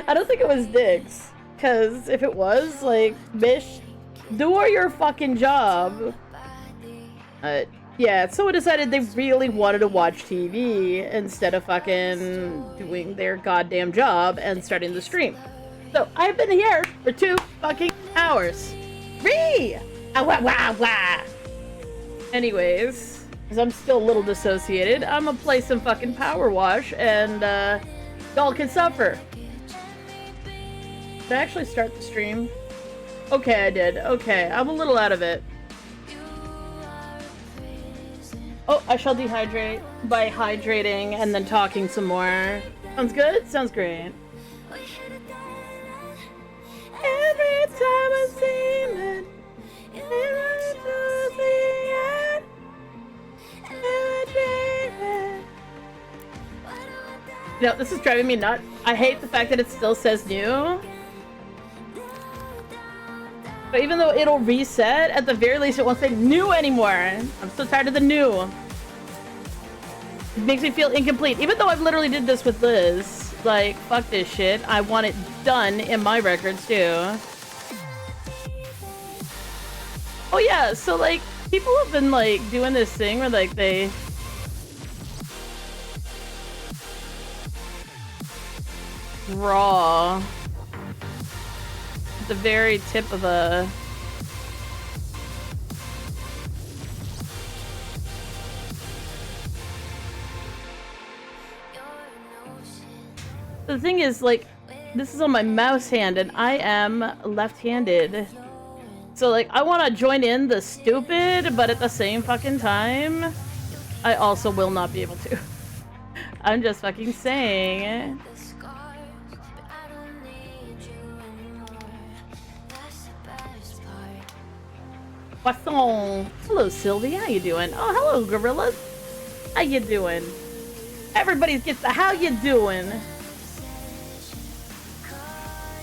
I don't think it was dicks. Because if it was, like, Bish, do your fucking job. Yeah, so I decided they really wanted to watch TV instead of fucking doing their goddamn job and starting the stream. So I've been here for 2 fucking hours. Ree! Ah, wah, wah, wah. Anyways, because I'm still a little dissociated, I'm gonna play some fucking Powerwash and y'all can suffer. Did I actually start the stream? Okay, I did. Okay, I'm a little out of it. Oh, I shall dehydrate by hydrating and then talking some more. Sounds good? Sounds great. Every time I see it, every time no, this is driving me nuts. I hate the fact that it still says new. But even though it'll reset, at the very least it won't say new anymore. I'm so tired of the new. It makes me feel incomplete. Even though I've literally did this with Liz. Like, fuck this shit. I want it done in my records too. Oh yeah, so like, people have been like doing this thing where like they... draw the very tip of a the thing is, like, this is on my mouse hand and I am left-handed, so like I want to join in the stupid, but at the same fucking time I also will not be able to. I'm just fucking saying. Poisson. Hello, Sylvie. How you doing? Oh, hello, gorillas. How you doing? Everybody gets the how you doing.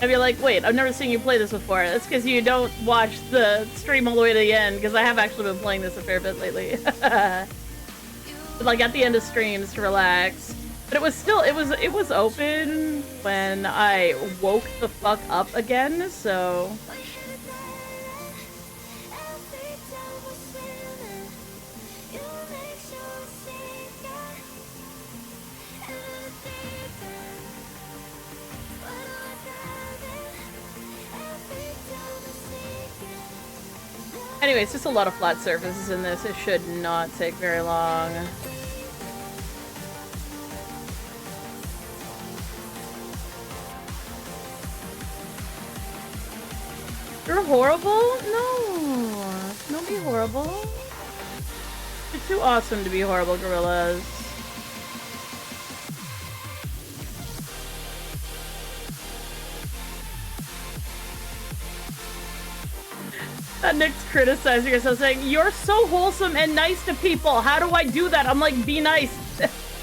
And you're like, wait, I've never seen you play this before. That's because you don't watch the stream all the way to the end, because I have actually been playing this a fair bit lately. But like at the end of streams to relax. But it was still, it was open when I woke the fuck up again, so... Anyway, it's just a lot of flat surfaces in this. It should not take very long. You're horrible? No. Don't be horrible. You're too awesome to be horrible, gorillas. Nick's criticizing herself, saying, "You're so wholesome and nice to people. How do I do that?" I'm like, be nice.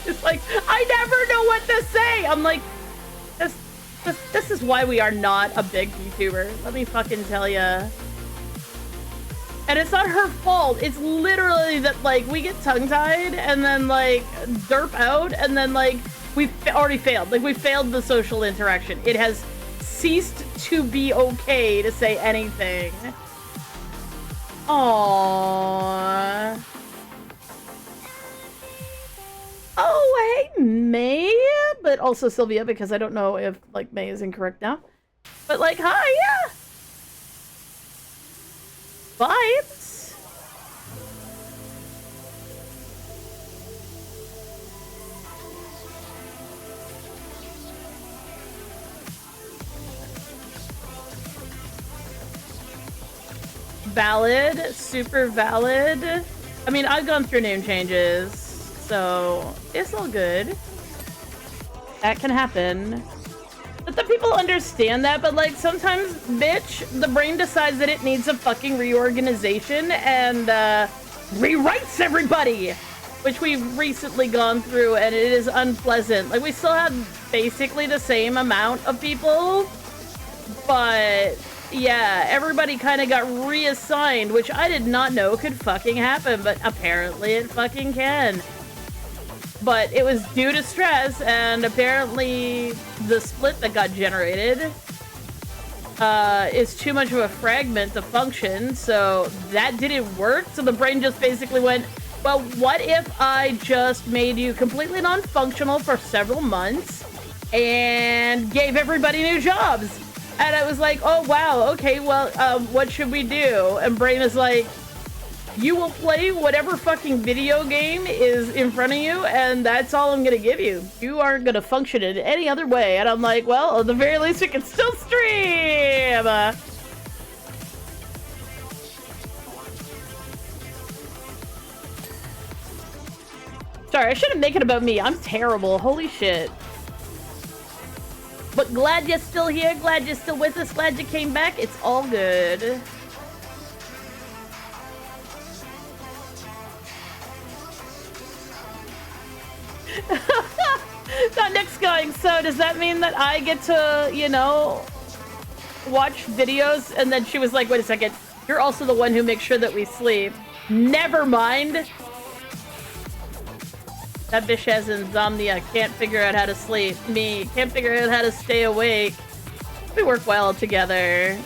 It's like, I never know what to say. I'm like, this is why we are not a big VTuber. Let me fucking tell ya. And it's not her fault. It's literally that, like, we get tongue-tied and then, like, derp out and then, like, we've already failed. Like, we failed the social interaction. It has ceased to be okay to say anything. Aww. Oh, hey, May, but also Sylvia, because I don't know if, like, May is incorrect now. But, like, hi, yeah. Vibes. Valid, super valid. I mean, I've gone through name changes, so it's all good. That can happen. But the people understand that, but like sometimes, bitch, the brain decides that it needs a fucking reorganization and rewrites everybody, which we've recently gone through, and it is unpleasant. Like, we still have basically the same amount of people, but yeah, everybody kind of got reassigned, which I did not know could fucking happen, but apparently it fucking can. but it was due to stress, and apparently the split that got generated is too much of a fragment to function, so that didn't work. So the brain just basically went, well, what if I just made you completely non-functional for several months and gave everybody new jobs? And I was like, oh wow, okay, well, what should we do? And brain is like, you will play whatever fucking video game is in front of you, and that's all I'm gonna give you. You aren't gonna function in any other way. And I'm like, well, at the very least, we can still stream! Sorry, I shouldn't make it about me. I'm terrible. Holy shit. But glad you're still here. Glad you're still with us. Glad you came back. It's all good. That Nick's going, so does that mean that I get to, you know, watch videos? And then she was like, wait a second, you're also the one who makes sure that we sleep. Never mind. That bitch has insomnia, can't figure out how to sleep. Me, can't figure out how to stay awake. We work well together.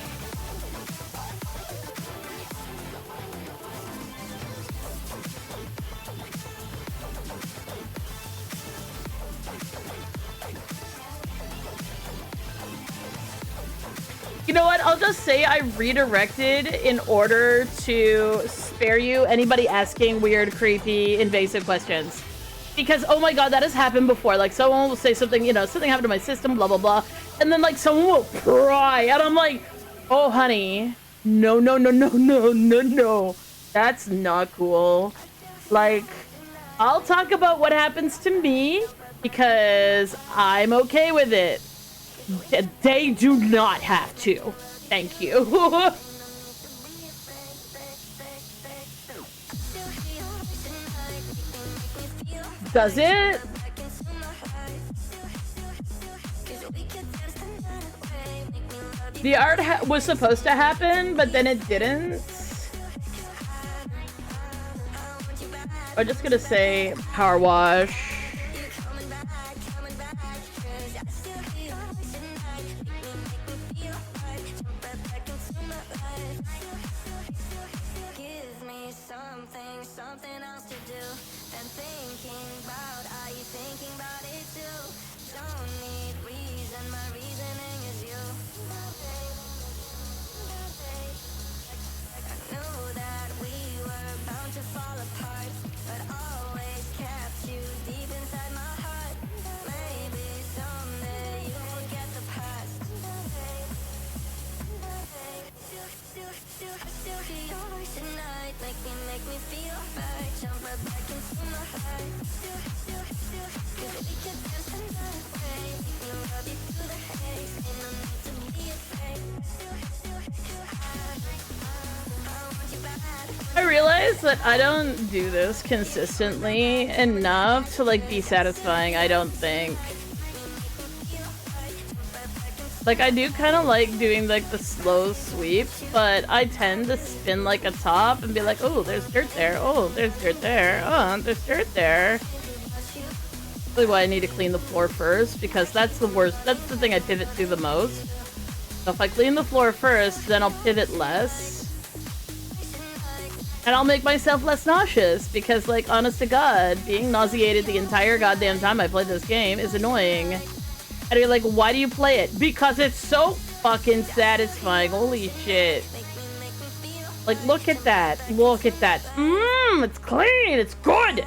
You know what? I'll just say I redirected in order to spare you anybody asking weird, creepy, invasive questions. Because, oh my god, that has happened before. Like, someone will say something, you know, something happened to my system, blah, blah, blah. And then, like, someone will pry. And I'm like, oh, honey. No, no, no, no, no, no, no. That's not cool. Like, I'll talk about what happens to me because I'm okay with it. They do not have to. Thank you. Does it? The art was supposed to happen, but then it didn't. I'm just gonna say Powerwash. I realize that I don't do this consistently enough to, like, be satisfying, I don't think. Like, I do kind of like doing, like, the slow sweeps, but I tend to spin, like, a top and be like, oh, there's dirt there. Oh, there's dirt there. Oh, there's dirt there. That's really why I need to clean the floor first, because that's the worst. That's the thing I pivot to the most. So if I clean the floor first, then I'll pivot less. And I'll make myself less nauseous, because, like, honest to God, being nauseated the entire goddamn time I play this game is annoying. And you're like, why do you play it? Because it's so fucking satisfying. Holy shit. Like, look at that. Look at that. It's clean. It's good.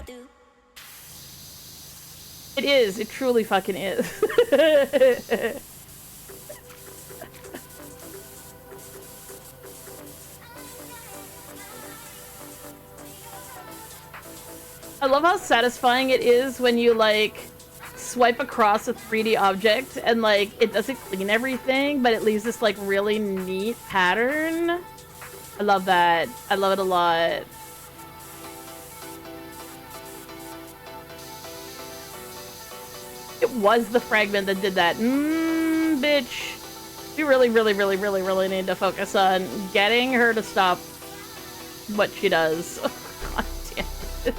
It is. It truly fucking is. I love how satisfying it is when you, like, swipe across a 3D object and, like, it doesn't clean everything, but it leaves this, like, really neat pattern. I love that. I love it a lot. It was the fragment that did that. Bitch. We really need to focus on getting her to stop what she does. God damn it.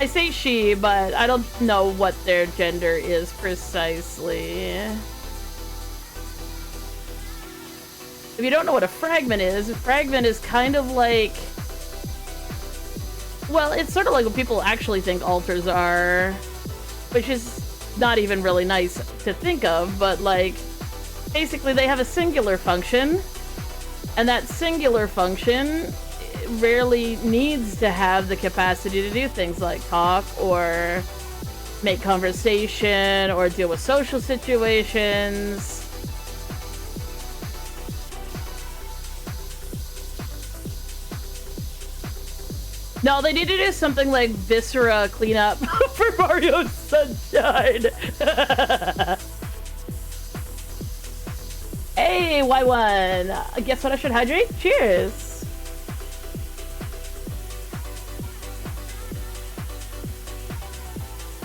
I say she, but I don't know what their gender is precisely. If you don't know what a fragment is kind of like... Well, it's sort of like what people actually think alters are, which is not even really nice to think of, but like, basically they have a singular function, and that singular function rarely needs to have the capacity to do things like talk or make conversation or deal with social situations. No, they need to do something like Viscera cleanup for Mario Sunshine. Hey, Y1. Guess what? I should hydrate? Cheers.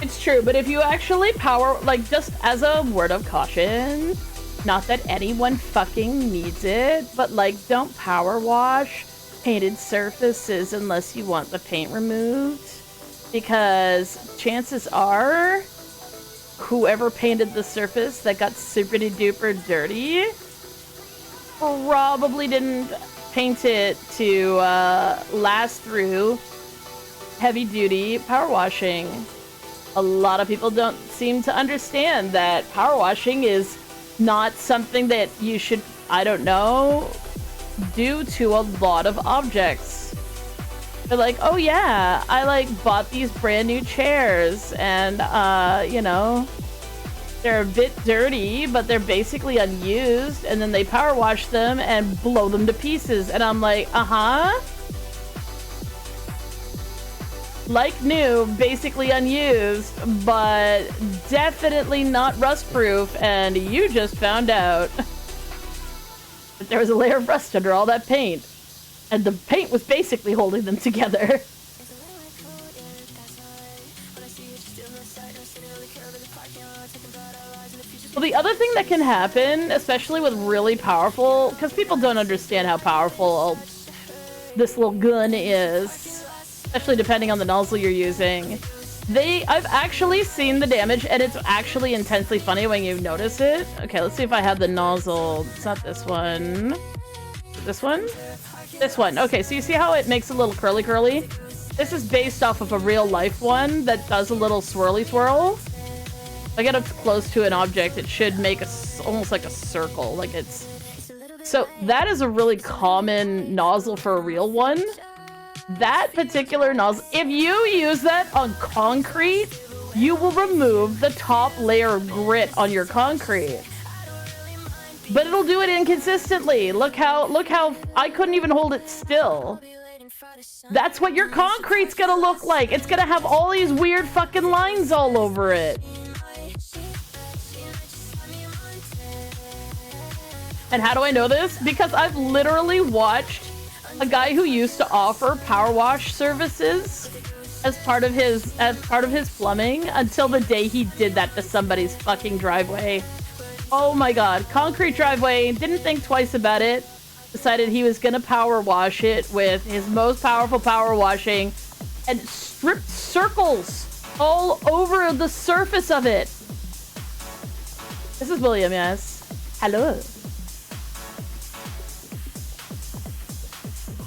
It's true, but if you actually power, like, just as a word of caution, not that anyone fucking needs it, but like, don't power wash painted surfaces unless you want the paint removed, because chances are whoever painted the surface that got super duper dirty probably didn't paint it to last through heavy duty power washing. A lot of people don't seem to understand that power washing is not something that you should, I don't know, due to a lot of objects. They're like, oh yeah, I like bought these brand new chairs and you know, they're a bit dirty, but they're basically unused, and then they power wash them and blow them to pieces, and I'm like, like new, basically unused, but definitely not rust proof, and you just found out there was a layer of rust under all that paint, and the paint was basically holding them together. Well, the other thing that can happen, especially with really powerful, because people don't understand how powerful this little gun is, especially depending on the nozzle you're using. I've actually seen the damage, and it's actually intensely funny when you notice it. Okay, let's see if I have the nozzle. It's not this one. This one? This one. Okay, so you see how it makes a little curly? This is based off of a real life one that does a little swirly swirl. If I get up close to an object, it should make almost like a circle. Like it's... So that is a really common nozzle for a real one. That particular nozzle, if you use that on concrete, you will remove the top layer of grit on your concrete. But it'll do it inconsistently. Look how I couldn't even hold it still. That's what your concrete's gonna look like. It's gonna have all these weird fucking lines all over it. And how do I know this? Because I've literally watched a guy who used to offer power wash services as part of his plumbing until the day he did that to somebody's fucking driveway. Oh my god, concrete driveway, didn't think twice about it, decided he was gonna power wash it with his most powerful power washing and stripped circles all over the surface of it. This is William, yes. Hello.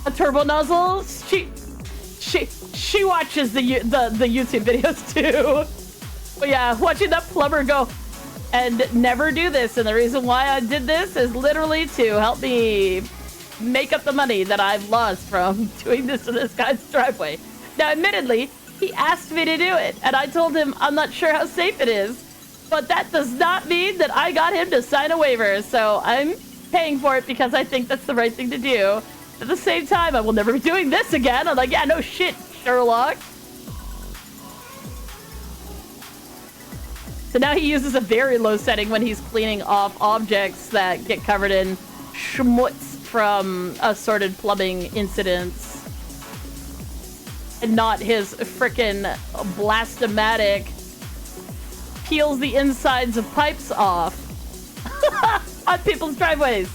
A turbo nozzle? She watches the YouTube videos too. But yeah, watching that plumber go and never do this, and the reason why I did this is literally to help me make up the money that I've lost from doing this to this guy's driveway. Now, admittedly, he asked me to do it, and I told him I'm not sure how safe it is, but that does not mean that I got him to sign a waiver, so I'm paying for it because I think that's the right thing to do. At the same time, I will never be doing this again. I'm like, yeah, no shit, Sherlock. So now he uses a very low setting when he's cleaning off objects that get covered in schmutz from assorted plumbing incidents. And not his frickin' blastomatic peels the insides of pipes off on people's driveways.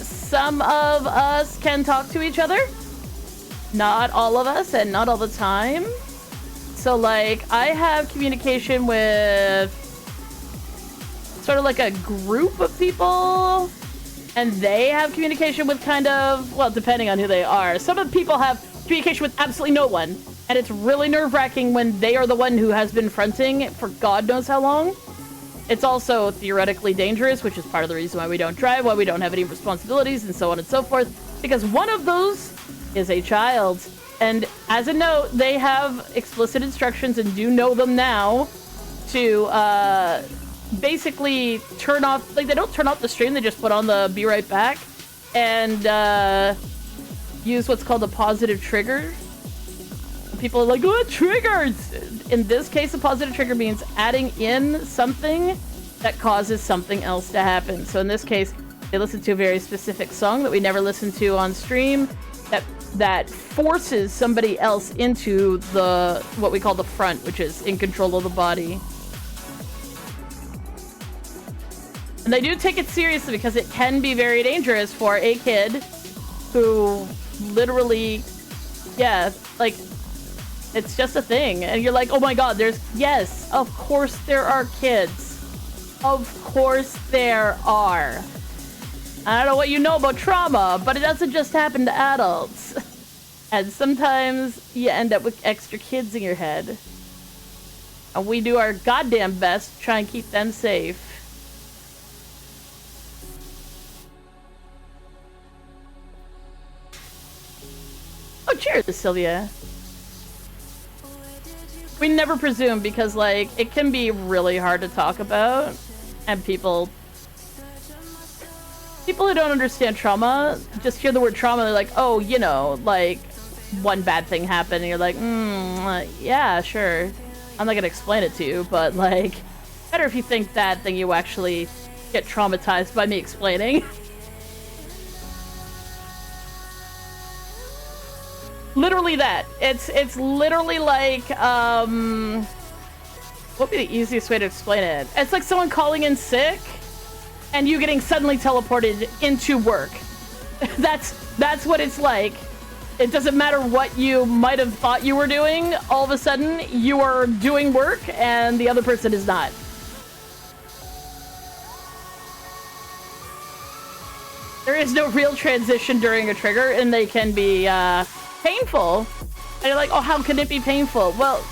Some of us can talk to each other. not all of us and not all the time. So like I have communication with sort of like a group of people, and they have communication with kind of, well, depending on who they are. Some of the people have communication with absolutely no one, and it's really nerve-wracking when they are the one who has been fronting for God knows how long. It's also theoretically dangerous, which is part of the reason why we don't drive, why we don't have any responsibilities, and so on and so forth, because one of those is a child. And as a note, they have explicit instructions and do know them now to basically turn off, like they don't turn off the stream, they just put on the be right back and use what's called a positive trigger. People are like, oh, triggers! In this case, a positive trigger means adding in something that causes something else to happen. So in this case, they listen to a very specific song that we never listen to on stream that forces somebody else into the, what we call the front, which is in control of the body. And they do take it seriously because it can be very dangerous for a kid who literally, yeah, like, it's just a thing. And you're like, oh my God, yes, of course there are kids. Of course there are. I don't know what you know about trauma, but it doesn't just happen to adults. And sometimes you end up with extra kids in your head. And we do our goddamn best to try and keep them safe. Oh, cheers, Sylvia. We never presume because, like, it can be really hard to talk about. And people who don't understand trauma just hear the word trauma, they're like, oh, you know, like, one bad thing happened, and you're like, yeah, sure. I'm not gonna explain it to you, but, like, better if you think that than you actually get traumatized by me explaining. Literally that. It's literally like, what would be the easiest way to explain it? It's like someone calling in sick, and you getting suddenly teleported into work. That's what it's like. It doesn't matter what you might have thought you were doing, all of a sudden you are doing work and the other person is not. There is no real transition during a trigger, and they can be painful. And you're like, oh, how can it be painful? Well,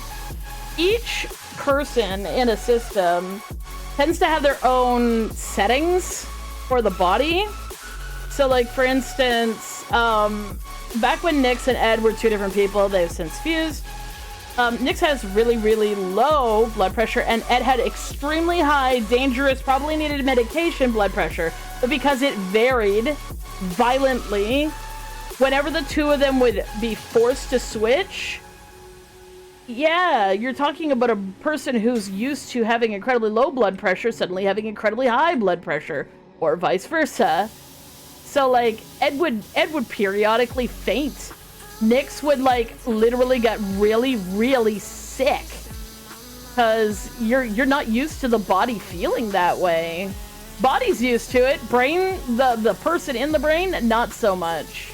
each person in a system tends to have their own settings for the body. So, like, for instance, back when Nyx and Ed were two different people, they've since fused. Nyx has really, really low blood pressure, and Ed had extremely high, dangerous, probably needed medication blood pressure. But because it varied violently, whenever the two of them would be forced to switch, yeah, you're talking about a person who's used to having incredibly low blood pressure suddenly having incredibly high blood pressure, or vice versa. So, like, Ed would periodically faint. Nyx would, like, literally get really, really sick. Because you're not used to the body feeling that way. Body's used to it. Brain, the person in the brain, not so much.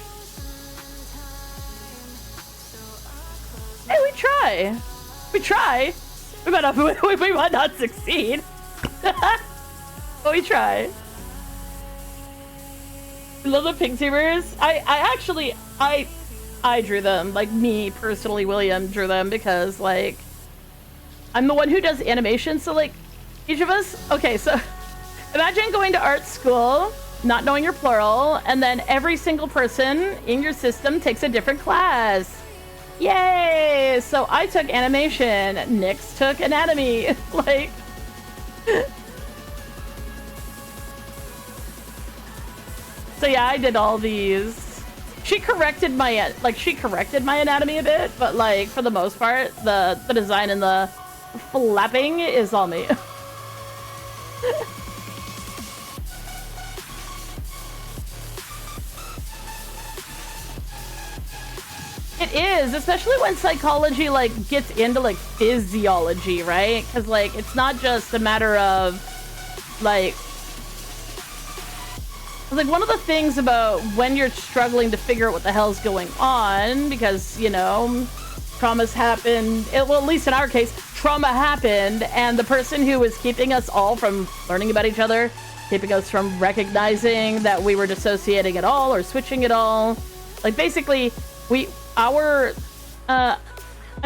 Hey, we try. We try. We might not succeed. But we try. I love the pink tubers. I drew them. Like, me, personally, William drew them because, like, I'm the one who does animation. So, like, each of us... Okay, so imagine going to art school, not knowing your plural, and then every single person in your system takes a different class. Yay! So I took animation, Nyx took anatomy. Like... So yeah, I did all these. She corrected my anatomy a bit, but, like, for the most part, the design and the flapping is all me. It is, especially when psychology, like, gets into, like, physiology, right? Because, like, it's not just a matter of, like... Like, one of the things about when you're struggling to figure out what the hell's going on, because, you know, traumas happened, well, at least in our case, trauma happened, and the person who was keeping us all from learning about each other, keeping us from recognizing that we were dissociating at all or switching at all, like, basically, I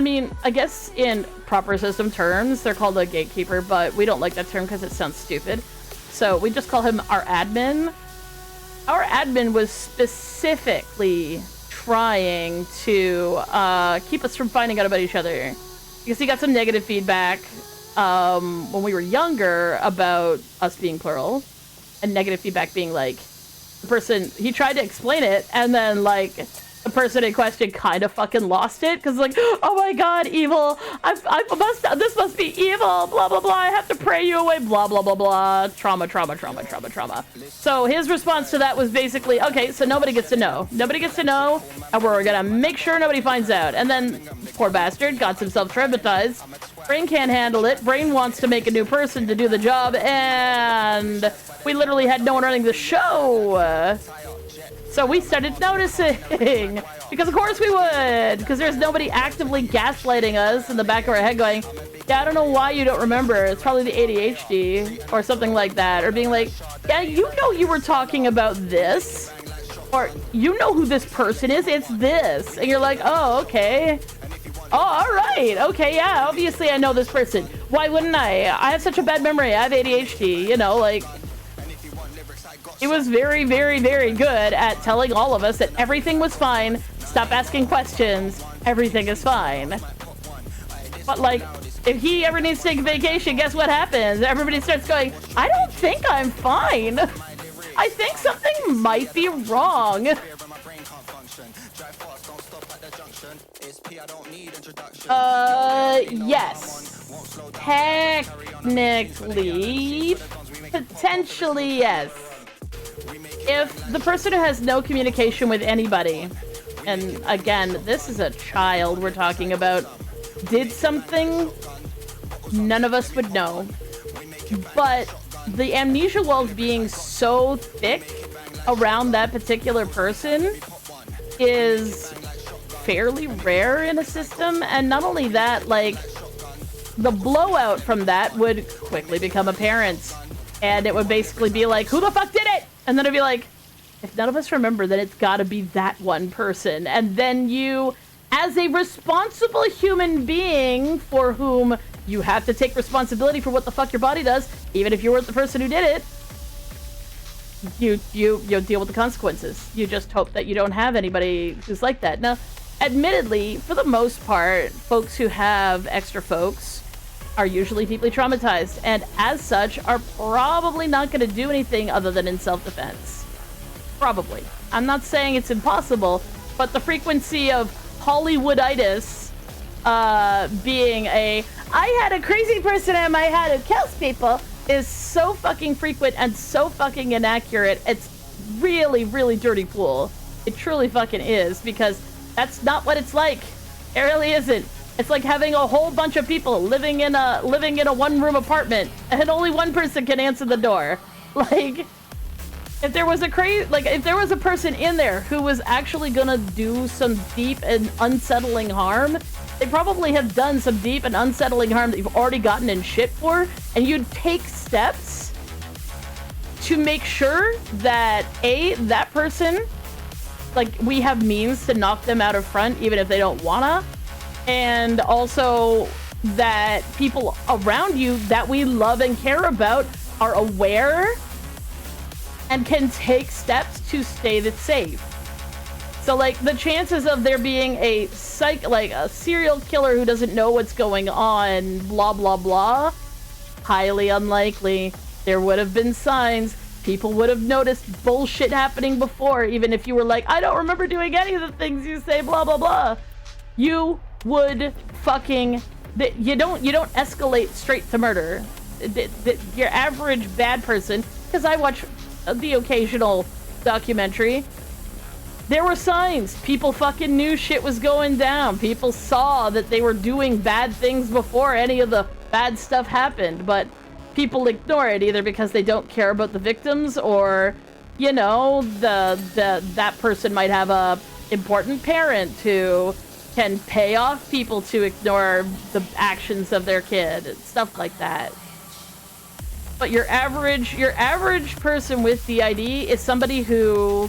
mean, I guess in proper system terms, they're called a gatekeeper, but we don't like that term because it sounds stupid. So we just call him our admin. Our admin was specifically trying to keep us from finding out about each other. Because he got some negative feedback when we were younger about us being plural. And negative feedback being like, the person, he tried to explain it, and then like, the person in question kind of fucking lost it, because like, oh my god, evil, this must be evil, blah blah blah, I have to pray you away, blah blah blah blah, trauma. So his response to that was basically, okay, so nobody gets to know, and we're gonna make sure nobody finds out. And then, poor bastard, got himself traumatized, brain can't handle it, brain wants to make a new person to do the job, and we literally had no one running the show. So we started noticing, because of course we would, because there's nobody actively gaslighting us in the back of our head going, yeah, I don't know why you don't remember, it's probably the ADHD, or something like that, or being like, yeah, you know you were talking about this, or you know who this person is, it's this, and you're like, oh, okay, oh, all right, okay, yeah, obviously I know this person, why wouldn't I have such a bad memory, I have ADHD, you know, like, it was very, very, very good at telling all of us that everything was fine. Stop asking questions. Everything is fine. But like, if he ever needs to take a vacation, guess what happens? Everybody starts going, I don't think I'm fine. I think something might be wrong. Yes. Technically, potentially, yes. If the person who has no communication with anybody, and again, this is a child we're talking about, did something, none of us would know. But the amnesia walls being so thick around that particular person is fairly rare in a system. And not only that, like, the blowout from that would quickly become apparent. And it would basically be like, who the fuck did it? And then it'd be like, if none of us remember, then it's gotta be that one person. And then you, as a responsible human being for whom you have to take responsibility for what the fuck your body does, even if you weren't the person who did it, you deal with the consequences. You just hope that you don't have anybody who's like that. Now, admittedly, for the most part, folks who have extra folks are usually deeply traumatized, and as such are probably not going to do anything other than in self-defense. Probably. I'm not saying it's impossible, but the frequency of Hollywooditis being I had a crazy person in my head who kills people is so fucking frequent and so fucking inaccurate. It's really, really dirty pool. It truly fucking is, because that's not what it's like. It really isn't. It's like having a whole bunch of people living in a one-room apartment, and only one person can answer the door. Like, if there was a person in there who was actually gonna do some deep and unsettling harm, they probably have done some deep and unsettling harm that you've already gotten in shit for, and you'd take steps to make sure that that person, like, we have means to knock them out of front even if they don't wanna. And also that people around you that we love and care about are aware and can take steps to stay safe. So, like, the chances of there being a serial killer who doesn't know what's going on, blah, blah, blah, highly unlikely. There would have been signs. People would have noticed bullshit happening before, even if you were like, I don't remember doing any of the things you say, blah, blah, blah. You would fucking, you don't escalate straight to murder. Your average bad person, because I watch the occasional documentary, there were signs. People fucking knew shit was going down. People saw that they were doing bad things before any of the bad stuff happened, but people ignore it either because they don't care about the victims, or you know, that person might have a important parent who can pay off people to ignore the actions of their kid, stuff like that. But your average person with DID is somebody who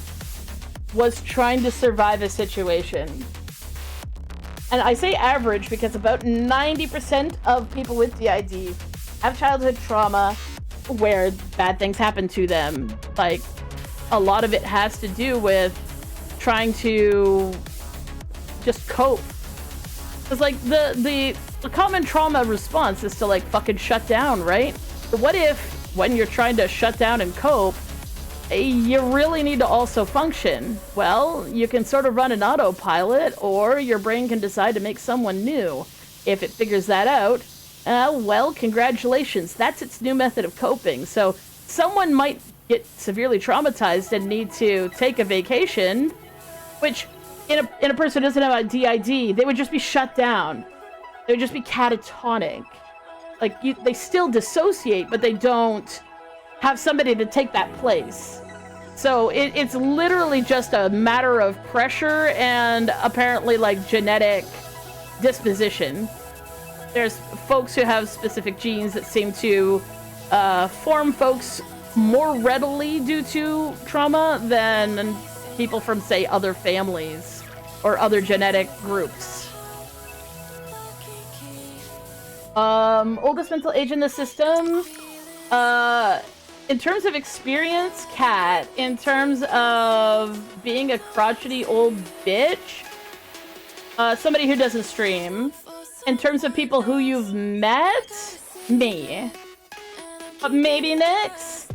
was trying to survive a situation. And I say average because about 90% of people with DID have childhood trauma where bad things happen to them. Like, a lot of it has to do with trying to just cope. It's like the common trauma response is to like fucking shut down, right? But what if when you're trying to shut down and cope, you really need to also function? Well, you can sort of run an autopilot, or your brain can decide to make someone new. If it figures that out, well, congratulations, that's its new method of coping. So someone might get severely traumatized and need to take a vacation, which in a person who doesn't have a DID, they would just be shut down. They would just be catatonic. Like, they still dissociate, but they don't have somebody to take that place. So it's literally just a matter of pressure and apparently like genetic disposition. There's folks who have specific genes that seem to form folks more readily due to trauma than people from, say, other families or other genetic groups. Oldest mental age in the system. In terms of experience, Cat. In terms of being a crotchety old bitch, somebody who doesn't stream. In terms of people who you've met, me. But maybe Nyx?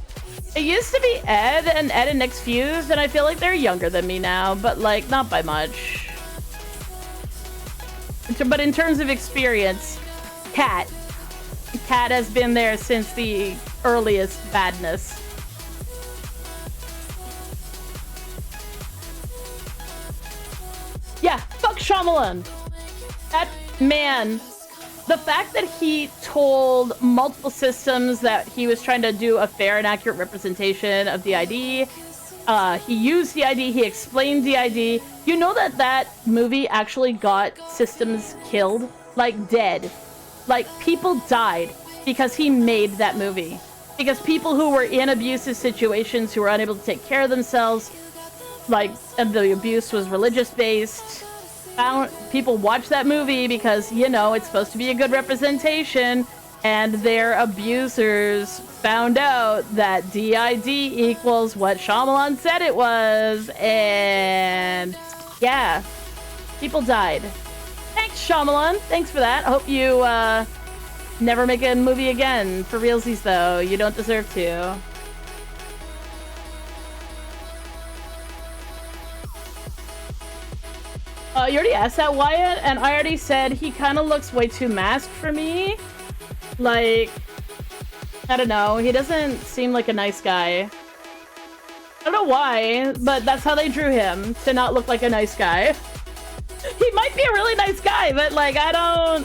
It used to be Ed and Nyx fused, and I feel like they're younger than me now, but like, not by much. But in terms of experience, Cat. Cat has been there since the earliest badness. Yeah, fuck Shyamalan. That man, the fact that he told multiple systems that he was trying to do a fair and accurate representation of DID, he used DID, he explained DID. You know that movie actually got systems killed? Like, dead. Like, people died because he made that movie. Because people who were in abusive situations, who were unable to take care of themselves, like, and the abuse was religious-based, people watched that movie because, you know, it's supposed to be a good representation, and their abusers found out that DID equals what Shyamalan said it was, and yeah, people died. Thanks, Shyamalan. Thanks for that. I hope you never make a movie again. For realsies, though, you don't deserve to. You already asked that, Wyatt, and I already said he kind of looks way too masked for me. Like, I don't know. He doesn't seem like a nice guy. I don't know why, but that's how they drew him, to not look like a nice guy. He might be a really nice guy, but like, I don't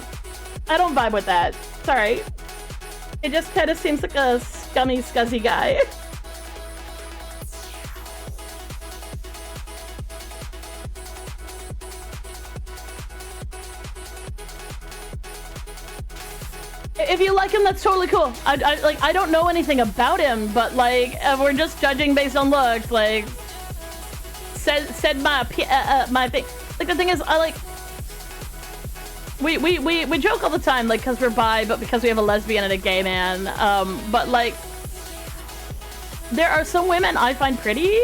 vibe with that. It's alright. It just kind of seems like a scummy, scuzzy guy. If you like him, that's totally cool. I don't know anything about him, but like, we're just judging based on looks. Like, said my thing. Like, the thing is, we joke all the time, like, because we're bi, but because we have a lesbian and a gay man. But like, there are some women I find pretty,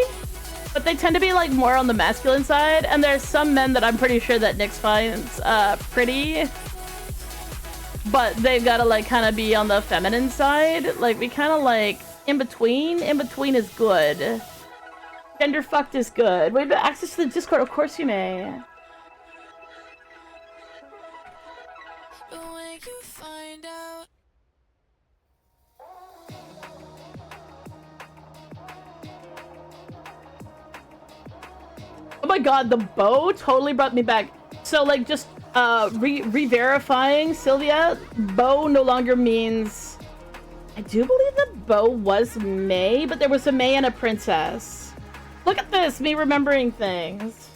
but they tend to be like more on the masculine side, and there's some men that I'm pretty sure that Nyx finds pretty, but they've got to like kind of be on the feminine side. Like, we kind of like in between. In between is good. Gender fucked is good. Wait, but access to the Discord, of course you may. Oh my god, the bow totally brought me back. So like, just re-verifying, Sylvia, bow no longer means, I do believe that bow was May, but there was a May and a princess. Look at this, me remembering things.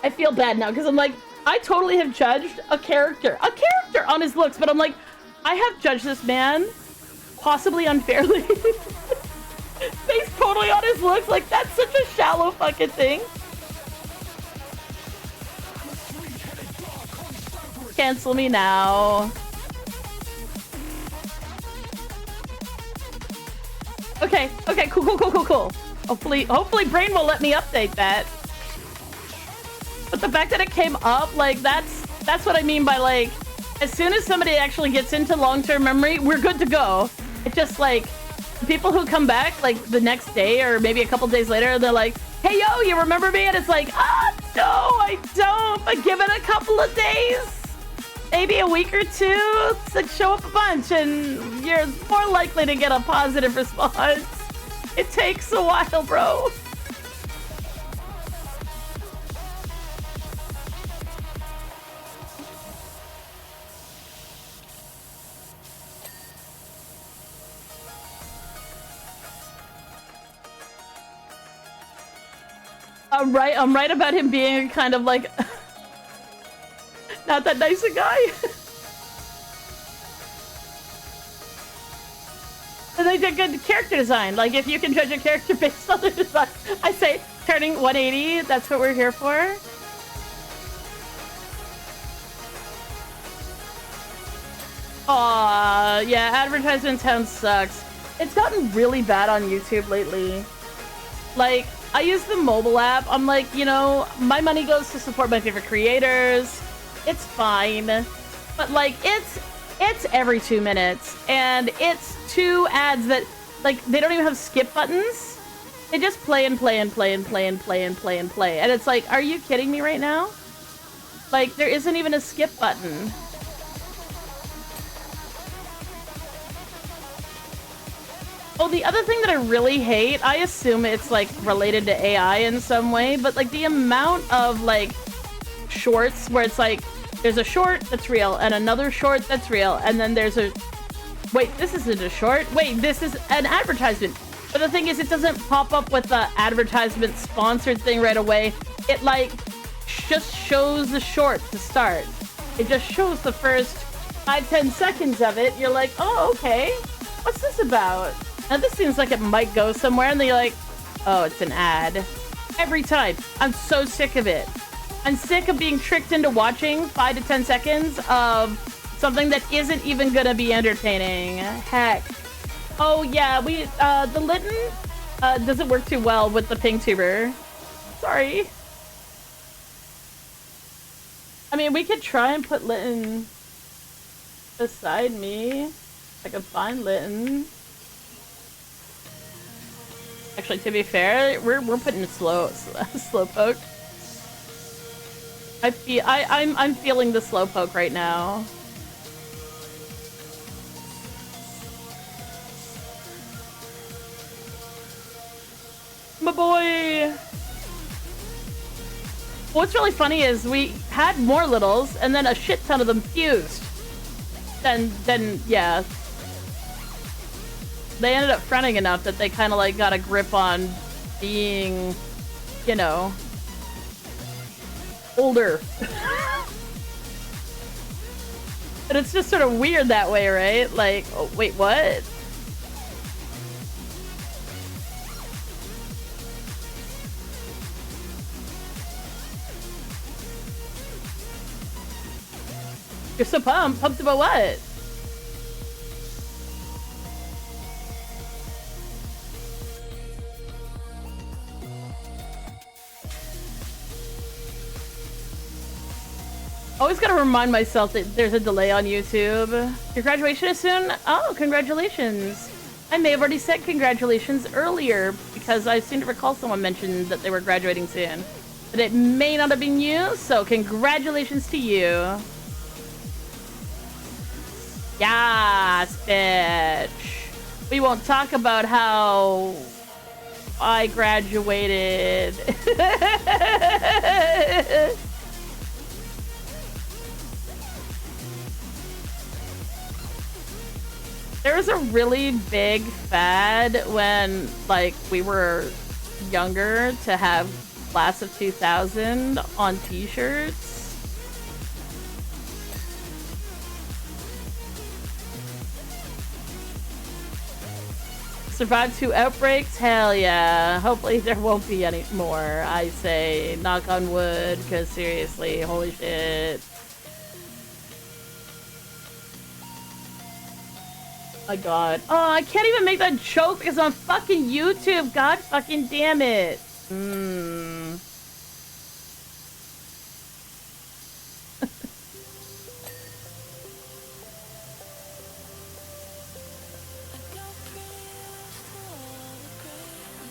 I feel bad now because I'm like, I totally have judged a character on his looks, but I'm like, I have judged this man possibly unfairly. Based totally on his looks. Like, that's such a shallow fucking thing. Cancel me now. Okay, cool. Hopefully Brain will let me update that. But the fact that it came up, like, that's what I mean by, like, as soon as somebody actually gets into long-term memory, we're good to go. It's just, like, people who come back, like, the next day or maybe a couple days later, they're like, hey, yo, you remember me? And it's like, no, I don't. But give it a couple of days, maybe a week or two, it's like show up a bunch, and you're more likely to get a positive response. It takes a while, bro. I'm right about him being kind of like not that nice a guy. And they did good character design. Like, if you can judge a character based on the design, I say turning 180, that's what we're here for. Aw, yeah, advertisement town sucks. It's gotten really bad on YouTube lately. Like, I use the mobile app. I'm like, you know, my money goes to support my favorite creators. It's fine. But, like, it's every 2 minutes. And it's 2 ads that, like, they don't even have skip buttons. They just play and play and play and play and play and play and play. And it's like, are you kidding me right now? Like, there isn't even a skip button. Oh, the other thing that I really hate, I assume it's, like, related to AI in some way, but, like, the amount of, like, shorts where it's, like, there's a short that's real, and another short that's real, and then there's a... Wait, this isn't a short? Wait, this is an advertisement. But the thing is, it doesn't pop up with the advertisement sponsored thing right away. It, like, just shows the short to start. It just shows the first 5-10 seconds of it. You're like, oh, okay. What's this about? Now this seems like it might go somewhere, and then you're like, oh, it's an ad. Every time. I'm so sick of it. I'm sick of being tricked into watching 5 to 10 seconds of something that isn't even gonna be entertaining. Heck. Oh yeah, the Litten doesn't work too well with the PingTuber. Sorry. I mean, we could try and put Litten beside me. I could find Litten. Actually, to be fair, we're putting a slowpoke. I'm feeling the slowpoke right now. My boy. What's really funny is we had more littles, and then a shit ton of them fused. Then yeah. They ended up fronting enough that they kind of, like, got a grip on being, you know, older. But it's just sort of weird that way, right? Like, oh, wait, what? You're so pumped. Pumped about what? Always gotta remind myself that there's a delay on YouTube. Your graduation is soon? Oh, congratulations. I may have already said congratulations earlier because I seem to recall someone mentioned that they were graduating soon. But it may not have been you, so congratulations to you. Yes, bitch. We won't talk about how I graduated. There was a really big fad when, like, we were younger to have Class of 2000 on t-shirts. Survived 2 outbreaks? Hell yeah. Hopefully there won't be any more, I say. Knock on wood, because seriously, holy shit. My god. Oh, I can't even make that joke because I'm fucking YouTube. God fucking damn it.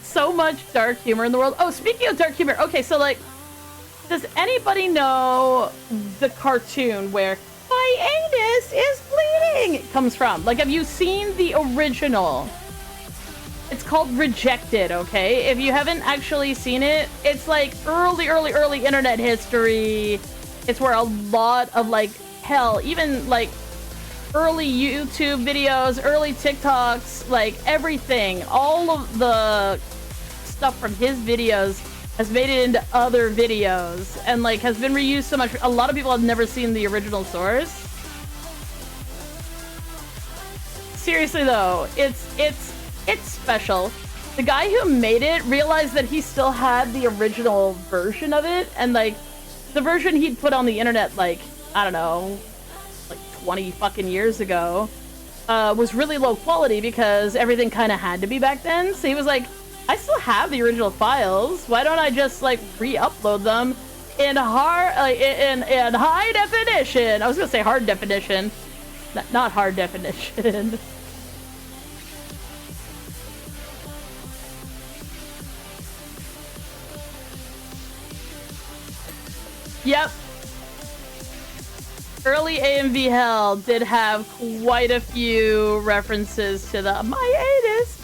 So much dark humor in the world. Oh, speaking of dark humor. Okay, so like, does anybody know the cartoon where my anus is bleeding comes from? Like, have you seen the original? It's called Rejected, okay? If you haven't actually seen it, it's like early internet history. It's where a lot of, like, hell, even like early YouTube videos, early TikToks, like everything, all of the stuff from his videos has made it into other videos and like has been reused so much. A lot of people have never seen the original source. Seriously though, it's special. The guy who made it realized that he still had the original version of it, and like the version he'd put on the internet, like, I don't know, like 20 fucking years ago, was really low quality because everything kind of had to be back then. So he was like, I still have the original files. Why don't I just like re-upload them in in high definition? I was gonna say hard definition, not hard definition. Yep. Early AMV Hell did have quite a few references to the my anus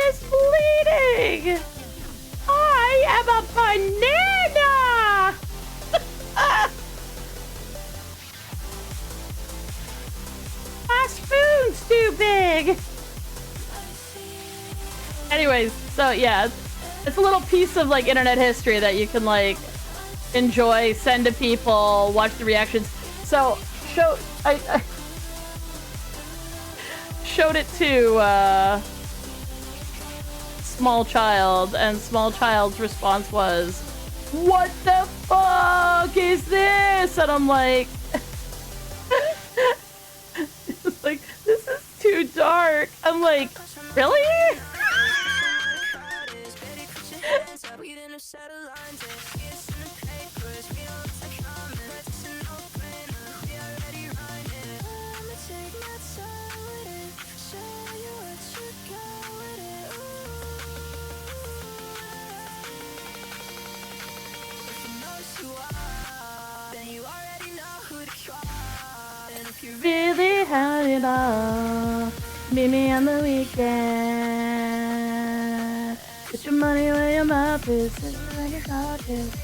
is bleeding. I am a banana. My spoon's too big. Anyways, so yeah, it's a little piece of like internet history that you can like enjoy, send to people, watch the reactions. So I showed it to Small Child, and Small Child's response was, "What the fuck is this?" And I'm like, it's like, this is too dark. I'm like, really? Really had it all. Meet me on the weekend. Put your money where your mouth is. Like a carcass.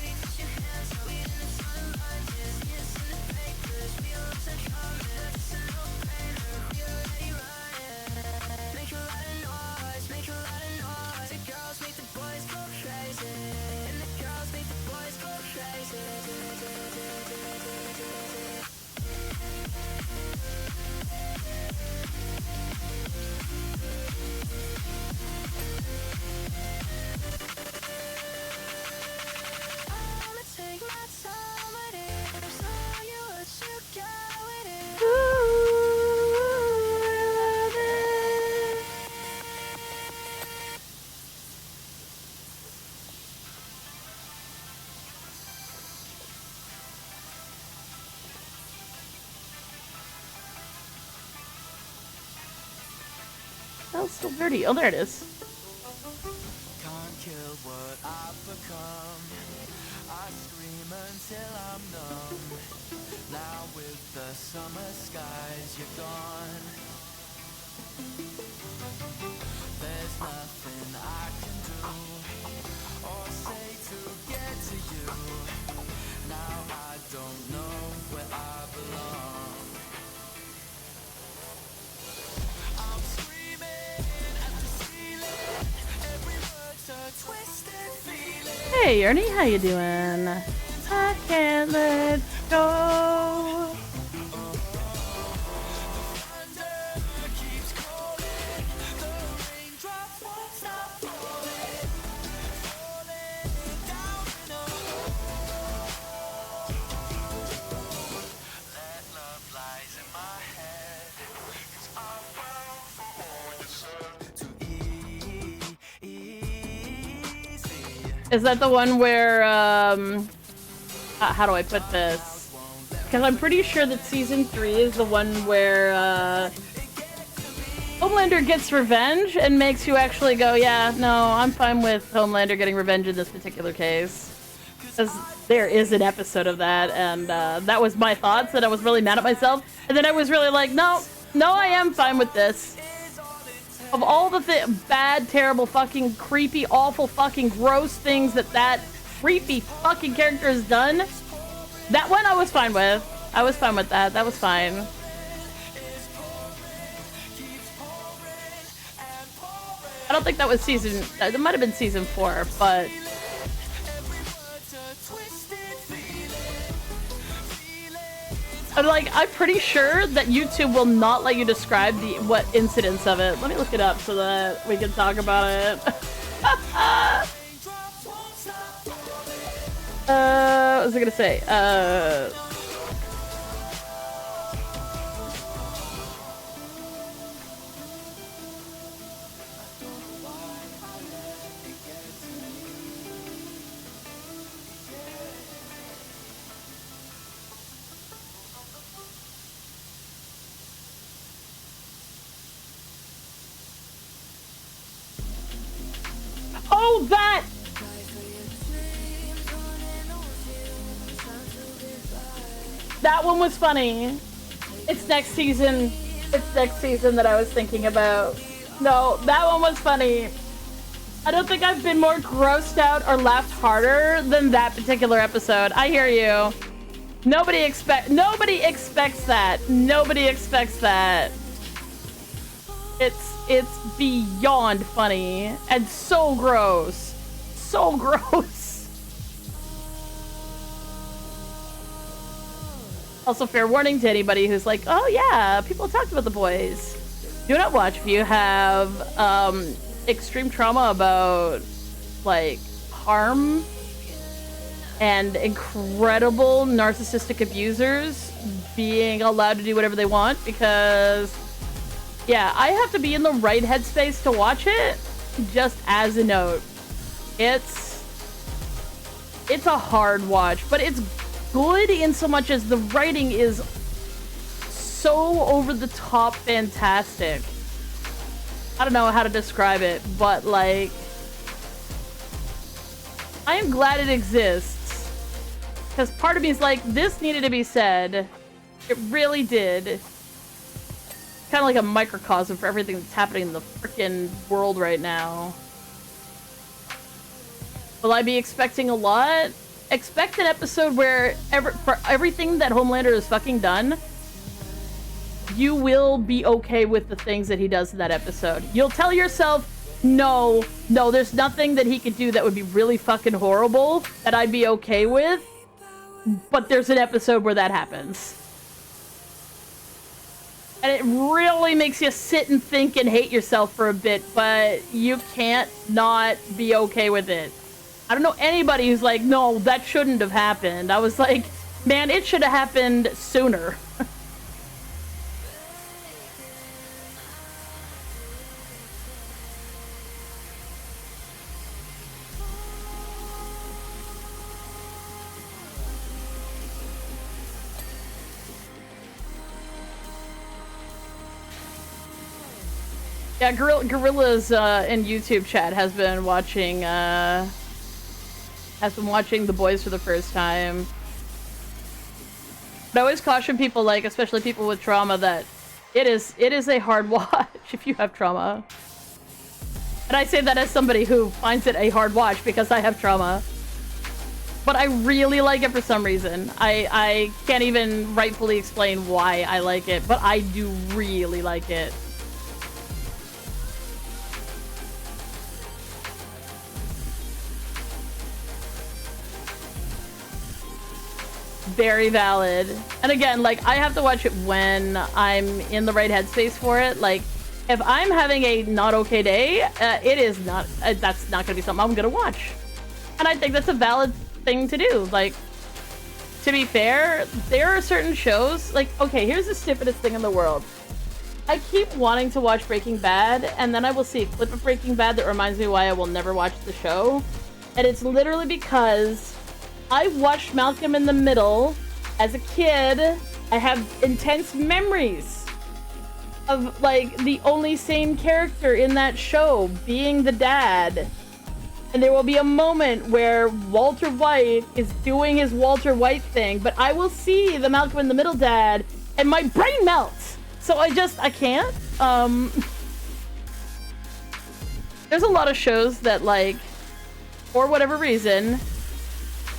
Oh, it's still dirty. Oh, there it is. Can't kill what I've become. I scream until I'm numb. Now with the summer skies, you're gone. There's nothing I can do or say to get to you. Now I don't know where I belong. I'm Hey, Ernie, how you doing? I can't let go. Is that the one where, how do I put this? Because I'm pretty sure that season 3 is the one where, Homelander gets revenge and makes you actually go, yeah, no, I'm fine with Homelander getting revenge in this particular case. Because there is an episode of that, and, that was my thoughts, and I was really mad at myself. And then I was really like, no, I am fine with this. Of all the bad, terrible, fucking, creepy, awful, fucking, gross things that creepy fucking character has done, that one I was fine with. I was fine with that. That was fine. I don't think that was season... It might have been season 4, but... I'm pretty sure that YouTube will not let you describe what incidents of it. Let me look it up so that we can talk about it. What was I gonna say? Oh, that! That one was funny. It's next season. It's next season that I was thinking about. No, that one was funny. I don't think I've been more grossed out or laughed harder than that particular episode. I hear you. Nobody expects that. Nobody expects that. It's beyond funny and so gross. So gross. Also, fair warning to anybody who's like, oh yeah, people talked about The Boys. Do not watch if you have extreme trauma about like harm and incredible narcissistic abusers being allowed to do whatever they want, because yeah, I have to be in the right headspace to watch it. Just as a note, it's a hard watch, but it's good in so much as the writing is so over the top fantastic. I don't know how to describe it, but like, I am glad it exists, because part of me is like, this needed to be said. It really did. Kind of like a microcosm for everything that's happening in the freaking world right now. Will I be expecting a lot? Expect an episode where for everything that Homelander has fucking done, you will be okay with the things that he does in that episode. You'll tell yourself, no, there's nothing that he could do that would be really fucking horrible that I'd be okay with. But there's an episode where that happens. And it really makes you sit and think and hate yourself for a bit, but you can't not be okay with it. I don't know anybody who's like, no, that shouldn't have happened. I was like, man, it should have happened sooner. Yeah, Gorilla's in YouTube chat has been watching The Boys for the first time. But I always caution people, like, especially people with trauma, that it is a hard watch if you have trauma. And I say that as somebody who finds it a hard watch because I have trauma. But I really like it for some reason. I can't even rightfully explain why I like it, but I do really like it. very valid. And again, like, I have to watch it when I'm in the right headspace for it. Like, if I'm having a not okay day, it is not, that's not gonna be something I'm gonna watch. And I think that's a valid thing to do. Like, to be fair, there are certain shows, like, okay, here's the stupidest thing in the world. I keep wanting to watch Breaking Bad, and then I will see a clip of Breaking Bad that reminds me why I will never watch the show. And it's literally because I watched Malcolm in the Middle as a kid. I have intense memories of, like, the only sane character in that show being the dad. And there will be a moment where Walter White is doing his Walter White thing, but I will see the Malcolm in the Middle dad, and my brain melts. So I can't. There's a lot of shows that, like, for whatever reason,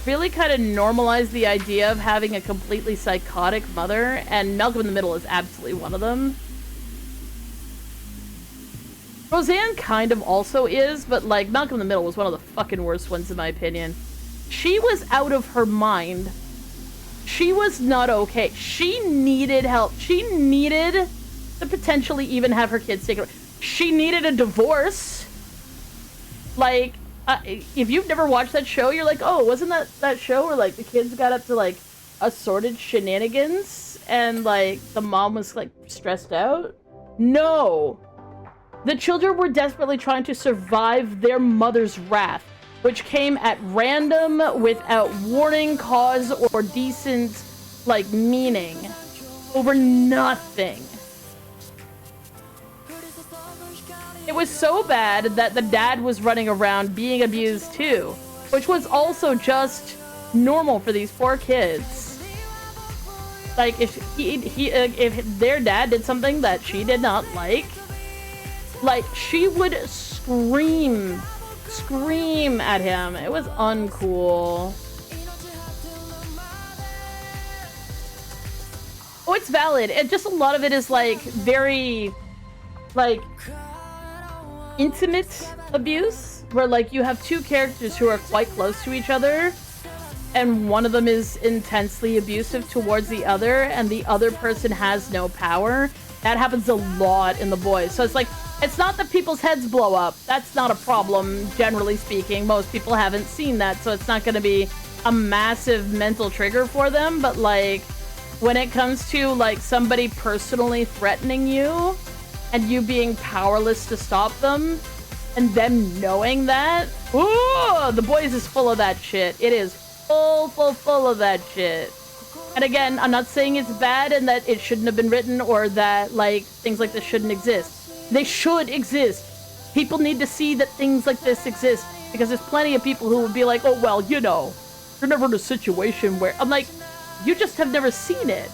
really kind of normalize the idea of having a completely psychotic mother, and Malcolm in the Middle is absolutely one of them. Roseanne kind of also is, but, like, Malcolm in the Middle was one of the fucking worst ones in my opinion. She was out of her mind. She was not okay. She needed help. She needed to potentially even have her kids taken away. She needed a divorce. Like, if you've never watched that show, you're like, oh, wasn't that show where, like, the kids got up to, like, assorted shenanigans and, like, the mom was, like, stressed out? No. The children were desperately trying to survive their mother's wrath, which came at random, without warning, cause, or decent, like, meaning, over nothing. It was so bad that the dad was running around being abused too, which was also just normal for these poor kids. Like, if their dad did something that she did not like, she would scream at him. It was uncool. Oh, it's valid. It just, a lot of it is, like, very, like, intimate abuse, where, like, you have two characters who are quite close to each other, and one of them is intensely abusive towards the other, and the other person has no power. That happens a lot in The Boys. So it's like, it's not that people's heads blow up. That's not a problem, generally speaking. Most people haven't seen that, so it's not going to be a massive mental trigger for them. But, like, when it comes to, like, somebody personally threatening you and you being powerless to stop them and them knowing that, ooh, The Boys is full of that shit. It is full of that shit. And again, I'm not saying it's bad and that it shouldn't have been written or that, like, things like this shouldn't exist. They should exist. People need to see that things like this exist, because there's plenty of people who would be like, oh, well, you know, you're never in a situation where... I'm like, you just have never seen it.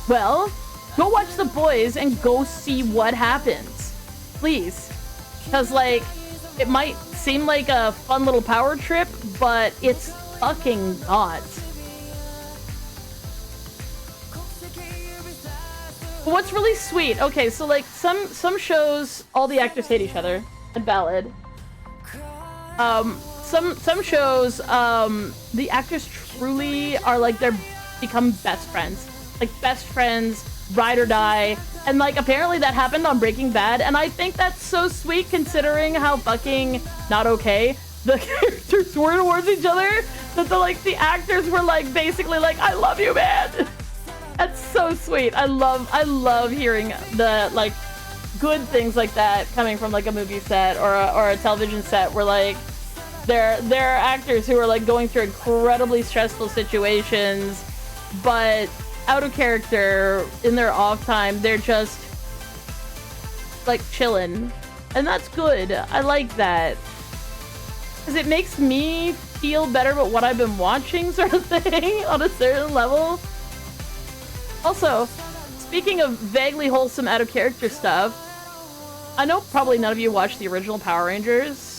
Well, go watch The Boys and go see what happens. Please. Because, like, it might seem like a fun little power trip, but it's fucking not. What's really sweet, okay, so, like, some shows, all the actors hate each other, and valid. Some shows, the actors truly are, like, they're become best friends. Like, best friends, ride or die, and, like, apparently that happened on Breaking Bad, and I think that's so sweet considering how fucking not okay the characters were towards each other, that the actors were, like, basically like, I love you, man! That's so sweet. I love hearing the, like, good things like that coming from, like, a movie set or a television set where, like, there are actors who are, like, going through incredibly stressful situations, but out of character, in their off time, they're just, like, chilling. And that's good. I like that. Because it makes me feel better about what I've been watching, sort of thing, on a certain level. Also, speaking of vaguely wholesome out-of-character stuff, I know probably none of you watched the original Power Rangers,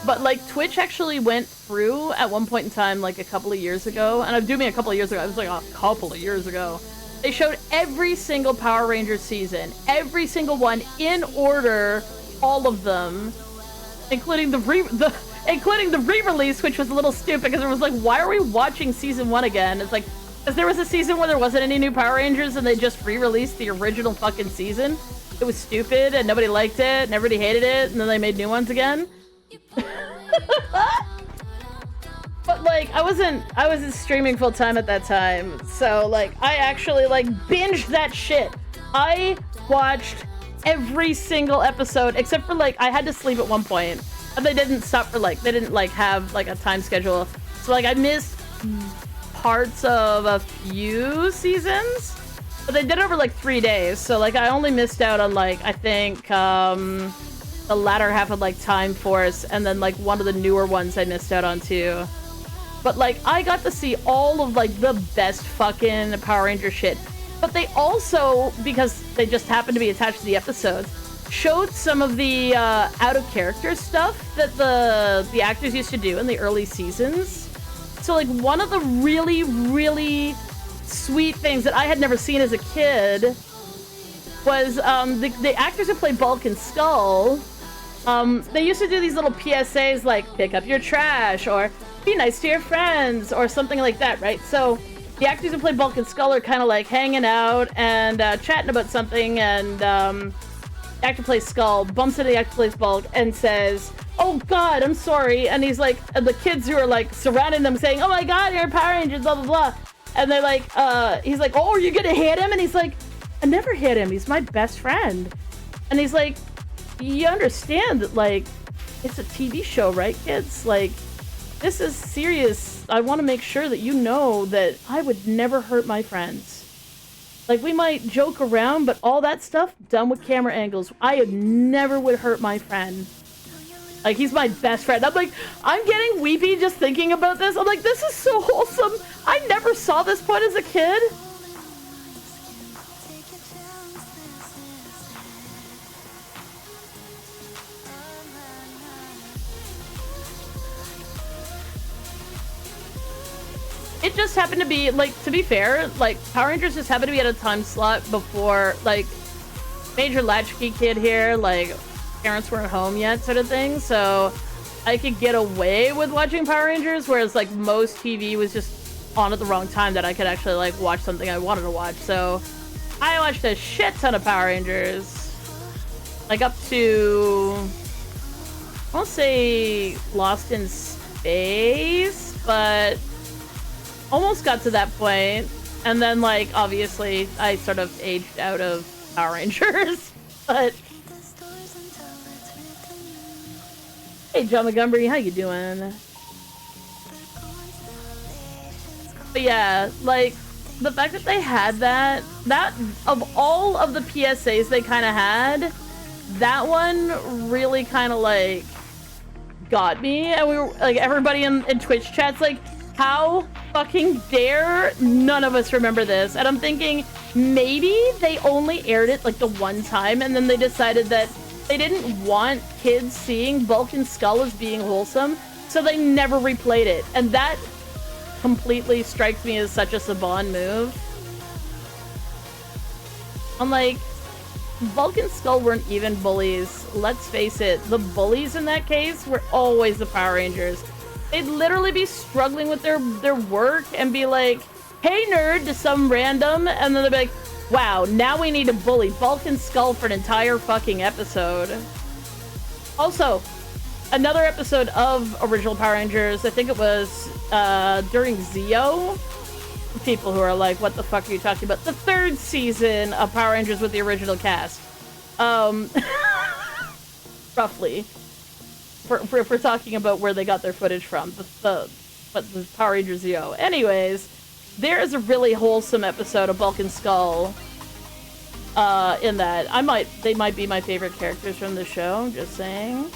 but, like, Twitch actually went through at one point in time, like, a couple of years ago, and I do mean a couple of years ago, I was like, a couple of years ago. They showed every single Power Rangers season, every single one, in order, all of them, including including the re-release, which was a little stupid because it was like, why are we watching season 1 again? It's like, because there was a season where there wasn't any new Power Rangers and they just re-released the original fucking season. It was stupid and nobody liked it and everybody hated it, and then they made new ones again. But like, I wasn't streaming full time at that time, so like, I actually like binged that shit. I watched every single episode except for like, I had to sleep at one point, and they didn't stop for like, they didn't like have like a time schedule, so like I missed parts of a few seasons, but they did it over like 3 days, so like I only missed out on like, I think the latter half of like Time Force, and then like one of the newer ones I missed out on too. But like, I got to see all of like the best fucking Power Ranger shit. But they also, because they just happened to be attached to the episodes, showed some of the out of character stuff that the actors used to do in the early seasons. So like, one of the really, really sweet things that I had never seen as a kid was the actors who play Bulk and Skull. They used to do these little PSAs like, pick up your trash, or be nice to your friends, or something like that, right? So the actors who play Bulk and Skull are kind of like hanging out and chatting about something, and the actor plays Skull bumps into the actor plays Bulk and says, oh god, I'm sorry, and he's like, and the kids who are like surrounding them saying, oh my god, you're a Power Ranger, blah blah blah, and they're like, he's like, oh, are you gonna hit him? And he's like, I never hit him, he's my best friend. And he's like, you understand that like, it's a TV show, right, kids? Like, this is serious. I want to make sure that you know that I would never hurt my friends. Like, we might joke around, but all that stuff, done with camera angles. I never would hurt my friend. Like, he's my best friend. I'm like, I'm getting weepy just thinking about this. I'm like, this is so wholesome. I never saw this point as a kid. It just happened to be, like, to be fair, like, Power Rangers just happened to be at a time slot before, like, major latchkey kid here, like, parents weren't home yet sort of thing, so I could get away with watching Power Rangers, whereas, like, most TV was just on at the wrong time that I could actually, like, watch something I wanted to watch, so I watched a shit ton of Power Rangers, like, up to, I won't say Lost in Space, but almost got to that point, and then, like, obviously, I sort of aged out of Power Rangers, but... Hey, John Montgomery, how you doing? But yeah, like, the fact that they had that, of all of the PSAs they kind of had, that one really kind of, like, got me, and we were, like, everybody in Twitch chat's like, how fucking dare none of us remember this? And I'm thinking, maybe they only aired it like the one time, and then they decided that they didn't want kids seeing Bulk and Skull as being wholesome, so they never replayed it. And that completely strikes me as such a Saban move. I'm like, Bulk and Skull weren't even bullies. Let's face it, the bullies in that case were always the Power Rangers. They'd literally be struggling with their work and be like, hey nerd, to some random, and then they'd be like, wow, now we need to bully Bulk and Skull for an entire fucking episode. Also, another episode of original Power Rangers, I think it was during Zeo. People who are like, what the fuck are you talking about? The 3rd season of Power Rangers with the original cast. Roughly. If we're talking about where they got their footage from, the Power Rangers Zeo. Anyways, there is a really wholesome episode of Bulk and Skull in that. They might be my favorite characters from the show, just saying.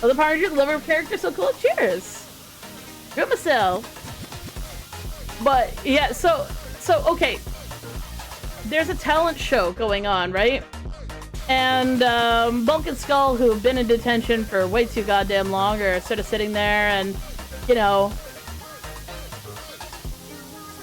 Oh, the Power Rangers liver character, so cool. Cheers! Good myself. But yeah, so okay. There's a talent show going on, right? And Bulk and Skull, who have been in detention for way too goddamn long, are sort of sitting there, and, you know,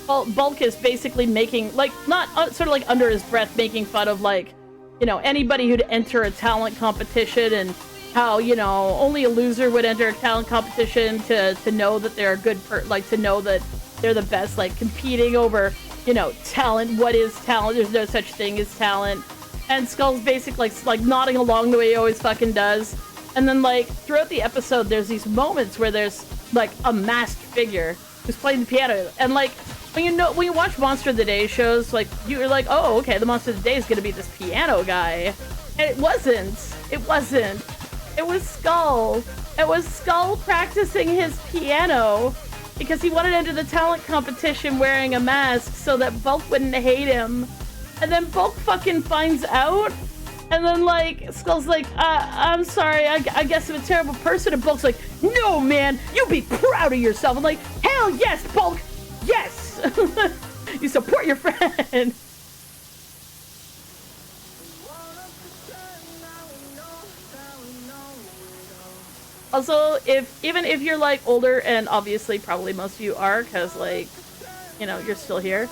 Bulk is basically making, like, not sort of like under his breath making fun of, like, you know, anybody who'd enter a talent competition and how, you know, only a loser would enter a talent competition to know that they're a good like to know that they're the best, like competing over, you know, talent. What is talent? There's no such thing as talent. And Skull's basically like nodding along the way he always fucking does. And then like throughout the episode, there's these moments where there's like a masked figure who's playing the piano. And like when you watch Monster of the Day shows, like you're like, oh, okay, the Monster of the Day is gonna be this piano guy. And it wasn't. It wasn't. It was Skull. It was Skull practicing his piano because he wanted to enter the talent competition wearing a mask so that Bulk wouldn't hate him. And then Bulk fucking finds out. And then, like, Skull's like, I'm sorry, I guess I'm a terrible person. And Bulk's like, no, man, you be proud of yourself. I'm like, hell yes, Bulk, yes. You support your friend. Also, even if you're, like, older, and obviously probably most of you are, because, like, you know, you're still here.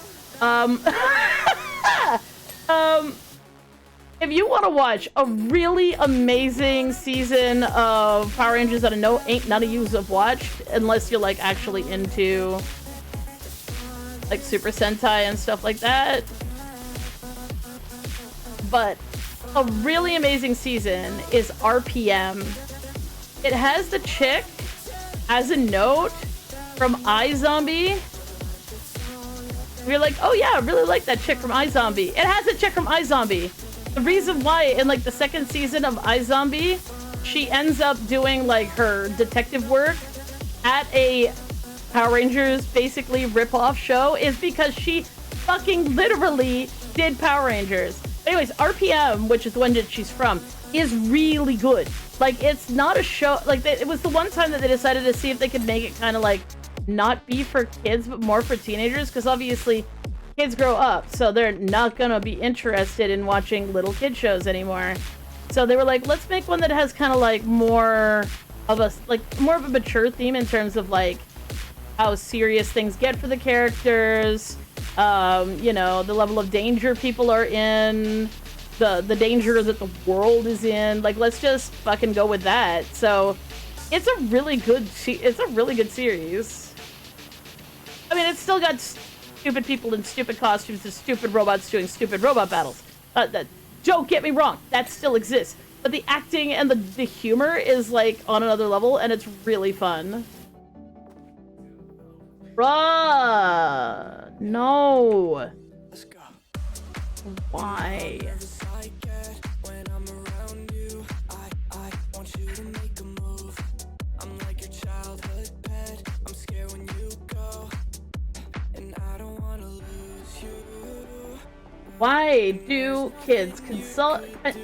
If you want to watch a really amazing season of Power Rangers that I know ain't none of yous have watched, unless you're like actually into like Super Sentai and stuff like that. But a really amazing season is RPM. It has the chick as a note from iZombie. You're like, oh yeah, I really like that chick from iZombie. It has a chick from iZombie. The reason why, in like the second season of iZombie, she ends up doing like her detective work at a Power Rangers basically rip-off show is because she fucking literally did Power Rangers. Anyways, RPM, which is the one that she's from, is really good. Like, it's not a show, like, it was the one time that they decided to see if they could make it kind of like not be for kids, but more for teenagers, because obviously kids grow up, so they're not gonna be interested in watching little kid shows anymore. So they were like, let's make one that has kind of like more of a mature theme in terms of like how serious things get for the characters, you know, the level of danger people are in, the danger that the world is in. Like, let's just fucking go with that. So it's a really good series. I mean, it's still got stupid people in stupid costumes and stupid robots doing stupid robot battles. Don't get me wrong, that still exists. But the acting and the humor is like on another level, and it's really fun. Bruh, no. Let's go. Why? Why do kids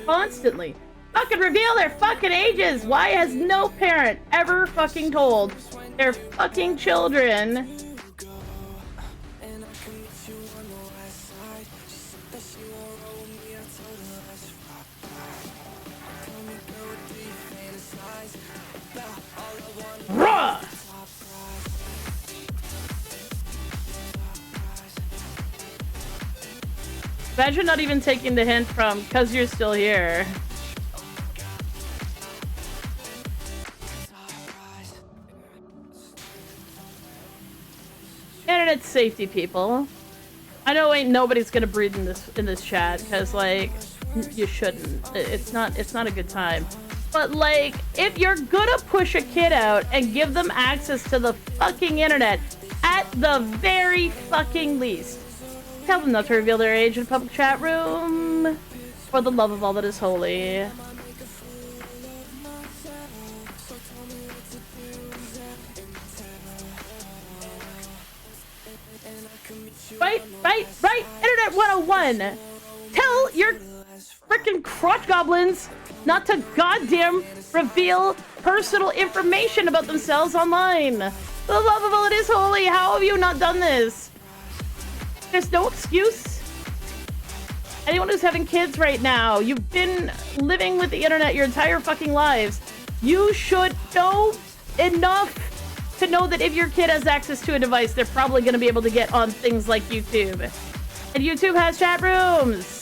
constantly fucking reveal their fucking ages? Why has no parent ever fucking told their fucking children Bruh! Imagine not even taking the hint from "cause you're still here." Internet safety, people. I know ain't nobody's gonna breathe in this chat, because like you shouldn't. It's not a good time. But like, if you're gonna push a kid out and give them access to the fucking internet, at the very fucking least, tell them not to reveal their age in a public chat room, for the love of all that is holy. Right, Internet 101! Tell your frickin' crotch goblins not to goddamn reveal personal information about themselves online. For the love of all that is holy, how have you not done this? There's no excuse. Anyone who's having kids right now, you've been living with the internet your entire fucking lives. You should know enough to know that if your kid has access to a device, they're probably going to be able to get on things like YouTube. And YouTube has chat rooms.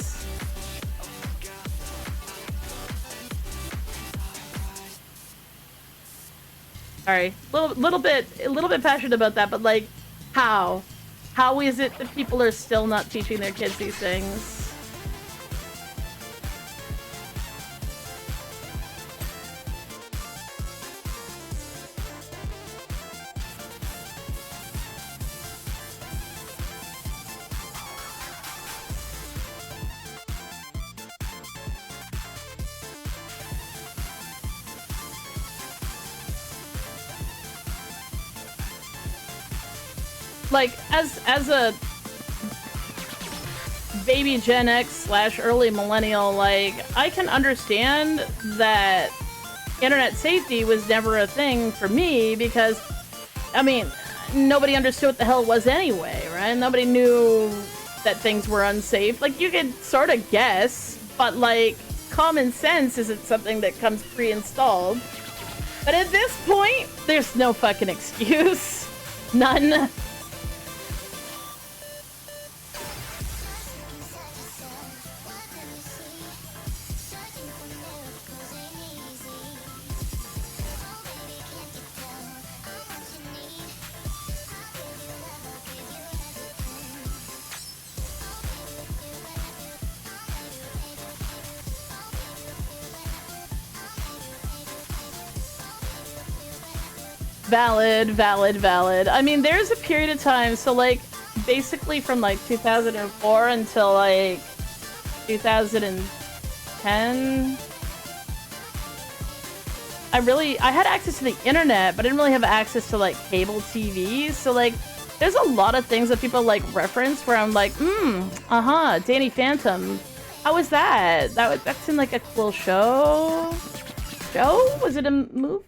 Sorry, a little bit passionate about that, but like, how is it that people are still not teaching their kids these things? Like, as a baby Gen X / early millennial, like, I can understand that internet safety was never a thing for me because, I mean, nobody understood what the hell it was anyway, right? Nobody knew that things were unsafe. Like, you could sort of guess, but, like, common sense isn't something that comes pre-installed. But at this point, there's no fucking excuse. None. Valid. I mean, there's a period of time, so like, basically from like 2004 until like 2010, I had access to the internet, but I didn't really have access to like cable TV, so like, there's a lot of things that people like reference where I'm like, Danny Phantom. How was that? That seemed like a cool show? Was it a movie?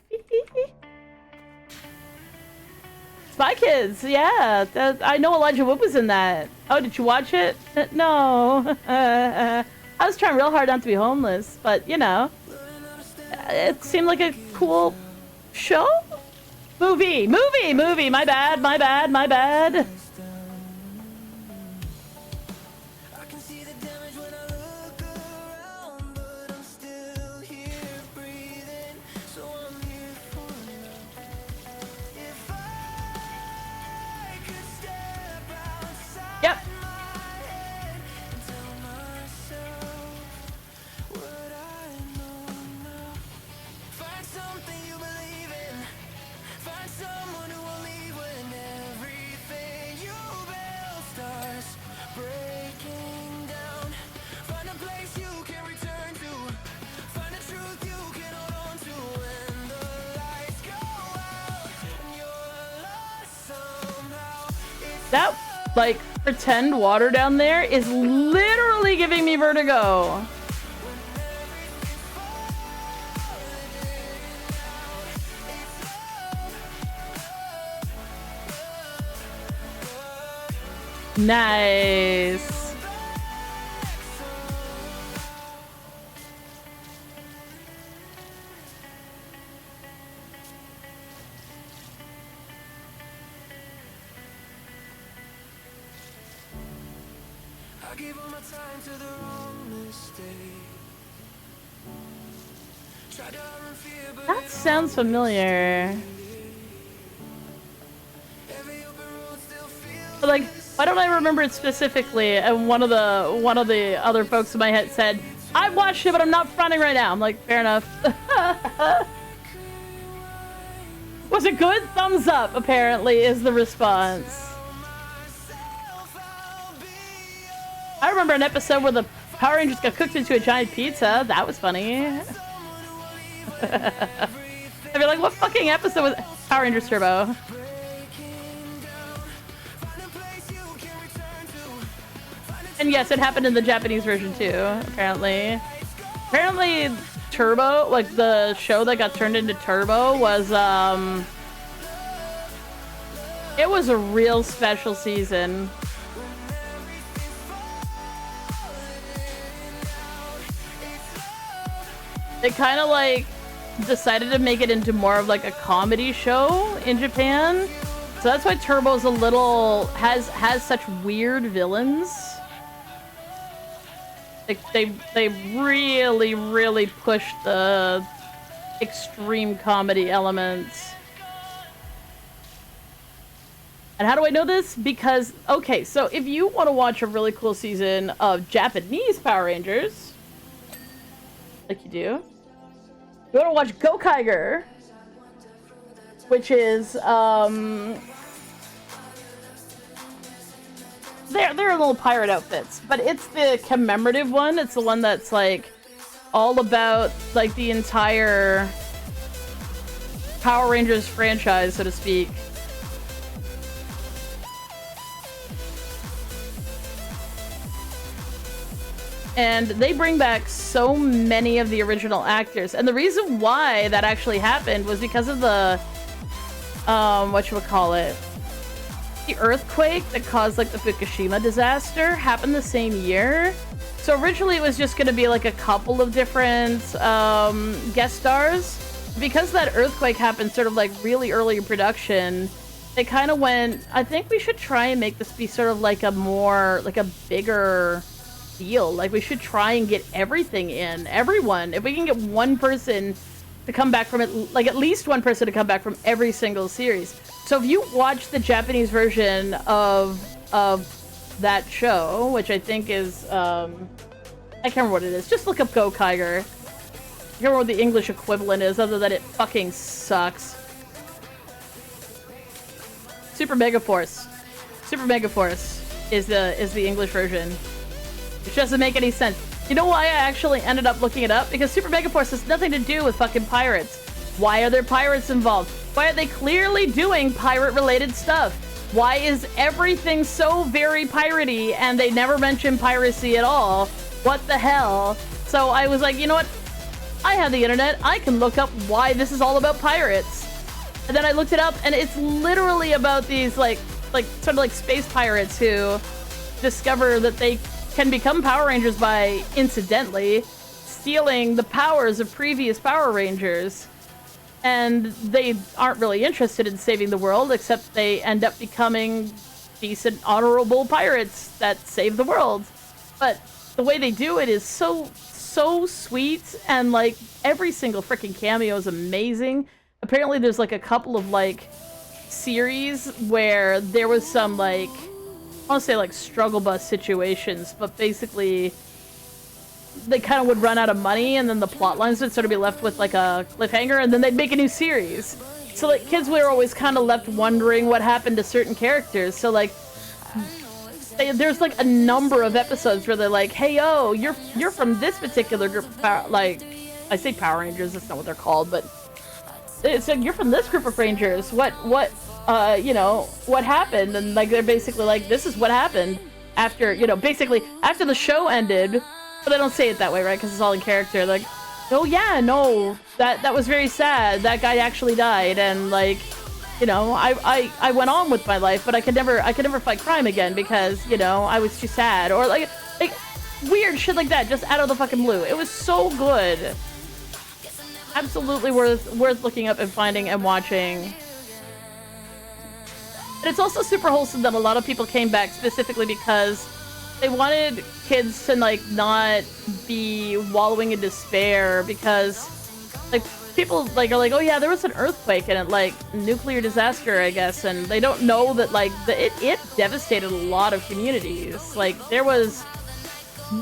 Spy Kids, yeah. I know Elijah Wood was in that. Oh, did you watch it? No. I was trying real hard not to be homeless, but you know, it seemed like a cool show? Movie. My bad. Yep. That, like, pretend water down there is literally giving me vertigo. Nice. That sounds familiar. But like, why don't I remember it specifically? And one of the other folks in my head said, "I watched it, but I'm not fronting right now." I'm like, fair enough. Was it good? Thumbs up, apparently, is the response. I remember an episode where the Power Rangers got cooked into a giant pizza. That was funny. I'd be like, what fucking episode was Power Rangers Turbo? And yes, it happened in the Japanese version too, apparently. Apparently, Turbo, like the show that got turned into Turbo, was, it was a real special season. They kind of like decided to make it into more of like a comedy show in Japan. So that's why Turbo's a little, has such weird villains. They really pushed the extreme comedy elements. And how do I know this? Because, okay, so if you want to watch a really cool season of Japanese Power Rangers, like you do, you want to watch Gokaiger, which is, they're little pirate outfits, but it's the commemorative one. It's the one that's, like, all about, like, the entire Power Rangers franchise, so to speak. And they bring back so many of the original actors. And the reason why that actually happened was because of the, whatchamacallit, the earthquake that caused, like, the Fukushima disaster happened the same year. So originally it was just going to be, like, a couple of different, guest stars. Because that earthquake happened sort of, like, really early in production, they kind of went, I think we should try and make this be sort of like a more, like, a bigger deal. Like, we should try and get everything in. Everyone. If we can get one person to come back from it, like, at least one person to come back from every single series. So if you watch the Japanese version of that show, which I think is, I can't remember what it is. Just look up Gokaiger. I can't remember what the English equivalent is, other than it fucking sucks. Super Mega Force. Super Mega Force is the English version. Which doesn't make any sense. You know why I actually ended up looking it up? Because Super Mega Force has nothing to do with fucking pirates. Why are there pirates involved? Why are they clearly doing pirate-related stuff? Why is everything so very piratey and they never mention piracy at all? What the hell? So I was like, you know what? I have the internet. I can look up why this is all about pirates. And then I looked it up, and it's literally about these, like sort of like space pirates who discover that they can become Power Rangers by, incidentally, stealing the powers of previous Power Rangers. And they aren't really interested in saving the world, except they end up becoming decent, honorable pirates that save the world. But the way they do it is so sweet, and, like, every single freaking cameo is amazing. Apparently there's, like, a couple of, like, series where there was some, like, I want to say, like, struggle bus situations, but basically they kind of would run out of money, and then the plot lines would sort of be left with, like, a cliffhanger, and then they'd make a new series. So, like, kids were always kind of left wondering what happened to certain characters. So, like, there's, like, a number of episodes where they're like, hey, yo, you're from this particular group of like, I say Power Rangers, that's not what they're called, but it's like, you're from this group of Rangers. What you know, what happened? And, like, they're basically like, this is what happened after, you know, basically after the show ended. But they don't say it that way, right? Because it's all in character. Like, oh yeah, no, that was very sad. That guy actually died, and, like, you know, I went on with my life, but I could never fight crime again because, you know, I was too sad, or like weird shit like that, just out of the fucking blue. It was so good. Absolutely worth looking up and finding and watching. And it's also super wholesome that a lot of people came back specifically because they wanted kids to, like, not be wallowing in despair, because, like, people, like, are like, oh yeah, there was an earthquake and it, like, nuclear disaster, I guess, and they don't know that, like, it devastated a lot of communities. Like, there was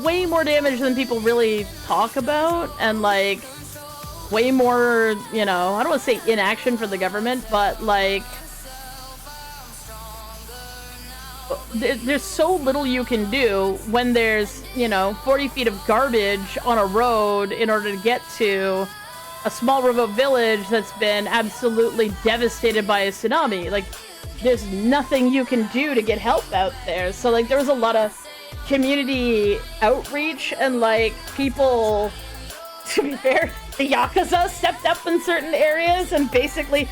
way more damage than people really talk about, and, like, way more, you know, I don't want to say inaction for the government, but, like, there's so little you can do when there's, you know, 40 feet of garbage on a road in order to get to a small remote village that's been absolutely devastated by a tsunami. Like, there's nothing you can do to get help out there. So, like, there was a lot of community outreach, and, like, people, to be fair, the Yakuza stepped up in certain areas and basically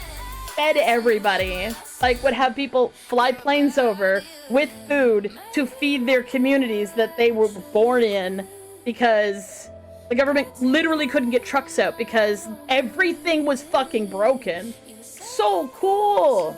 fed everybody. Like, would have people fly planes over with food to feed their communities that they were born in, because the government literally couldn't get trucks out because everything was fucking broken. So cool!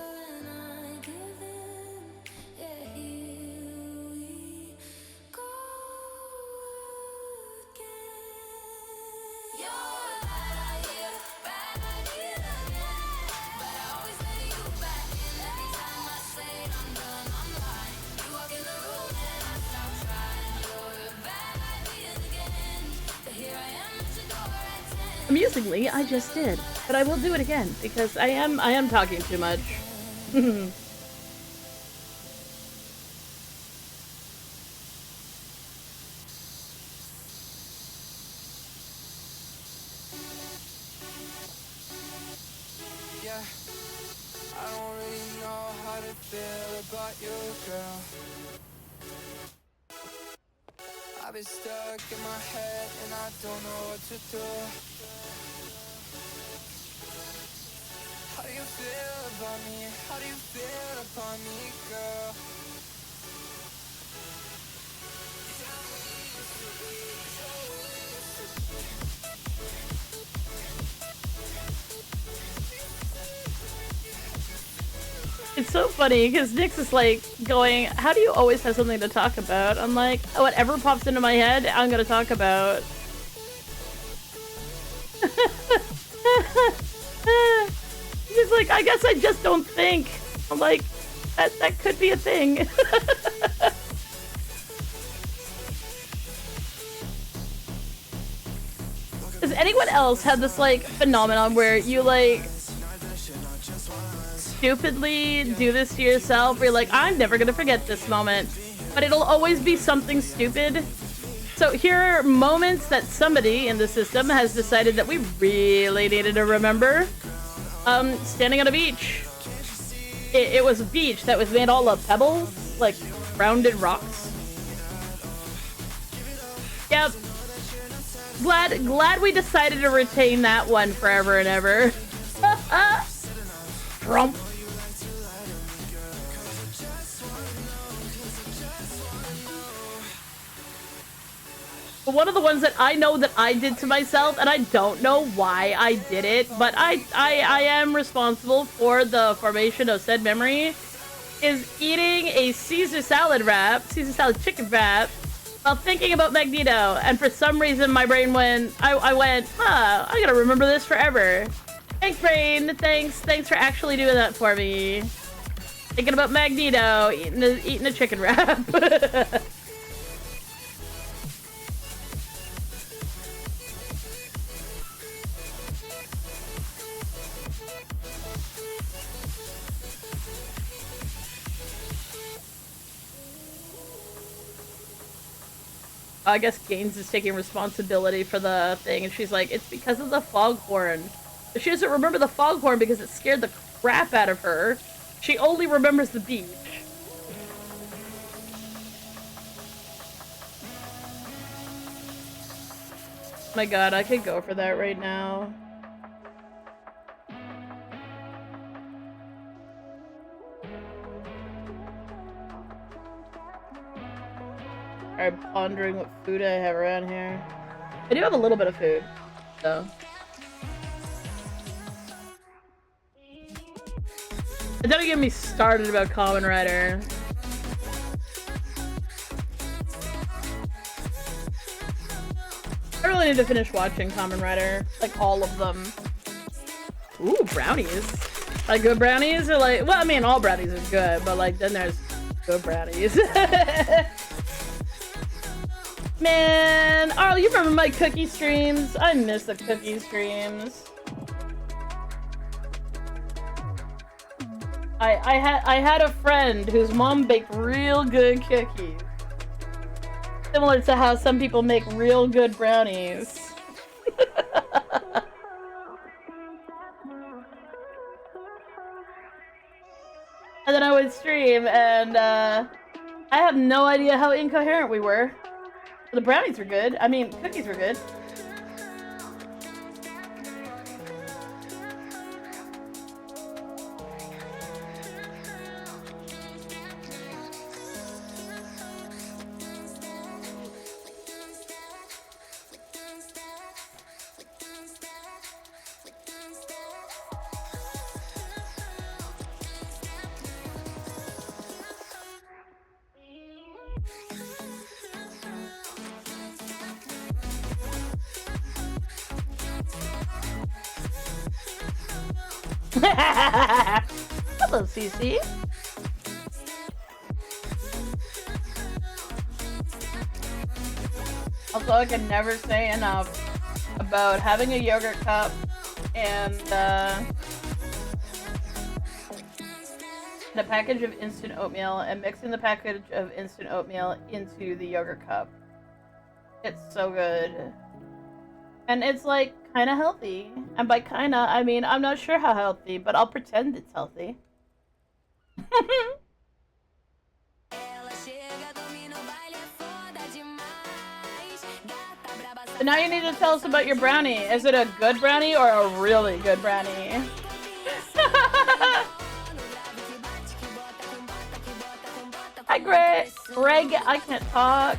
Amusingly, I just did, but I will do it again because I am talking too much. Yeah, I don't really know how to feel about you, girl. I've been stuck in my head and I don't know what to do. How do you feel about me? How do you feel about me, girl? It's so funny because Nyx is like going, how do you always have something to talk about? I'm like, whatever pops into my head, I'm gonna talk about. He's like, I guess I just don't think. I'm like, that could be a thing. Does anyone else have this like phenomenon where you like stupidly do this to yourself where you're like, I'm never gonna forget this moment, but it'll always be something stupid? So here are moments that somebody in the system has decided that we really needed to remember. Standing on a beach. It was a beach that was made all of pebbles, like rounded rocks. Yep. Glad we decided to retain that one forever and ever. Trump. But one of the ones that I know that I did to myself, and I don't know why I did it, but I am responsible for the formation of said memory, is eating a Caesar salad chicken wrap, while thinking about Magneto, and for some reason my brain went, I went, huh, I'm gonna remember this forever. Thanks, brain. Thanks for actually doing that for me. Thinking about Magneto eating a chicken wrap. I guess Gaines is taking responsibility for the thing, and she's like, it's because of the foghorn. She doesn't remember the foghorn because it scared the crap out of her. She only remembers the beach. My god, I could go for that right now. I'm pondering what food I have around here. I do have a little bit of food, so. Don't get me started about Kamen Rider. I really need to finish watching Kamen Rider, like all of them. Ooh, brownies. Like good brownies, or like, well, I mean, all brownies are good, but like then there's good brownies. Man, Arl, you remember my cookie streams? I miss the cookie streams. I had a friend whose mom baked real good cookies. Similar to how some people make real good brownies. And then I would stream, and I have no idea how incoherent we were. The brownies were good. I mean, cookies were good. Hello, CC. Also, I can never say enough about having a yogurt cup and a package of instant oatmeal and mixing the package of instant oatmeal into the yogurt cup. It's so good. And it's like kind of healthy. And by kind of, I mean, I'm not sure how healthy, but I'll pretend it's healthy. So now you need to tell us about your brownie. Is it a good brownie or a really good brownie? Hi, Greg. Greg, I can't talk.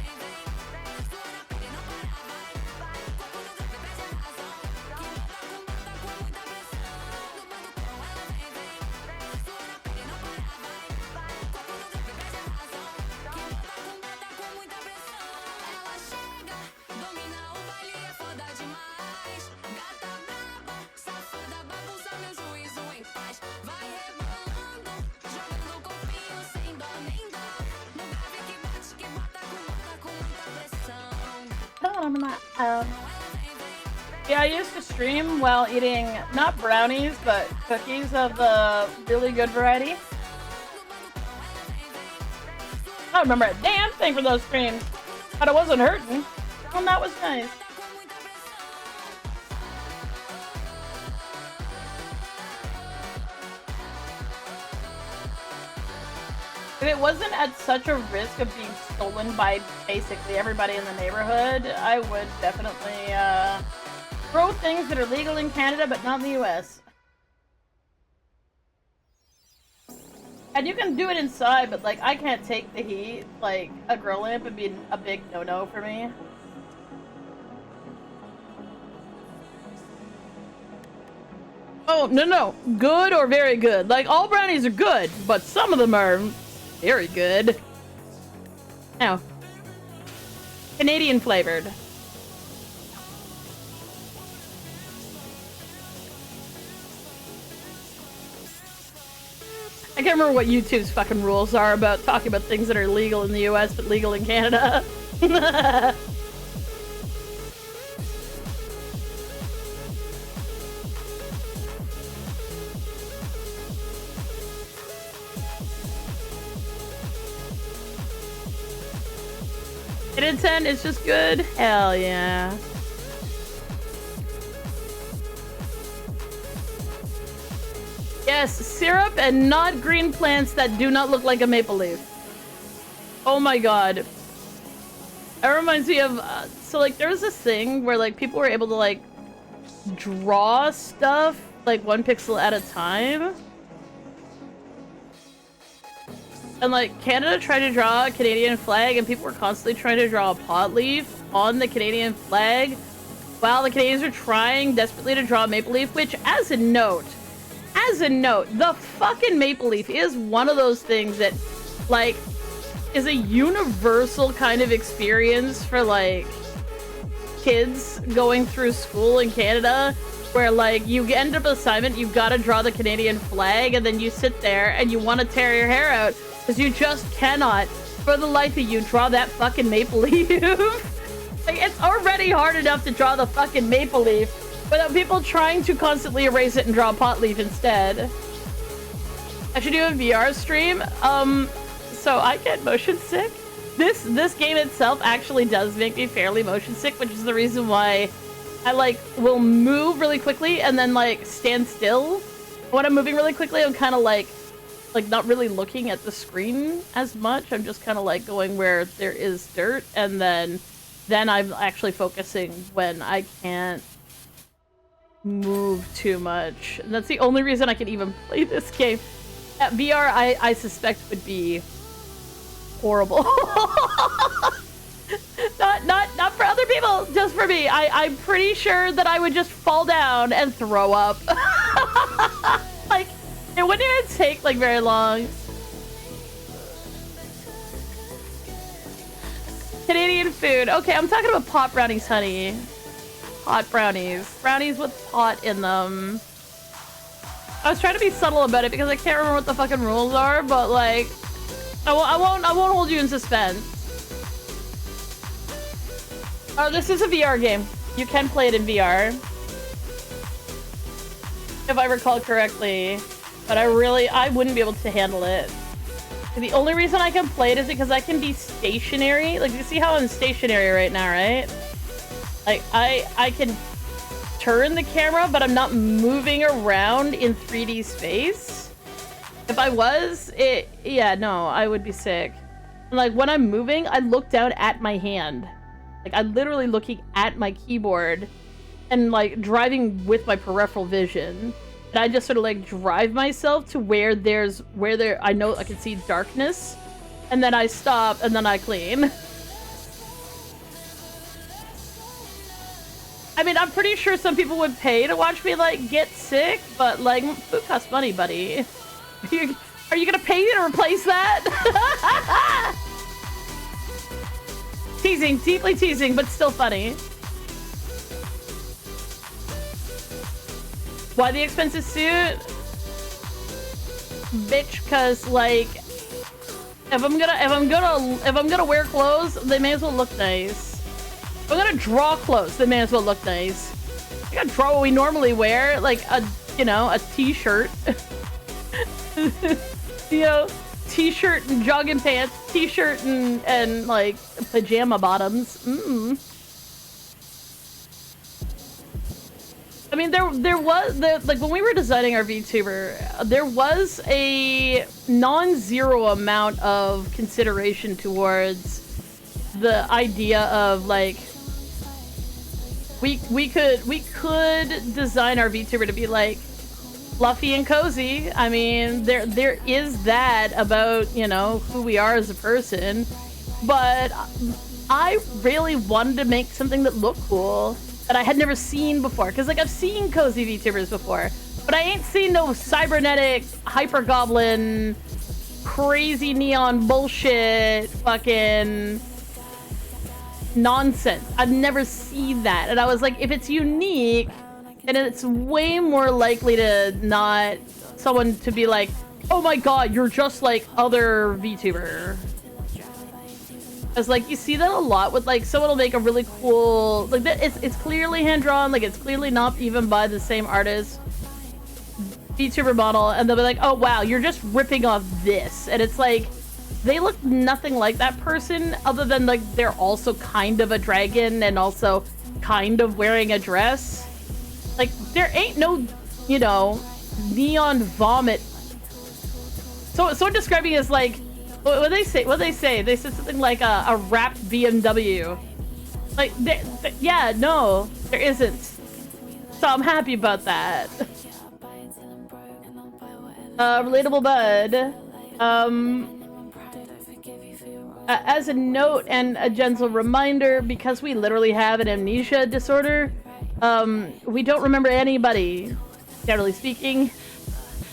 Yeah, I used to stream while eating not brownies, but cookies of the really good variety. I don't remember a damn thing from those streams, but it wasn't hurting. And that was nice. If it wasn't at such a risk of being stolen by basically everybody in the neighborhood, I would definitely throw things that are legal in Canada but not in the US. And you can do it inside, but like I can't take the heat. Like a grill lamp would be a big no-no for me. Oh, no. Good or very good. Like all brownies are good, but some of them are very good. Now, Canadian flavored. I can't remember what YouTube's fucking rules are about talking about things that are legal in the US but legal in Canada. It in 10 is just good? Hell yeah. Yes, syrup and not green plants that do not look like a maple leaf. Oh my god. That reminds me of, so like there was this thing where like people were able to like draw stuff like 1 pixel at a time. And like Canada tried to draw a Canadian flag and people were constantly trying to draw a pot leaf on the Canadian flag while the Canadians were trying desperately to draw a maple leaf, which as a note, the fucking maple leaf is one of those things that like is a universal kind of experience for like kids going through school in Canada, where like you end up assignment, you've got to draw the Canadian flag and then you sit there and you want to tear your hair out because you just cannot for the life of you draw that fucking maple leaf. Like it's already hard enough to draw the fucking maple leaf without people trying to constantly erase it and draw a pot leaf instead. I should do a VR stream. So I get motion sick. This game itself actually does make me fairly motion sick, which is the reason why I like will move really quickly and then like stand still. When I'm moving really quickly, I'm kind of like not really looking at the screen as much. I'm just kind of like going where there is dirt, and then I'm actually focusing when I can't move too much. And that's the only reason I can even play this game. VR, I suspect would be horrible. not for other people, just for me. I'm pretty sure that I would just fall down and throw up. Like, it wouldn't even take like very long. Canadian food. Okay, I'm talking about pot brownies, honey. Pot brownies. Brownies with pot in them. I was trying to be subtle about it because I can't remember what the fucking rules are, but like, I won't hold you in suspense. Oh, this is a VR game. You can play it in VR. If I recall correctly. But I wouldn't be able to handle it. The only reason I can play it is because I can be stationary. Like, you see how I'm stationary right now, right? Like, I can turn the camera, but I'm not moving around in 3D space. If I was, yeah, no, I would be sick. And like, when I'm moving, I look down at my hand. Like, I'm literally looking at my keyboard and like driving with my peripheral vision. And I just sort of like drive myself to where I know I can see darkness, and then I stop and then I clean. I mean, I'm pretty sure some people would pay to watch me like get sick, but like, food costs money, buddy. Are you gonna pay to replace that? Teasing, deeply teasing, but still funny. Why the expensive suit? Bitch, cause like, if I'm gonna wear clothes, they may as well look nice. If I'm gonna draw clothes, they may as well look nice. I gotta draw what we normally wear, like a t-shirt. You know, t-shirt and jogging pants, t-shirt and like pajama bottoms. I mean, there was like when we were designing our VTuber, there was a non-zero amount of consideration towards the idea of like we could design our VTuber to be like fluffy and cozy. I mean, there is that about, you know, who we are as a person, but I really wanted to make something that looked cool that I had never seen before. Because, like, I've seen cozy VTubers before, but I ain't seen no cybernetic, hyper goblin, crazy neon bullshit, fucking nonsense. I've never seen that. And I was like, if it's unique, then it's way more likely to not someone to be like, oh my god, you're just like other VTuber. Because, like, you see that a lot with, like, someone will make a really cool, like, it's clearly hand-drawn, like, it's clearly not even by the same artist, VTuber model, and they'll be like, oh, wow, you're just ripping off this. And it's like, they look nothing like that person, other than, like, they're also kind of a dragon and also kind of wearing a dress. Like, there ain't no, you know, neon vomit. So describing it as, like, what they say? They said something like a wrapped BMW. Like, yeah, no, there isn't. So I'm happy about that. Relatable bud. As a note and a gentle reminder, because we literally have an amnesia disorder, we don't remember anybody, generally speaking.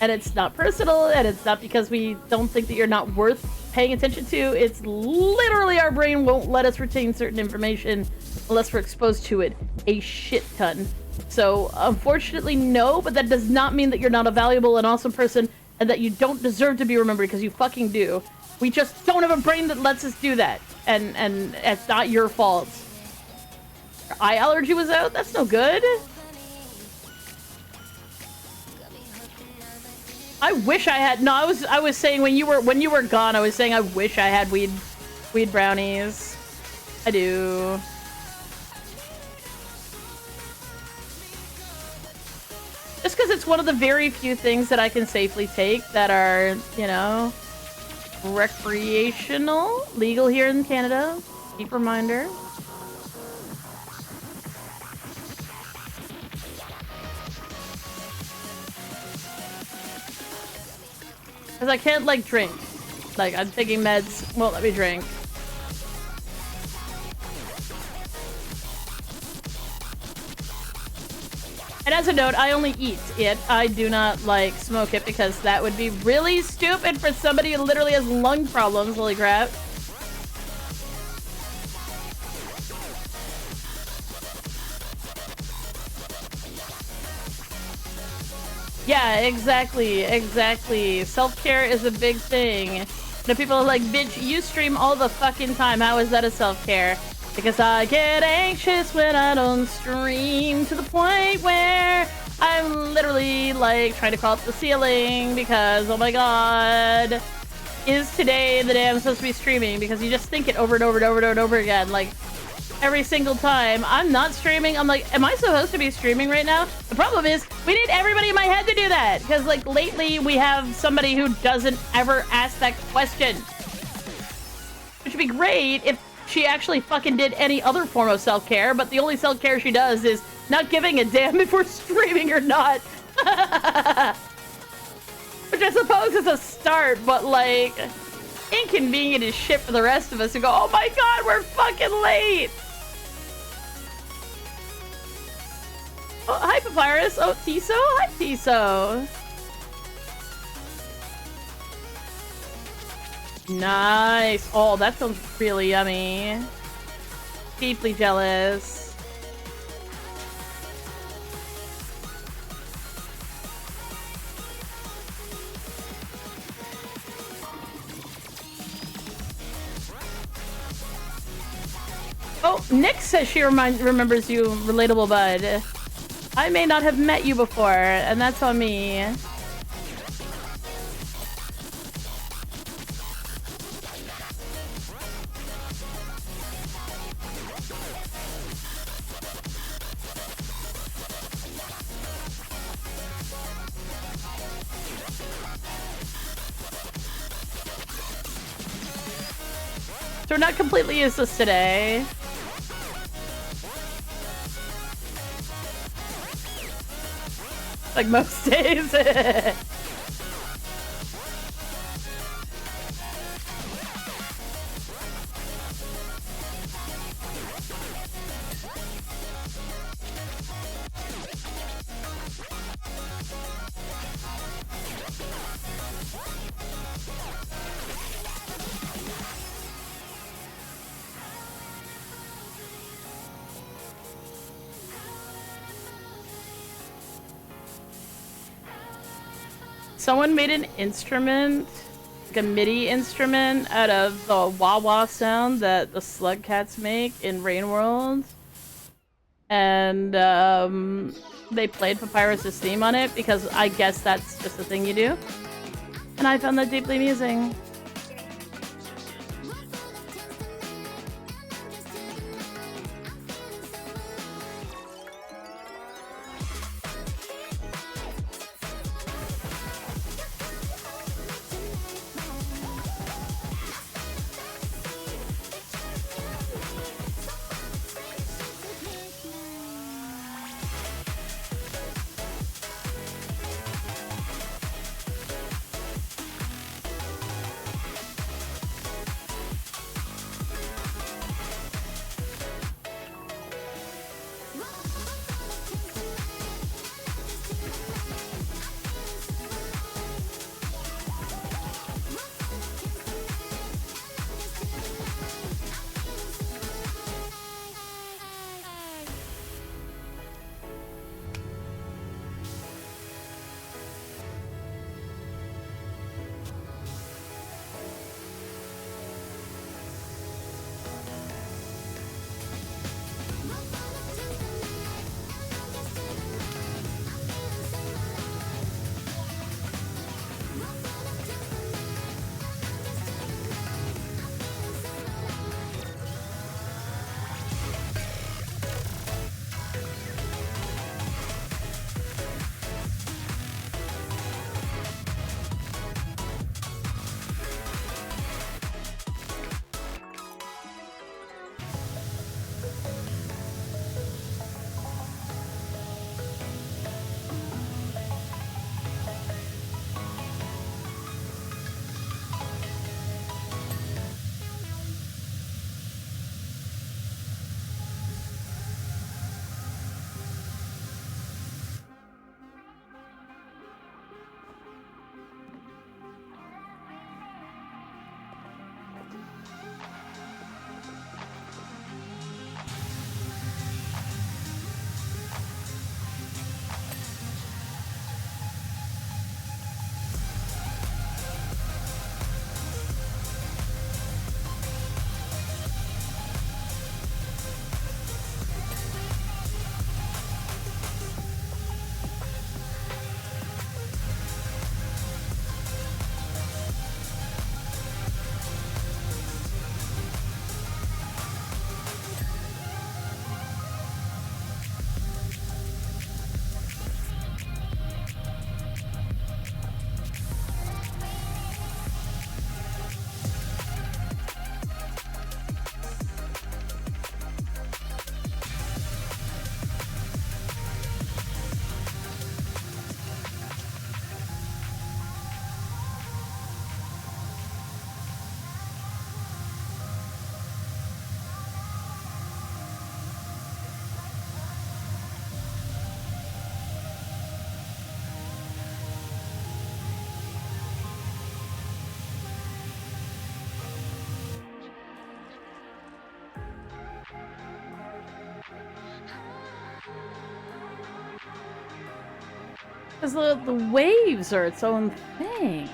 And it's not personal, and it's not because we don't think that you're not worth paying attention to. It's literally our brain won't let us retain certain information unless we're exposed to it a shit ton. So, unfortunately, no, but that does not mean that you're not a valuable and awesome person and that you don't deserve to be remembered, because you fucking do. We just don't have a brain that lets us do that, and it's not your fault. Your eye allergy was out? That's no good. I wish I had. No, I was saying when you were gone, I was saying I wish I had weed brownies. I do. Just because it's one of the very few things that I can safely take that are, you know, recreational, legal here in Canada. Keep reminder. Because I can't, like, drink. Like, I'm taking meds, won't let me drink. And as a note, I only eat it. I do not, like, smoke it, because that would be really stupid for somebody who literally has lung problems. Holy crap. Yeah, exactly. Self-care is a big thing. You know, people are like, bitch, you stream all the fucking time. How is that a self-care? Because I get anxious when I don't stream to the point where I'm literally like trying to crawl up the ceiling because, oh my god, is today the day I'm supposed to be streaming? Because you just think it over and over and over and over again. Like, every single time I'm not streaming, I'm like, am I supposed to be streaming right now? The problem is, we need everybody in my head to do that. Because, like, lately we have somebody who doesn't ever ask that question. Which would be great if she actually fucking did any other form of self-care, but the only self-care she does is not giving a damn if we're streaming or not. Which I suppose is a start, but like, inconvenient as shit for the rest of us who go, oh my god, we're fucking late! Oh, hi Papyrus. Oh, Tiso? Hi Tiso. Nice. Oh, that sounds really yummy. Deeply jealous. Oh, Nick says she remembers you, relatable bud. I may not have met you before, and that's on me. So we're not completely useless today. Like most days. Someone made an instrument, like a MIDI instrument, out of the wah-wah sound that the slug cats make in Rain World. And they played Papyrus's theme on it because I guess that's just a thing you do. And I found that deeply amusing. Because the waves are its own thing.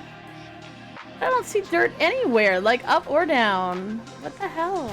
I don't see dirt anywhere, like up or down. What the hell?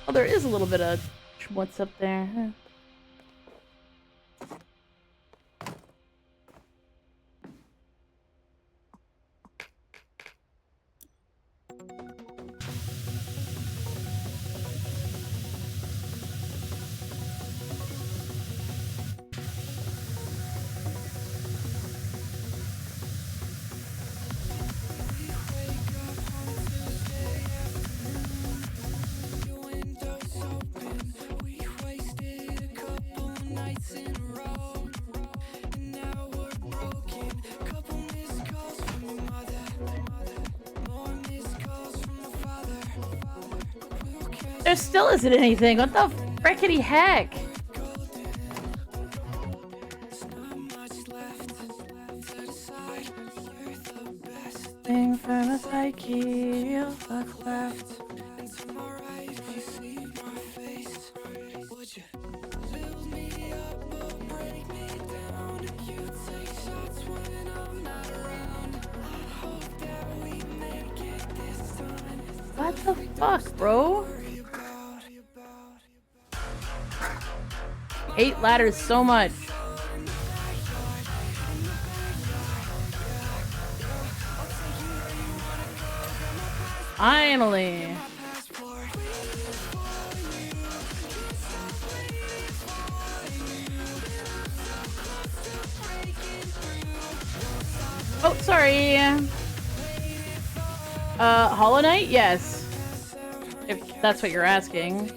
Oh, there is a little bit of what's up there. Huh. There still isn't anything. What the frickety heck? Thing for the psyche, what's left? What the fuck, bro? 8 ladders so much. Finally. Oh, sorry. Hollow Knight? Yes. If that's what you're asking.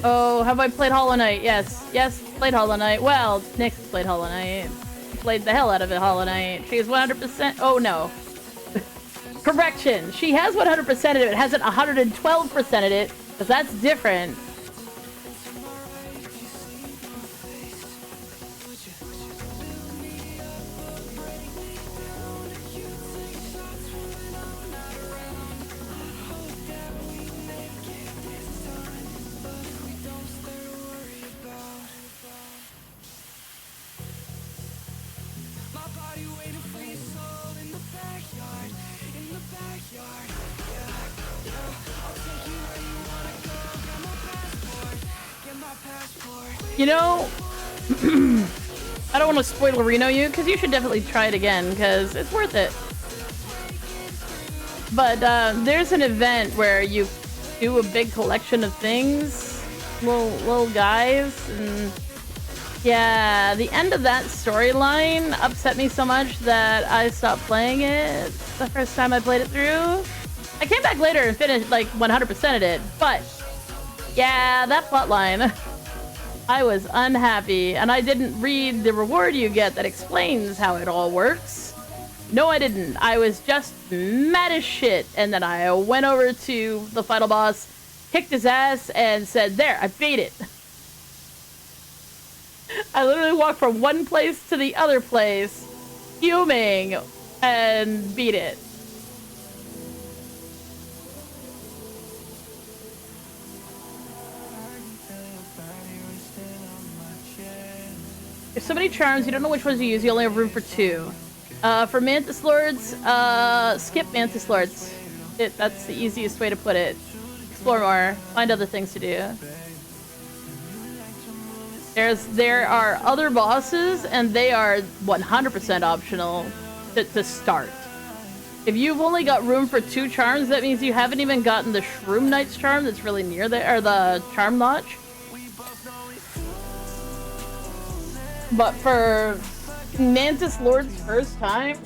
Oh, have I played Hollow Knight? Yes. Yes, played Hollow Knight. Well, Nick's played Hollow Knight. Played the hell out of it, Hollow Knight. She is 100%. Oh, no. Correction. She has 100% of it. It hasn't 112% of it, because that's different. You know, I don't want to spoilerino you, because you should definitely try it again, because it's worth it. But there's an event where you do a big collection of things, little guys, and yeah, the end of that storyline upset me so much that I stopped playing it the first time I played it through. I came back later and finished like 100%ed it, but yeah, that plotline. I was unhappy, and I didn't read the reward you get that explains how it all works. No, I didn't. I was just mad as shit, and then I went over to the final boss, kicked his ass, and said, there, I beat it. I literally walked from one place to the other place, fuming, and beat it. so many charms, you don't know which ones to use. You only have room for 2. For Mantis Lords, skip Mantis Lords. That's the easiest way to put it. Explore more. Find other things to do. There are other bosses, and they are 100% optional to start. If you've only got room for 2 charms, that means you haven't even gotten the Shroom Knight's charm that's really near there, or the Charm Notch. But for Mantis Lord's first time,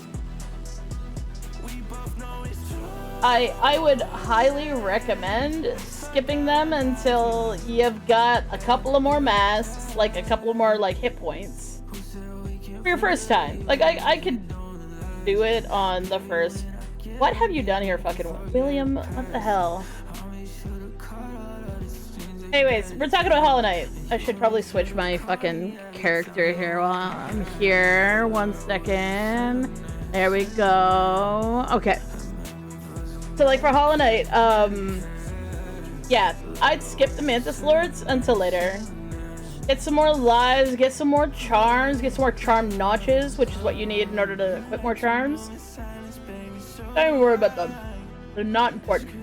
I would highly recommend skipping them until you've got a couple of more masks, like a couple of more like hit points for your first time. Like I could do it on the first. What have you done here, fucking William? What the hell? Anyways, we're talking about Hollow Knight. I should probably switch my fucking character here while I'm here. 1 second. There we go. Okay. So, like, for Hollow Knight, yeah, I'd skip the Mantis Lords until later. Get some more lives, get some more charms, get some more charm notches, which is what you need in order to equip more charms. Don't even worry about them. They're not important.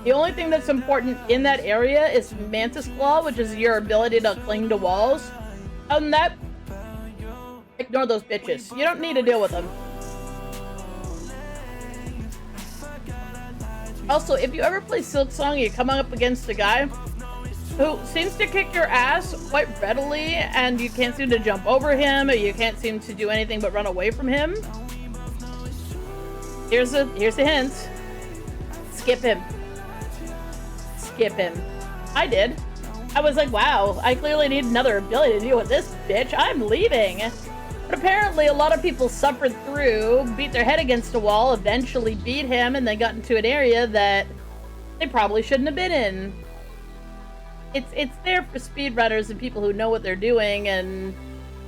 The only thing that's important in that area is Mantis Claw, which is your ability to cling to walls. Other than that, ignore those bitches. You don't need to deal with them. Also, if you ever play Silksong, you come up against a guy who seems to kick your ass quite readily, and you can't seem to jump over him, or you can't seem to do anything but run away from him. Here's a hint. Skip him. Skip him. I did. I was like, wow, I clearly need another ability to deal with this bitch. I'm leaving. But apparently a lot of people suffered through, beat their head against a wall, eventually beat him, and then got into an area that they probably shouldn't have been in. It's there for speedrunners and people who know what they're doing, and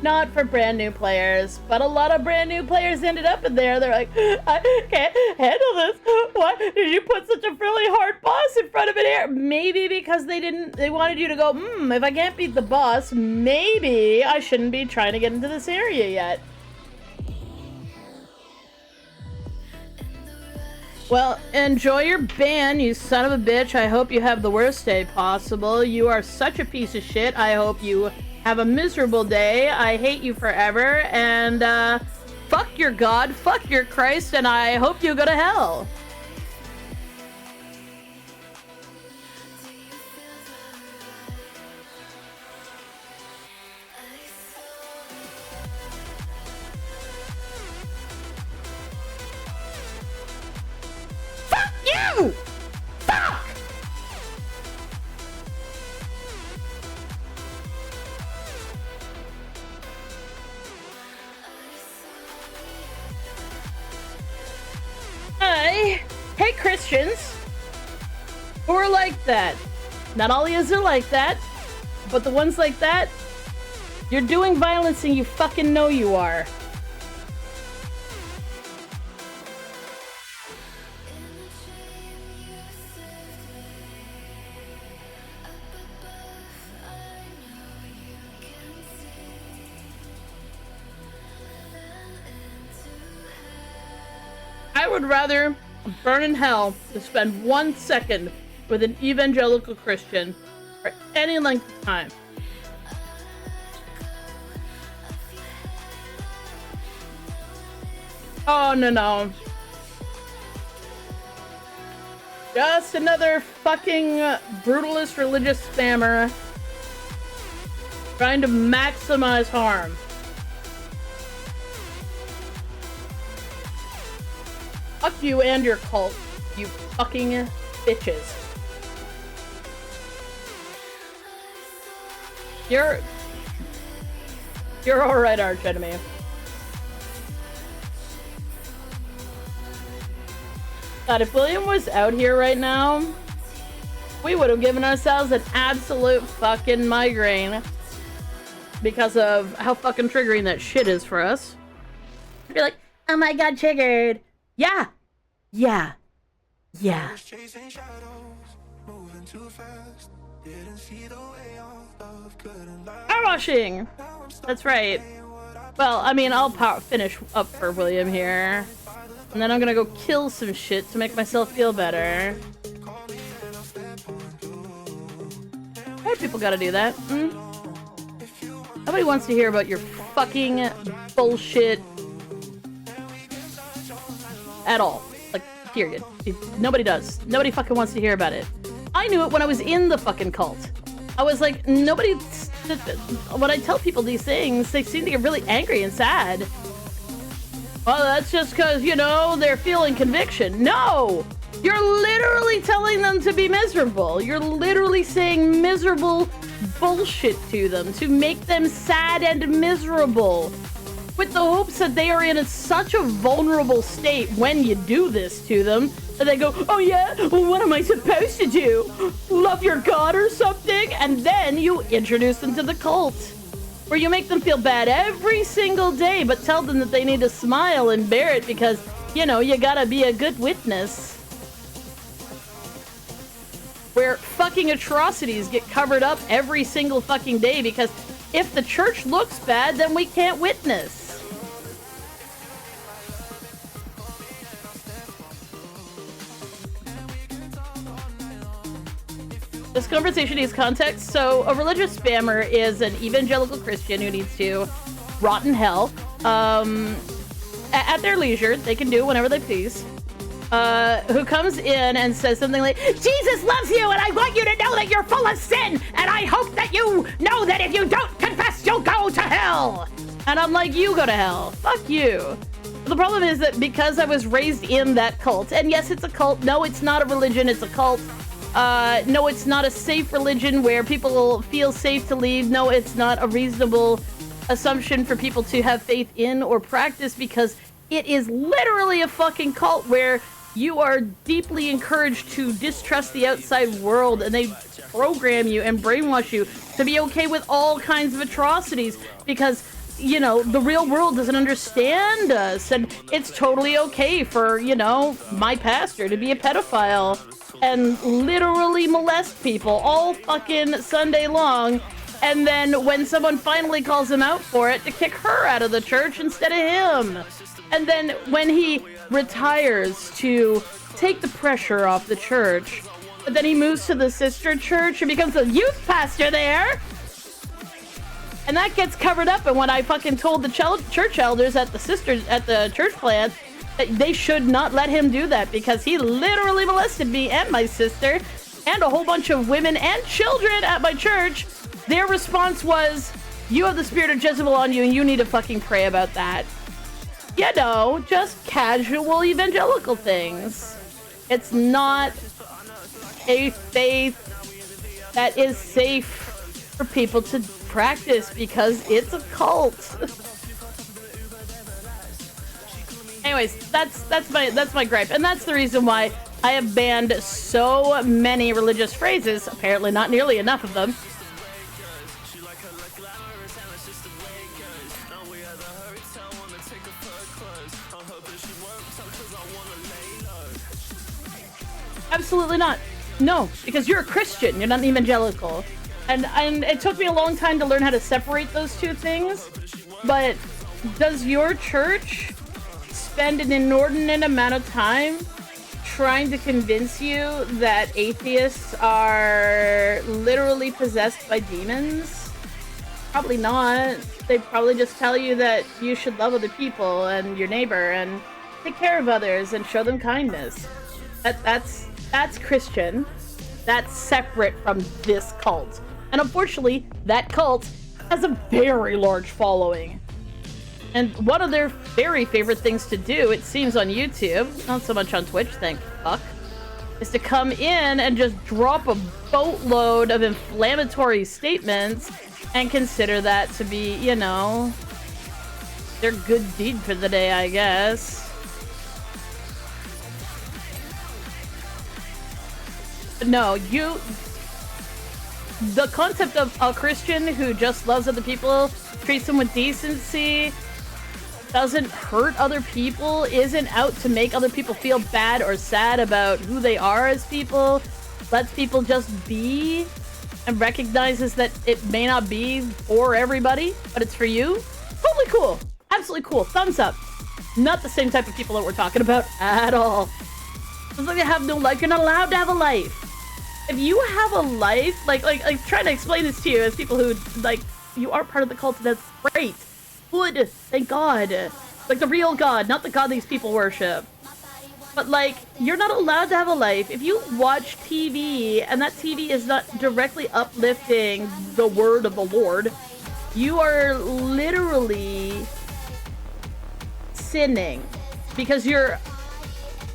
not for brand new players. But a lot of brand new players ended up in there. They're like, I can't handle this. Why did you put such a really hard boss in front of it here? Maybe because they wanted you to go, if I can't beat the boss, maybe I shouldn't be trying to get into this area yet. Well, enjoy your ban, you son of a bitch. I hope you have the worst day possible. You are such a piece of shit. I hope you have a miserable day. I hate you forever, and fuck your God, fuck your Christ, and I hope you go to hell. Fuck you! Fuck! Hey Christians who are like that. Not all of yous are like that, but the ones like that, you're doing violence and you fucking know you are. I would rather burn in hell to spend 1 second with an evangelical Christian for any length of time. Oh, no. Just another fucking brutalist religious spammer trying to maximize harm. Fuck you and your cult, you fucking bitches. You're alright, arch enemy. God, if William was out here right now, we would have given ourselves an absolute fucking migraine because of how fucking triggering that shit is for us. I'd be like, oh my god, triggered. Yeah. Chasing shadows, moving too fast. Power washing! That's right. Well, I mean, I'll finish up for William here. And then I'm gonna go kill some shit to make myself feel better. Why do people gotta do that? Nobody wants to hear about your fucking bullshit at all. Like, period. Nobody does. Nobody fucking wants to hear about it. I knew it when I was in the fucking cult. I was like, nobody... When I tell people these things, they seem to get really angry and sad. Well, that's just because, you know, they're feeling conviction. No! You're literally telling them to be miserable. You're literally saying miserable bullshit to them to make them sad and miserable, with the hopes that they are in such a vulnerable state when you do this to them that they go, oh yeah, well, what am I supposed to do? Love your god or something? And then you introduce them to the cult, where you make them feel bad every single day, but tell them that they need to smile and bear it because, you know, you gotta be a good witness. Where fucking atrocities get covered up every single fucking day because if the church looks bad, then we can't witness. This conversation needs context. So a religious spammer is an evangelical Christian who needs to rot in hell. At their leisure, they can do whenever they please. Who comes in and says something like, Jesus loves you and I want you to know that you're full of sin and I hope that you know that if you don't confess, you'll go to hell. And I'm like, you go to hell. Fuck you. The problem is that because I was raised in that cult, and yes, it's a cult. No, it's not a religion. It's a cult. No, it's not a safe religion where people feel safe to leave. No, it's not a reasonable assumption for people to have faith in or practice because it is literally a fucking cult where you are deeply encouraged to distrust the outside world and they program you and brainwash you to be okay with all kinds of atrocities because, you know, the real world doesn't understand us and it's totally okay for, you know, my pastor to be a pedophile and literally molest people all fucking Sunday long, and then when someone finally calls him out for it, to kick her out of the church instead of him. And then when he retires to take the pressure off the church, but then he moves to the sister church and becomes a youth pastor there. And that gets covered up. And when I fucking told the church elders at the church plant that they should not let him do that because he literally molested me and my sister and a whole bunch of women and children at my church, their response was, you have the spirit of Jezebel on you and you need to fucking pray about that. You know, just casual evangelical things. It's not a faith that is safe for people to practice because it's a cult. Anyways, that's my gripe, and that's the reason why I have banned so many religious phrases. Apparently, not nearly enough of them. Absolutely not. No, because you're a Christian. You're not an evangelical. And it took me a long time to learn how to separate those two things. But does your church spend an inordinate amount of time trying to convince you that atheists are literally possessed by demons? Probably not. They probably just tell you that you should love other people and your neighbor and take care of others and show them kindness. That's Christian. That's separate from this cult. And unfortunately, that cult has a very large following. And one of their very favorite things to do, it seems on YouTube, not so much on Twitch, thank fuck, is to come in and just drop a boatload of inflammatory statements and consider that to be, you know, their good deed for the day, I guess. No, the concept of a Christian who just loves other people, treats them with decency, doesn't hurt other people, isn't out to make other people feel bad or sad about who they are as people, lets people just be, and recognizes that it may not be for everybody, but it's for you, totally cool. Absolutely cool. Thumbs up. Not the same type of people that we're talking about at all. It's like they have no life. You're not allowed to have a life. If you have a life, like trying to explain this to you as people who, like, you are part of the cult, that's great. Good. Thank God. Like the real God, not the God these people worship. But, like, you're not allowed to have a life. If you watch TV and that TV is not directly uplifting the word of the Lord, you are literally sinning because you're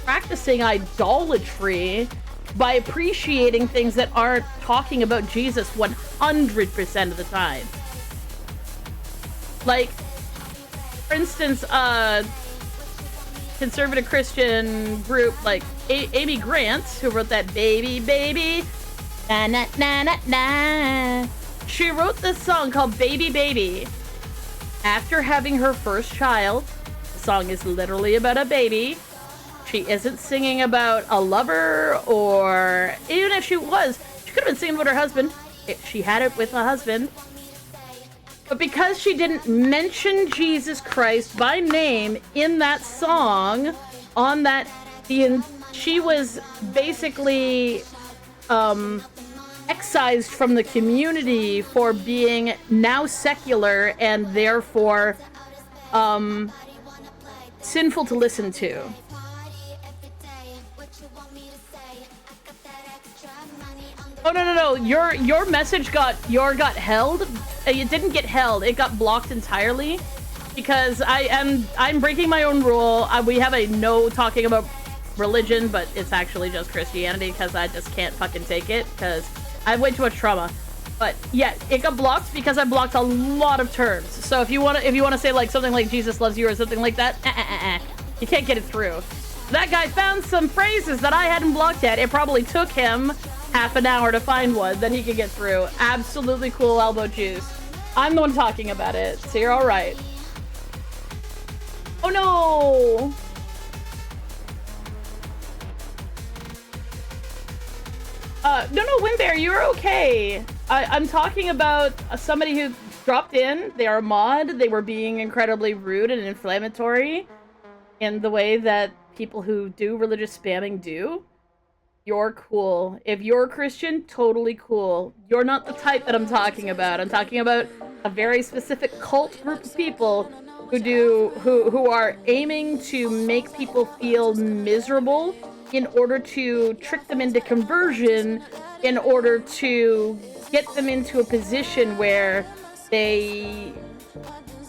practicing idolatry by appreciating things that aren't talking about Jesus 100% of the time. Like, for instance, conservative Christian group like Amy Grant, who wrote that Baby Baby na na na na na. She wrote this song called Baby Baby after having her first child. The song is literally about a baby. She isn't singing about a lover, or even if she was, she could have been singing about her husband. She had it with a husband. But because she didn't mention Jesus Christ by name in that song, on that, she was basically excised from the community for being now secular and therefore sinful to listen to. Oh no! Your message got held. It didn't get held. It got blocked entirely because I'm breaking my own rule. We have a no talking about religion, but it's actually just Christianity because I just can't fucking take it because I have way too much trauma. But yeah, it got blocked because I blocked a lot of terms. So if you wanna say like something like Jesus loves you or something like that, you can't get it through. That guy found some phrases that I hadn't blocked yet. It probably took him half an hour to find one that he could get through. Absolutely cool elbow juice. I'm the one talking about it, so you're all right. Oh no! No, Wimbear, you're okay. I'm talking about somebody who dropped in. They are a mod. They were being incredibly rude and inflammatory in the way that people who do religious spamming do. You're cool. If you're a Christian, totally cool. You're not the type that I'm talking about. I'm talking about a very specific cult group of people who are aiming to make people feel miserable in order to trick them into conversion, in order to get them into a position where they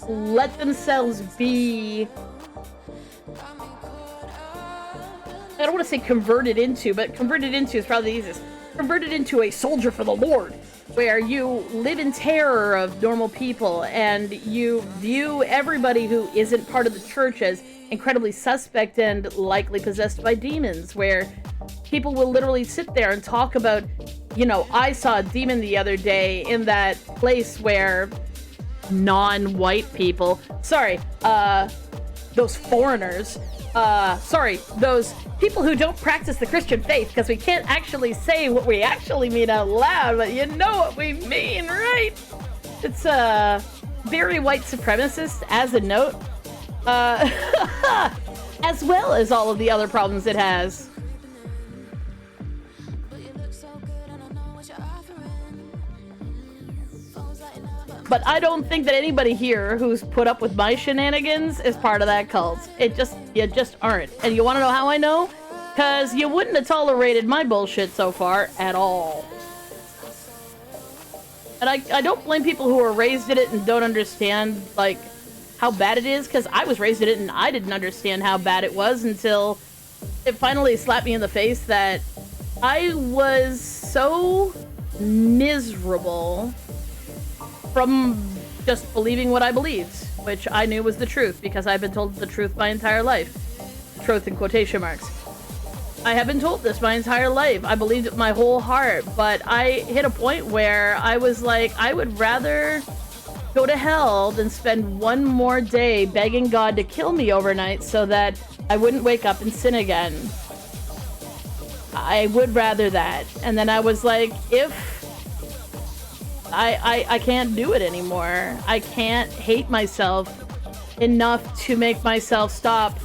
let themselves be, I don't want to say converted into, but converted into is probably the easiest. Converted into a soldier for the Lord, where you live in terror of normal people and you view everybody who isn't part of the church as incredibly suspect and likely possessed by demons, where people will literally sit there and talk about, you know, I saw a demon the other day in that place where non-white people, those foreigners, those people who don't practice the Christian faith, because we can't actually say what we actually mean out loud, but you know what we mean, right? It's very white supremacist, as a note, as well as all of the other problems it has. But I don't think that anybody here who's put up with my shenanigans is part of that cult. You just aren't. And you want to know how I know? Because you wouldn't have tolerated my bullshit so far at all. And I don't blame people who are raised in it and don't understand, like, how bad it is. Because I was raised in it and I didn't understand how bad it was until it finally slapped me in the face that I was so miserable from just believing what I believed, which I knew was the truth because I've been told the truth my entire life. Truth in quotation marks. I have been told this my entire life. I believed it with my whole heart, but I hit a point where I was like, I would rather go to hell than spend one more day begging God to kill me overnight so that I wouldn't wake up and sin again. I would rather that. And then I was like, if I can't do it anymore. I can't hate myself enough to make myself stop,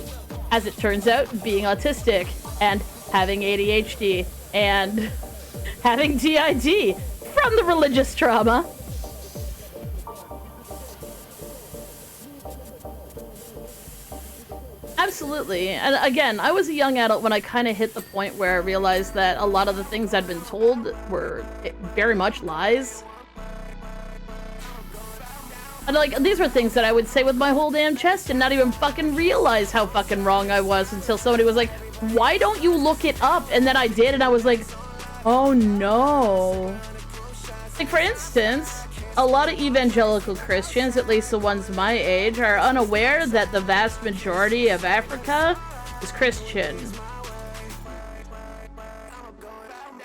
as it turns out, being autistic and having ADHD and having DID from the religious trauma. Absolutely. And again, I was a young adult when I kind of hit the point where I realized that a lot of the things I'd been told were very much lies. And like, these were things that I would say with my whole damn chest and not even fucking realize how fucking wrong I was until somebody was like, why don't you look it up? And then I did, and I was like, oh no. Like, for instance, a lot of evangelical Christians, at least the ones my age, are unaware that the vast majority of Africa is Christian.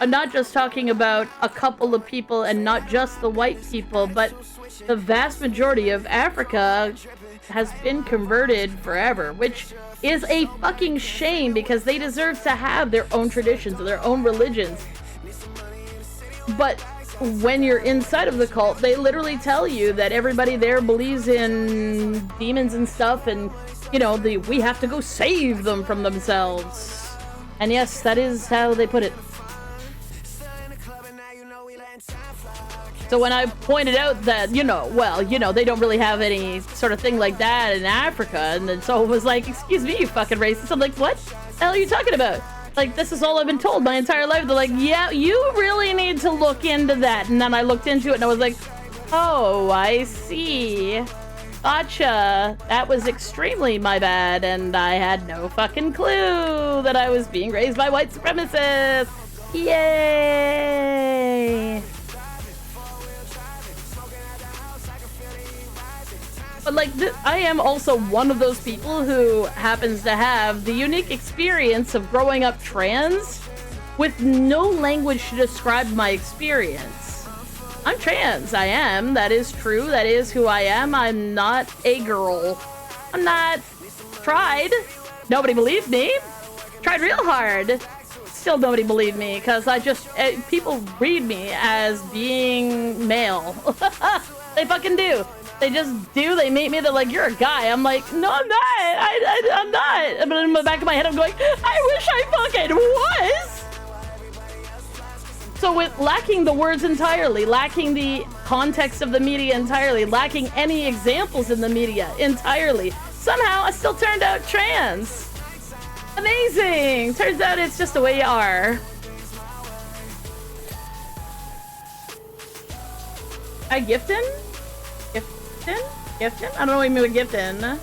I'm not just talking about a couple of people and not just the white people, but the vast majority of Africa has been converted forever, which is a fucking shame because they deserve to have their own traditions and their own religions. But when you're inside of the cult, they literally tell you that everybody there believes in demons and stuff, and, you know, we have to go save them from themselves. And yes, that is how they put it. So when I pointed out that, you know, well, you know, they don't really have any sort of thing like that in Africa, and then so it was like, excuse me, you fucking racist. I'm like, what the hell are you talking about? Like, this is all I've been told my entire life. They're like, yeah, you really need to look into that. And then I looked into it and I was like, oh, I see. Gotcha. That was extremely my bad, and I had no fucking clue that I was being raised by white supremacists. Yay! But like, I am also one of those people who happens to have the unique experience of growing up trans with no language to describe my experience. I'm trans, I am. That is true. That is who I am. I'm not a girl. I'm not. Tried. Nobody believed me. Tried real hard. Still nobody believed me because people read me as being male. They fucking do. They just do. They meet me. They're like, you're a guy. I'm like, no, I'm not. I'm not. But in the back of my head, I'm going, I wish I fucking was. So with lacking the words entirely, lacking the context of the media entirely, lacking any examples in the media entirely, somehow I still turned out trans. Amazing. Turns out it's just the way you are. I giftin'? Giftin'? I don't know what you mean with giftin'.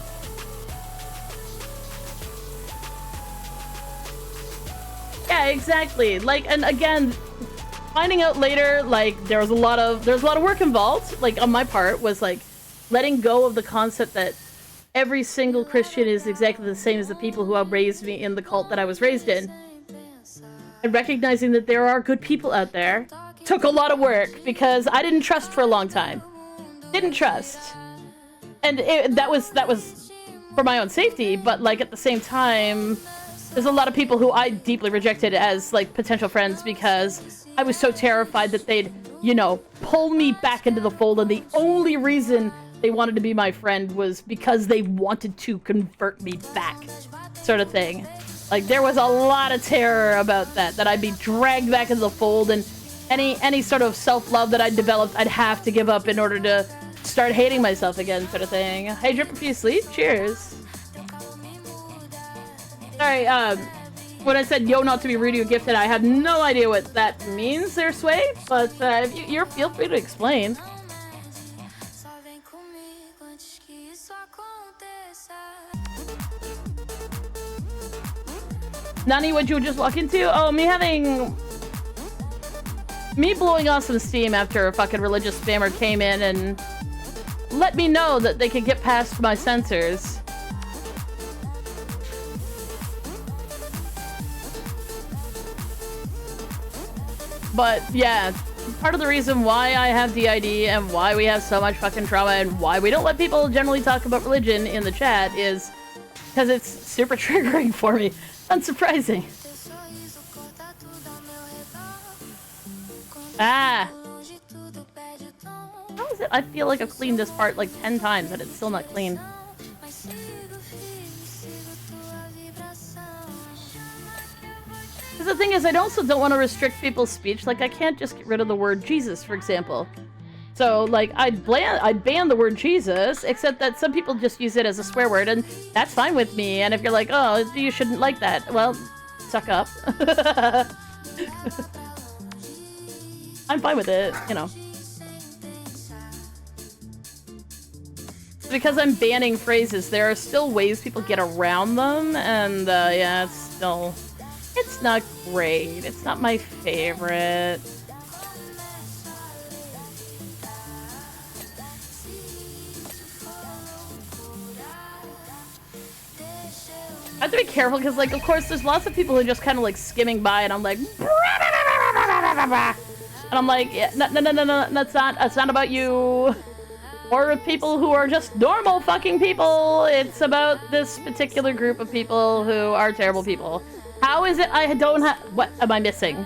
Yeah, exactly. Like, and again, finding out later, like, there's a lot of work involved. Like, on my part, was like letting go of the concept that every single Christian is exactly the same as the people who raised me in the cult that I was raised in. And recognizing that there are good people out there took a lot of work because I didn't trust for a long time. Didn't trust. And that was for my own safety, but like at the same time, there's a lot of people who I deeply rejected as like potential friends because I was so terrified that they'd, you know, pull me back into the fold, and the only reason they wanted to be my friend was because they wanted to convert me back, sort of thing. Like, there was a lot of terror about that I'd be dragged back into the fold, and any sort of self-love that I developed, I'd have to give up in order to start hating myself again, sort of thing. Hey, Drip, if you sleep, cheers. Sorry, when I said yo not to be rude or gifted, I had no idea what that means there, Sway, but if you're feel free to explain. Nani, what you just walk into? Oh, me blowing off some steam after a fucking religious spammer came in and let me know that they could get past my censors. But yeah, part of the reason why I have DID and why we have so much fucking trauma and why we don't let people generally talk about religion in the chat is because it's super triggering for me. Unsurprising. Ah. is it? I feel like I've cleaned this part like 10 times and it's still not clean. Because the thing is, I also don't want to restrict people's speech. Like, I can't just get rid of the word Jesus, for example. So, like, I'd ban the word Jesus, except that some people just use it as a swear word, and that's fine with me. And if you're like, oh, you shouldn't like that, well, suck up. I'm fine with it, you know. Because I'm banning phrases, there are still ways people get around them, and yeah, it's not great. It's not my favorite. I have to be careful because, like, of course, there's lots of people who are just kind of like skimming by, and I'm like, and I'm like, yeah, no, that's not about you. Or people who are just normal fucking people. It's about this particular group of people who are terrible people. How is it I don't have... What am I missing?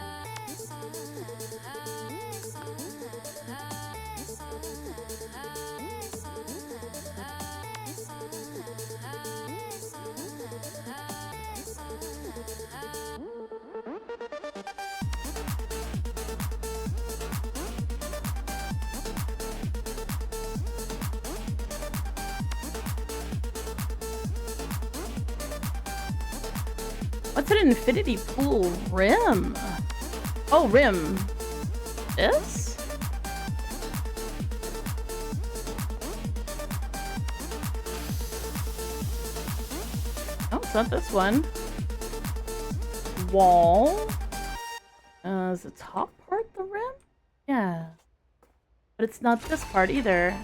What's an infinity pool rim? Oh, rim. This? Oh, it's not this one. Wall. Is the top part the rim? Yeah. But it's not this part either.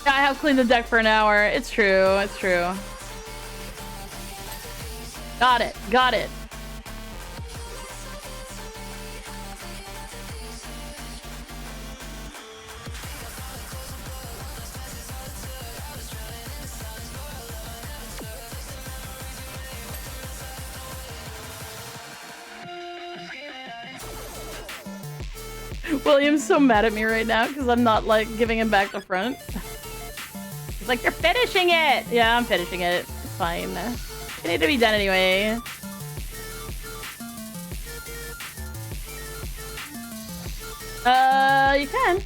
I have cleaned the deck for an hour. It's true. It's true. Got it. Got it. William's so mad at me right now because I'm not, like, giving him back the front. He's like, you're finishing it! Yeah, I'm finishing it. It's fine. It need to be done anyway. You can.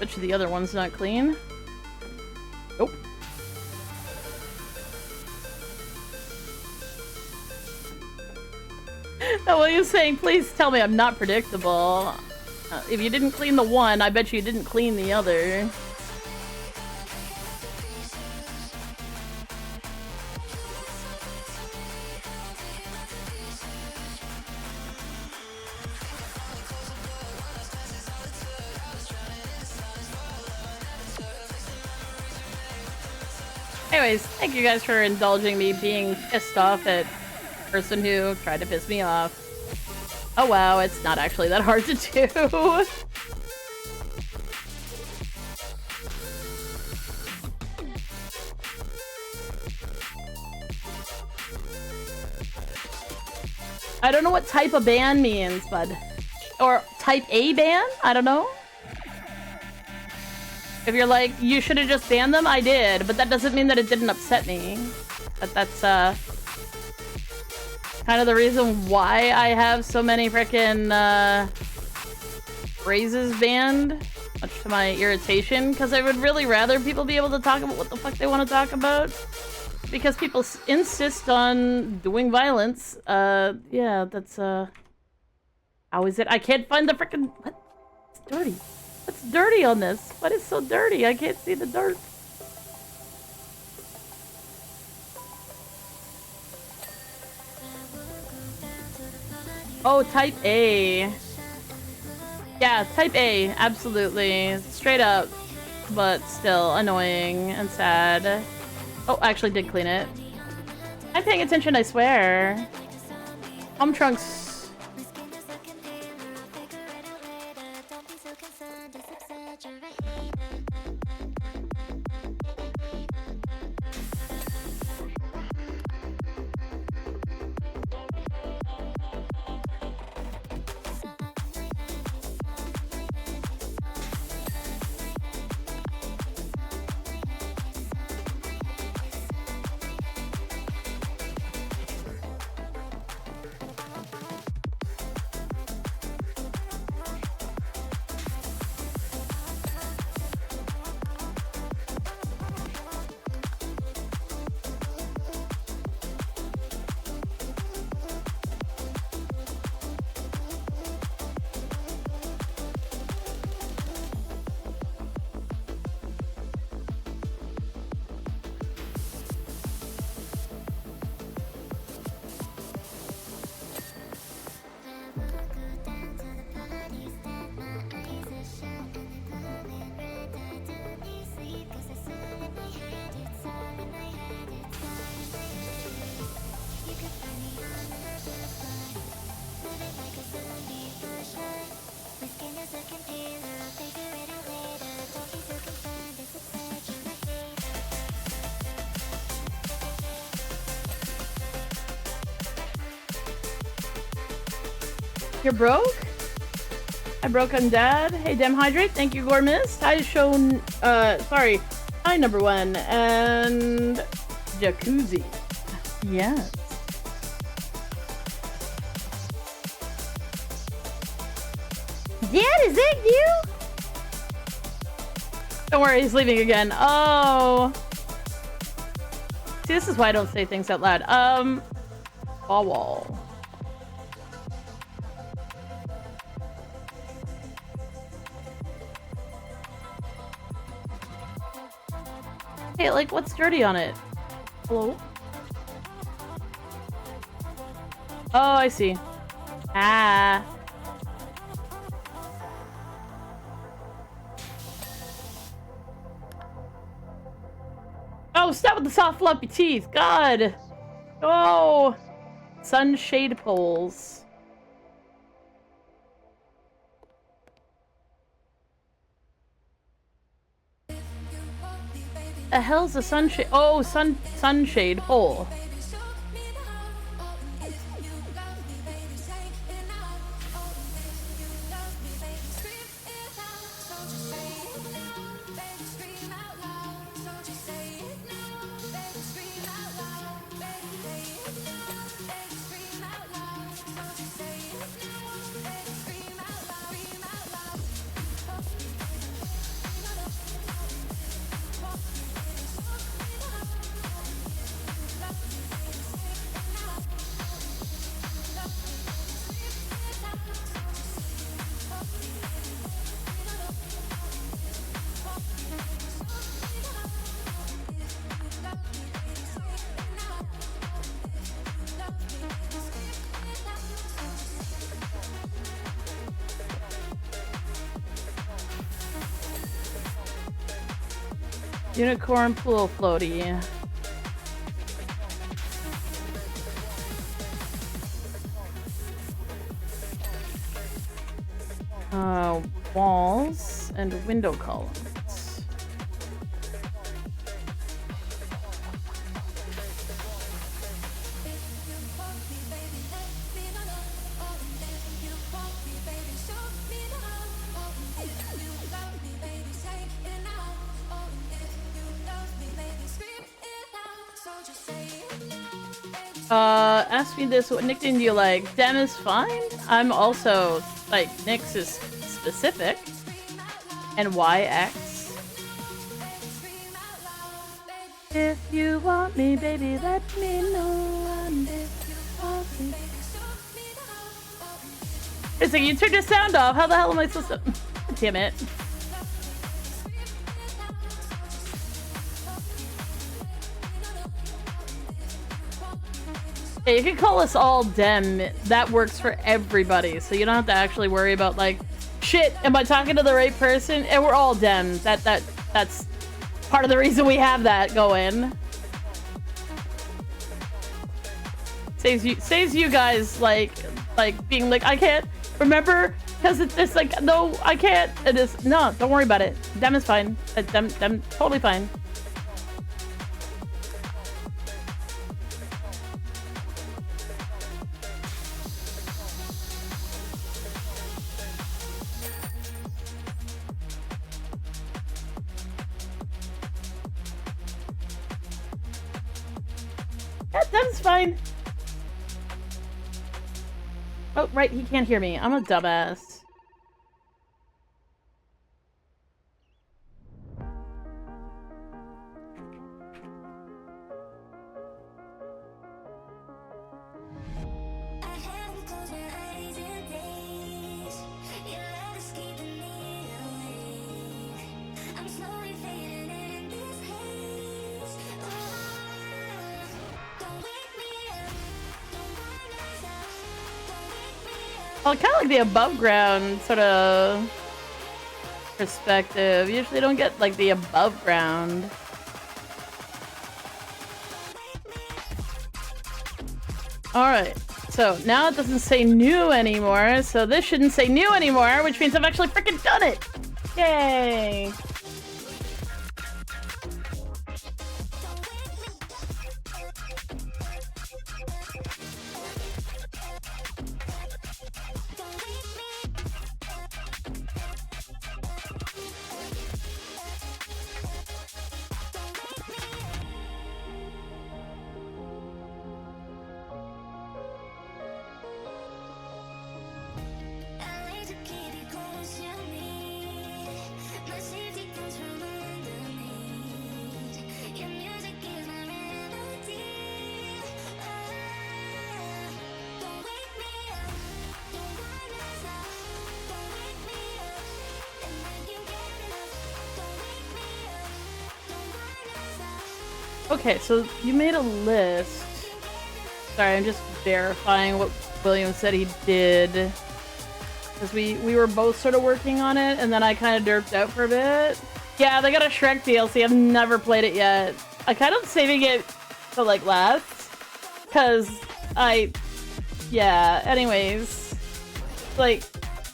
Bet you the other one's not clean. Nope. Now, William's saying, please tell me I'm not predictable. If you didn't clean the one, I bet you didn't clean the other. Anyways, thank you guys for indulging me being pissed off at the person who tried to piss me off. Oh wow, it's not actually that hard to do. I don't know what type of ban means, bud. Or type A ban? I don't know. If you're like, you should have just banned them, I did, but that doesn't mean that it didn't upset me. But that's, kind of the reason why I have so many frickin', phrases banned, much to my irritation, because I would really rather people be able to talk about what the fuck they want to talk about. Because people insist on doing violence, yeah, that's, How is it? I can't find the frickin'... What? It's dirty. What's dirty on this? What is so dirty? I can't see the dirt. Oh, type A. Yeah, type A. Absolutely. Straight up. But still annoying and sad. Oh, I actually did clean it. I'm paying attention, I swear. Trunks. You're broke? I broke on dad. Hey, Demhydrate. Thank you, Gormist. Hi, Shown. Sorry. Hi, number one. And Jacuzzi. Yes. Dad, is that you? Don't worry, he's leaving again. Oh. See, this is why I don't say things out loud. Wall. Hey, like, what's dirty on it? Hello? Oh, I see. Ah. Oh, stop with the soft floppy teeth. God. Oh. Sunshade poles. The hell's a sunshade? Oh, sunshade hole. Unicorn pool floaty. Walls and window columns. Ask me this, what nickname do you like? Dem is fine. I'm also, like, Nyx is specific. And YX. If you want me, baby, let me know. And if you want me. It's like, you turned your sound off. How the hell am I supposed to... Damn it. Yeah, you can call us all dem. That works for everybody, so you don't have to actually worry about, like, shit, am I talking to the right person? And we're all dem. That's part of the reason we have that going. Saves you guys, like being like, I can't remember, because it's like, no, I can't. It is, no, don't worry about it. Dem is fine. Dem totally fine. Dem's fine. Oh, right, he can't hear me. I'm a dumbass. Well, kind of like the above ground sort of perspective. Usually don't get like the above ground. Alright, so now it doesn't say new anymore, so this shouldn't say new anymore, which means I've actually freaking done it! Yay! Okay, so you made a list. Sorry, I'm just verifying what William said he did. Because we were both sort of working on it, and then I kind of derped out for a bit. Yeah, they got a Shrek DLC. I've never played it yet. I kind of saving it to, like, last. Because yeah, anyways. Like,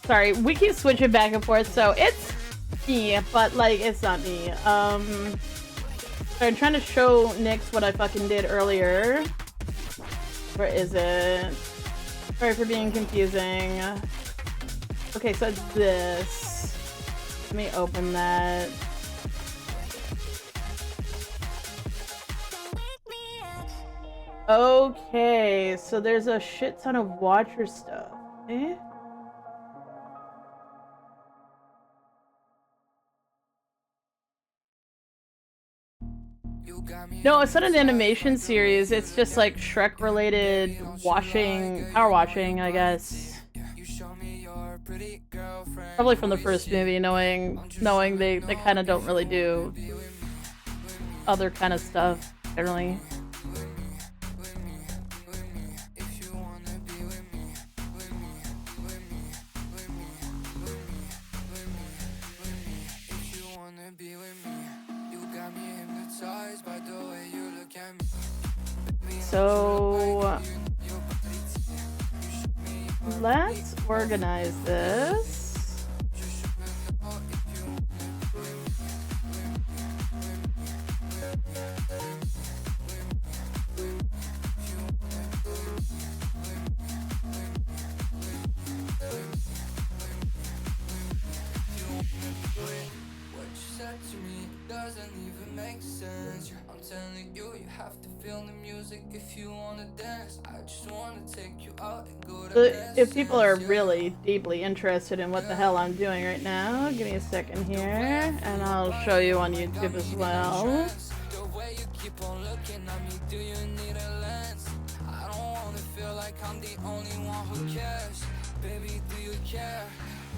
sorry, we keep switching back and forth, so it's me, but, like, it's not me. I'm trying to show Nyx what I fucking did earlier. Where is it? Sorry for being confusing. Okay, so it's this. Let me open that. Okay, so there's a shit ton of Watcher stuff. Eh? No, it's not an animation series. It's just like Shrek-related power washing, I guess. Probably from the first movie, knowing they kind of don't really do other kind of stuff generally. So let's organize this. Doesn't even make sense. I'm telling you, you have to feel the music if you wanna dance. I just wanna take you out and go to dance. If people are really deeply interested in what the hell I'm doing right now, give me a second here, and I'll show you on YouTube as well. The way you keep on looking at me, do you need a lens? I don't wanna feel like I'm the only one who cares. Baby, do you care?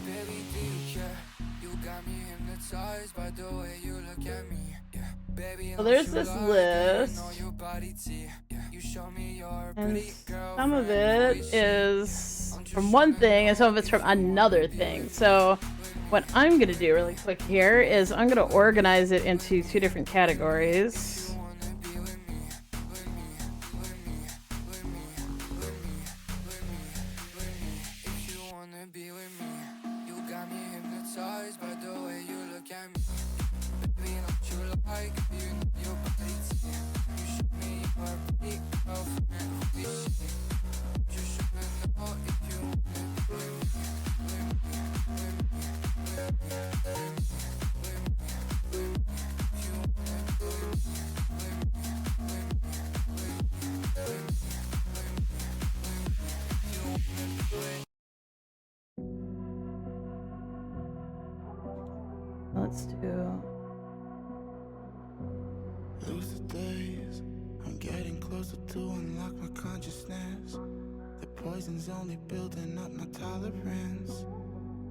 Baby, do you care? You got me hypnotized by the way you look at me. Yeah. Baby, So there's this list, and some of it is from one thing, and some of it's from another thing. So what I'm gonna do really quick here is I'm gonna organize it into 2 different categories. Let's do... Lose the days, I'm getting closer to unlock my consciousness. The poison's only building up my tolerance.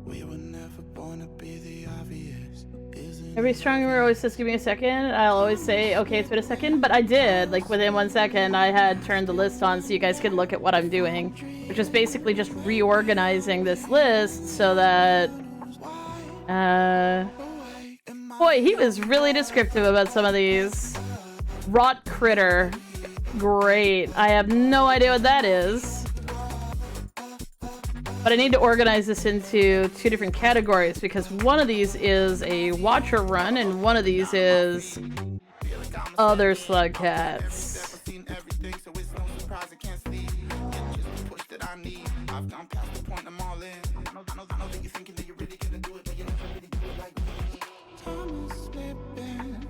We were never born to be the obvious. Every strong rumor always says give me a second. I'll always say, okay, it's been a second, but I did. Like, within 1 second, I had turned the list on so you guys could look at what I'm doing. Which is basically just reorganizing this list so that... Boy, he was really descriptive about some of these. Rot critter. Great. I have no idea what that is. But I need to organize this into 2 different categories because one of these is a watcher run and one of these is other slug cats.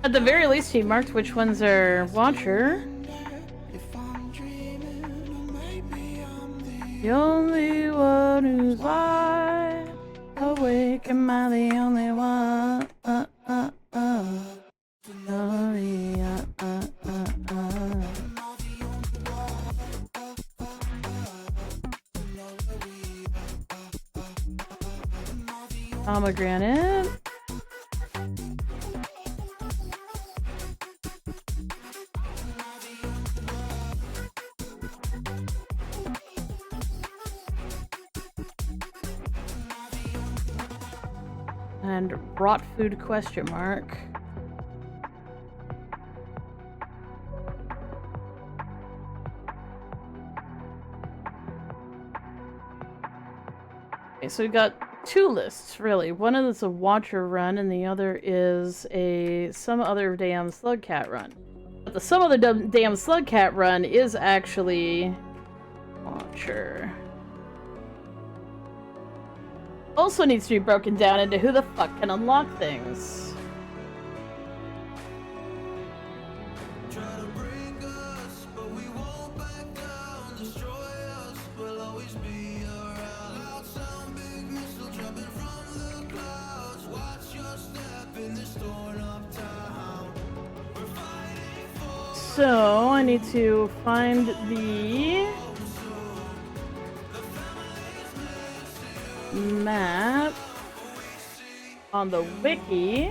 At the very least, he marked which ones are watcher. The only one who's wide awake, am I the only one? Pomegranate. And rot food question mark. Okay, so we got 2 lists, really. One is a watcher run, and the other is a some other damn slug cat run. But the some other damn slug cat run is actually watcher. Also needs to be broken down into who the fuck can unlock things. So I need to find the map on the wiki.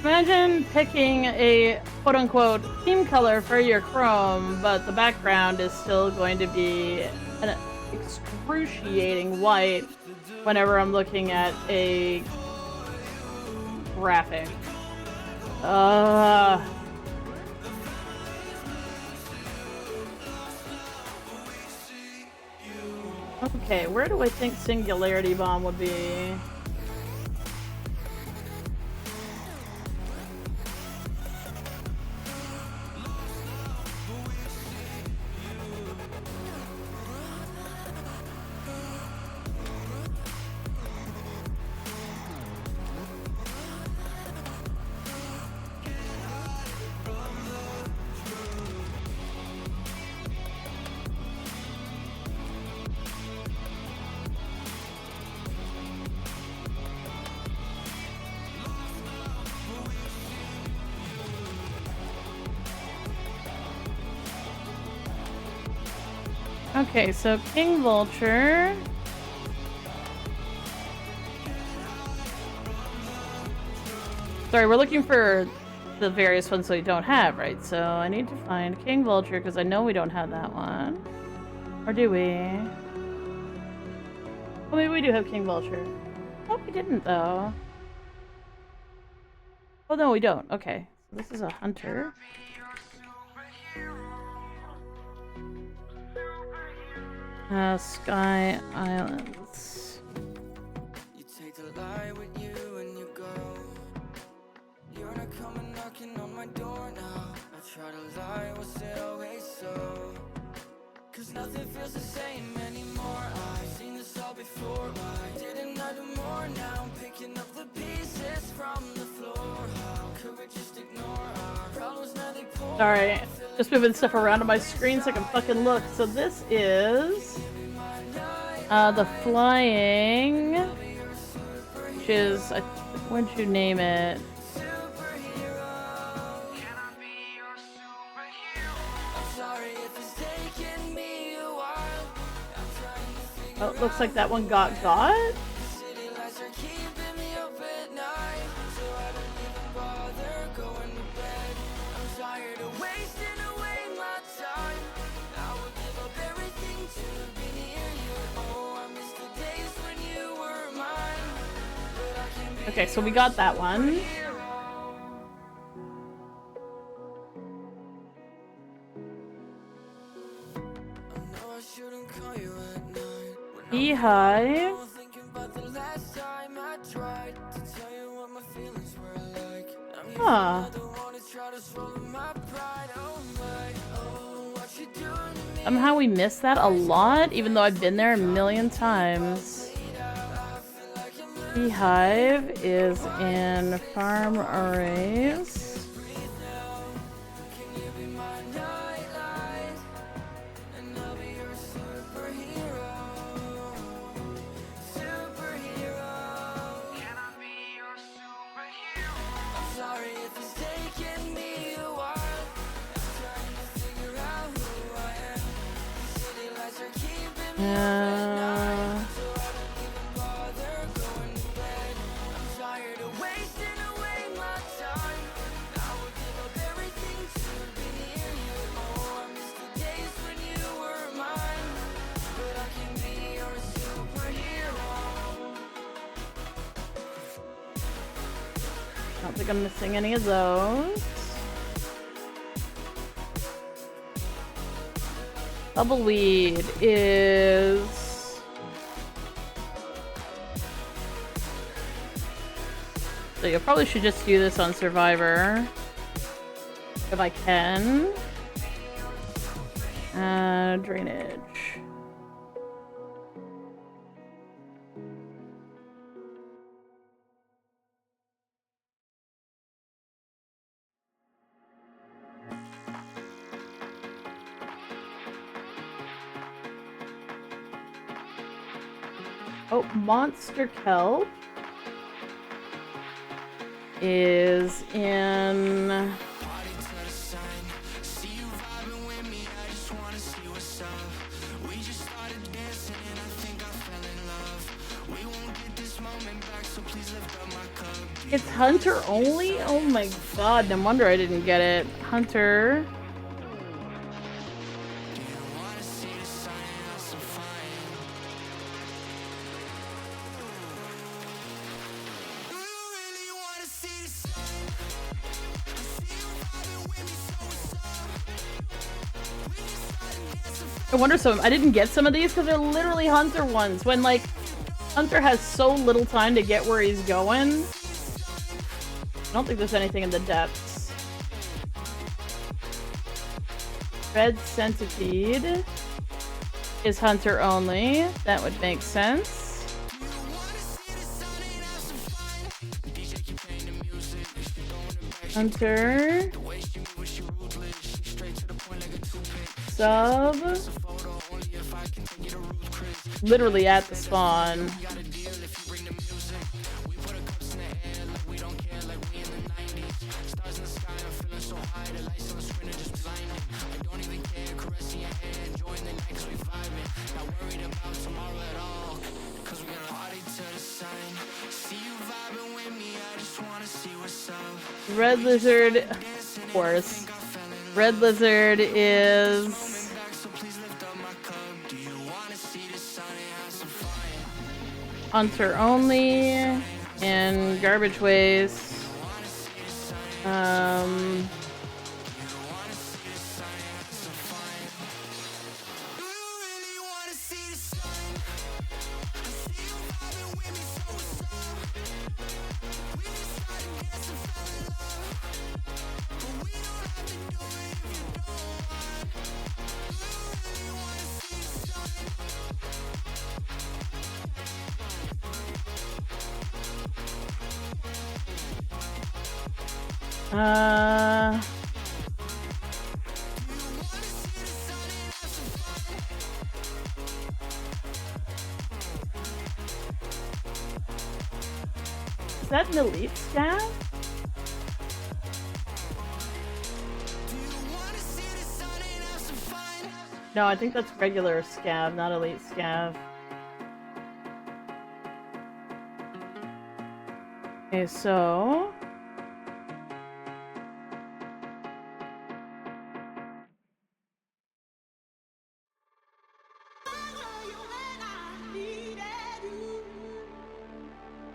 Imagine picking a quote-unquote theme color for your Chrome, but the background is still going to be an excruciating white whenever I'm looking at a graphic. Okay, where do I think Singularity Bomb would be? Okay, so King Vulture. Sorry, we're looking for the various ones that we don't have, right? So I need to find King Vulture because I know we don't have that one. Or do we? Well, maybe we do have King Vulture. Oh, we didn't, though. Oh, no, we don't. Okay. So this is a hunter. Sky Islands. You take the light with you and you go. You're not coming knocking on my door now. I try to lie, was it always so? Cause nothing feels the same anymore. I've seen this all before. Why didn't I do more now? I'm picking up the pieces from the floor. How could we just ignore our problems now they pour? Alright, just moving stuff around on my screen so I can fucking look. So this is the flying, which is, what'd you name it? Oh, it looks like that one got. Okay, so we got that one. Beehive. Huh. Somehow we miss that a lot, even though I've been there a million times. Beehive is in farm arrays. I don't think I'm missing any of those. Bubbleweed is... So you probably should just do this on Survivor. If I can. Drainage. Oh, Monster Kelp is in... It's Hunter only? Oh my god, no wonder I didn't get it. Hunter. I wonder I didn't get some of these because they're literally Hunter ones. When, like, Hunter has so little time to get where he's going. I don't think there's anything in the depths. Red Centipede is Hunter only. That would make sense. Hunter. Sub. Literally at the spawn. Red Lizard, of course. Red Lizard is Hunter only and Garbage Waste. Is that an elite scav? No, I think that's regular scav, not elite scav. Okay, so...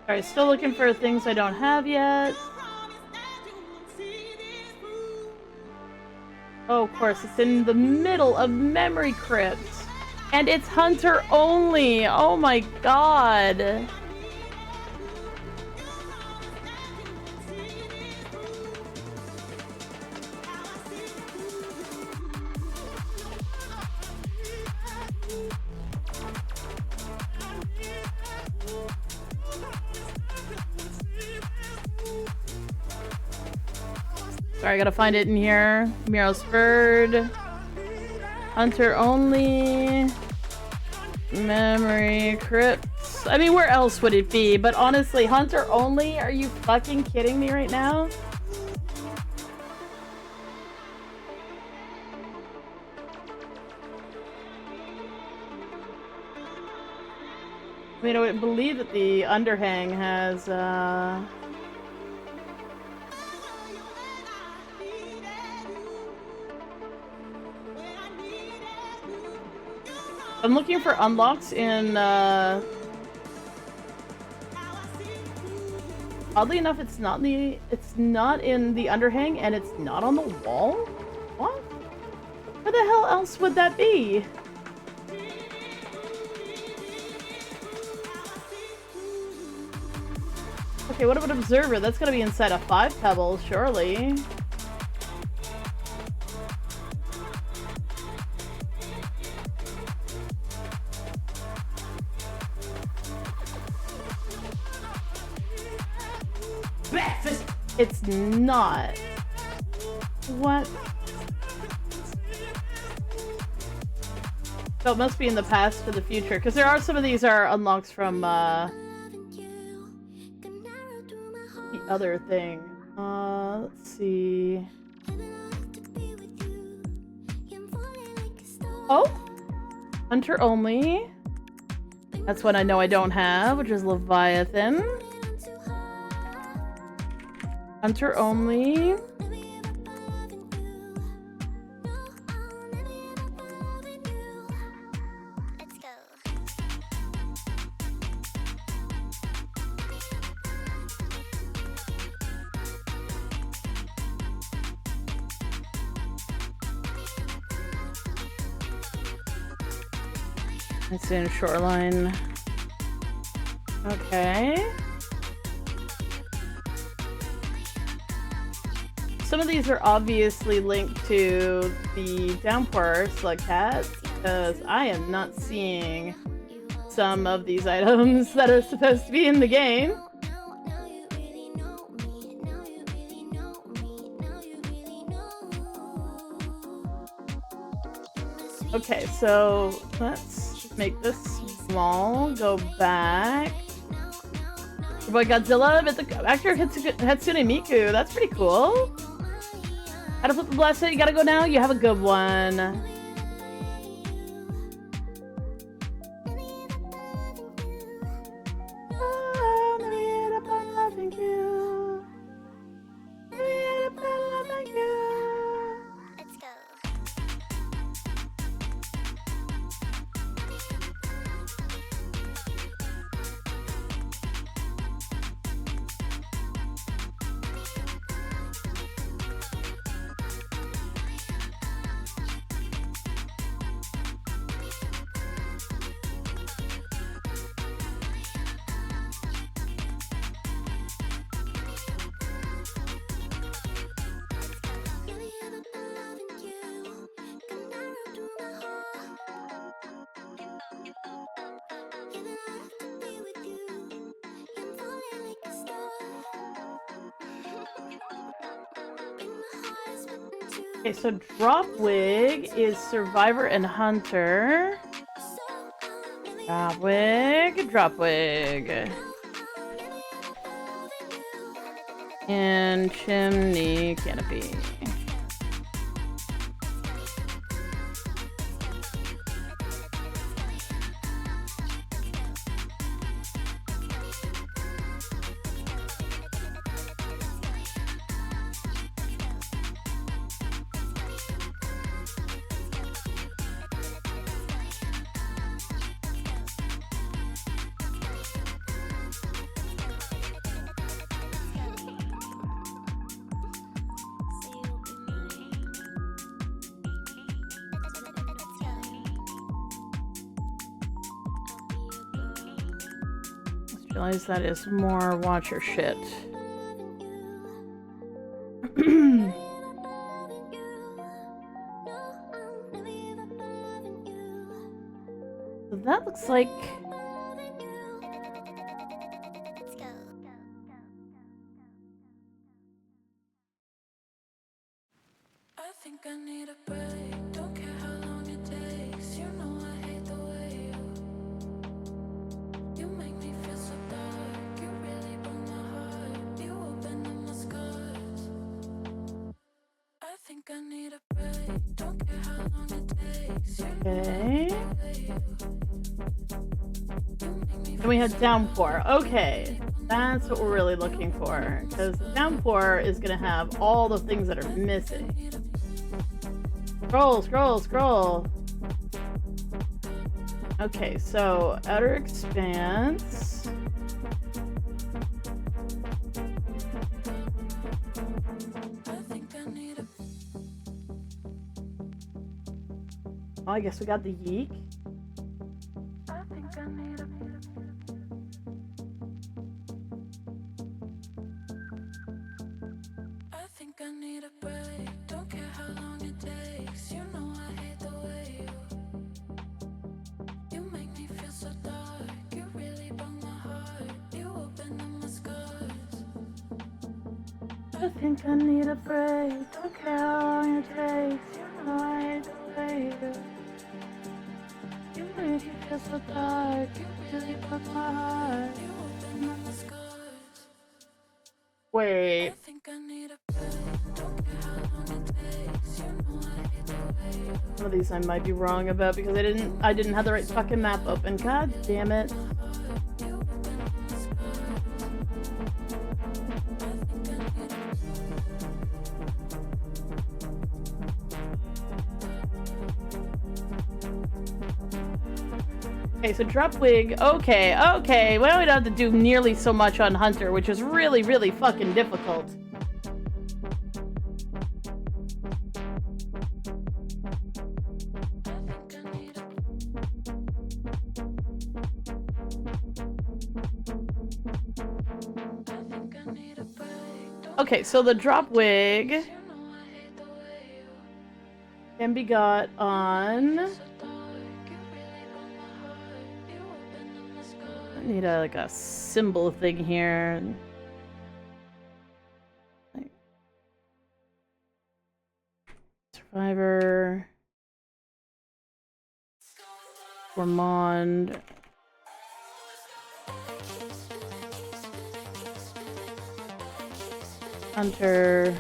Alright, still looking for things I don't have yet. Oh, of course, it's in the middle of Memory Crypt. And it's Hunter only! Oh my god! Sorry, I gotta find it in here. Miro's Bird. Hunter only. Memory Crypts. I mean, where else would it be? But honestly, Hunter only? Are you fucking kidding me right now? I mean, I would believe that the Underhang has, I'm looking for unlocks in, oddly enough, it's not in the Underhang, and it's not on the wall? What? Where the hell else would that be? Okay, what about Observer? That's gotta be inside a 5 pebble, surely. It's not. What? So it must be in the past to the future, because there are some of these are unlocks from the other thing. Let's see. Oh, Hunter only. That's one I know I don't have, which is Leviathan. Hunter only. It's in Shoreline. Okay. Some of these are obviously linked to the Downpour Slug Cats, because I am not seeing some of these items that are supposed to be in the game. Okay, so let's make this small, go back. Your boy Godzilla, but the actor Hatsune Miku, that's pretty cool. How to flip the blast it, you gotta go now? You have a good one. Okay, so Dropwig is Survivor and Hunter. Dropwig. And Chimney Canopy. Realize that is more Watcher shit. So that looks like I think I need a break. Don't care how long it takes. You know I hate the way you make me feel so dark. You really broke my heart. You open up my scars. I think I need a break. Don't care how long it takes. okay. And we had Downpour. Okay, that's what we're really looking for, because Downpour is gonna have all the things that are missing. Scroll. Okay, so Outer Expanse. Oh, I guess we got the Yeek. I think I need a break. Don't care how long it takes. You know I hate the way you make me feel so dark. You really broke my heart. Wait. Some of these I might be wrong about because I didn't have the right fucking map open. God damn it. Okay, so Dropwig, okay. Well, we don't have to do nearly so much on Hunter, which is really, really fucking difficult. Okay, so the drop wig can be got on. I need like a symbol thing here. Survivor. Gourmand. Hunter.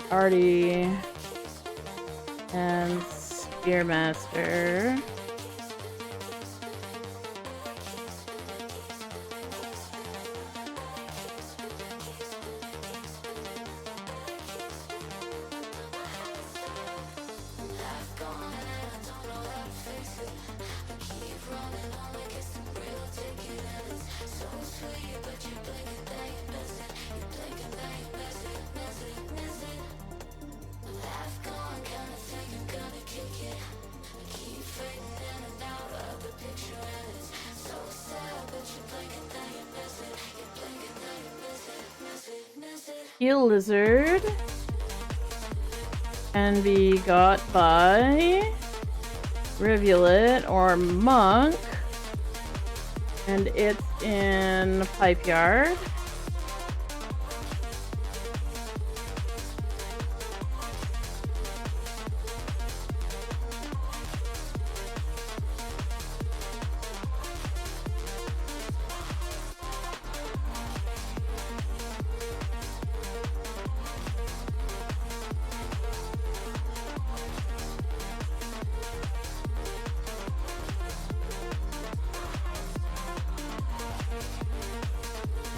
Artie. And Spearmaster. Eel lizard can be got by rivulet or monk, and it's in Pipe Yard.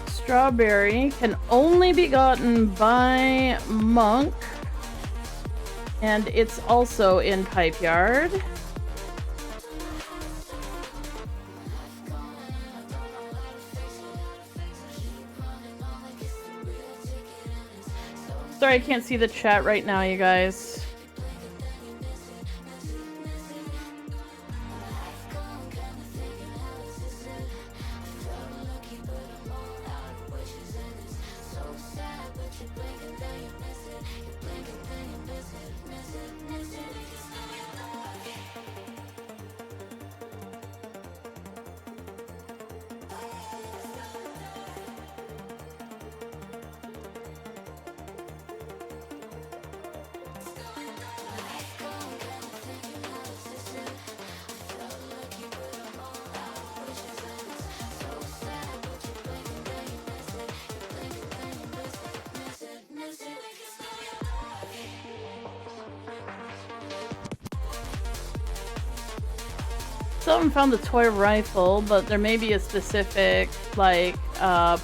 Strawberry can only be gotten by monk, and it's also in Pipe Yard. Sorry, I can't see the chat right now, you guys. Someone found the toy rifle, but there may be a specific like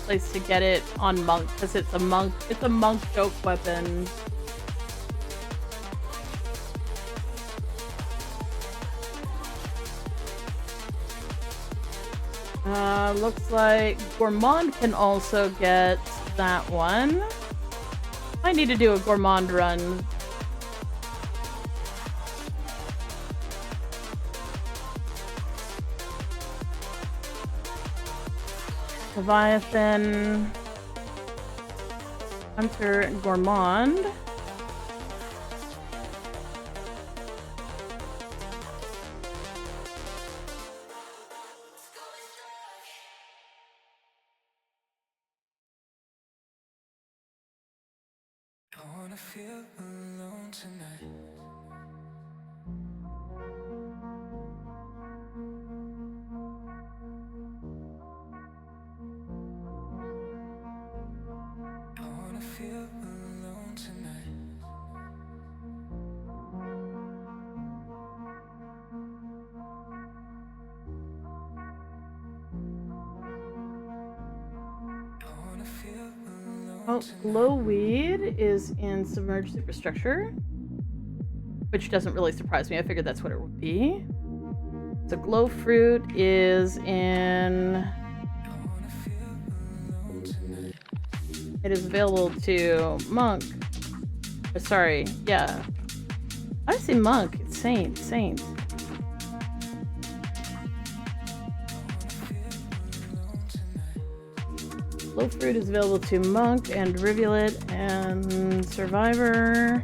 place to get it on monk because it's a monk joke weapon. Looks like Gourmand can also get that one. I need to do a Gourmand run. Leviathan, Hunter, and Gourmand. I wanna feel alone tonight. Feel alone tonight. I wanna feel alone Oh, glowweed is in submerged superstructure, which doesn't really surprise me. I figured that's what it would be. So glow fruit is in. It is available to monk. Or, sorry, yeah. I say monk. It's saint. Low fruit is available to Monk and Rivulet and Survivor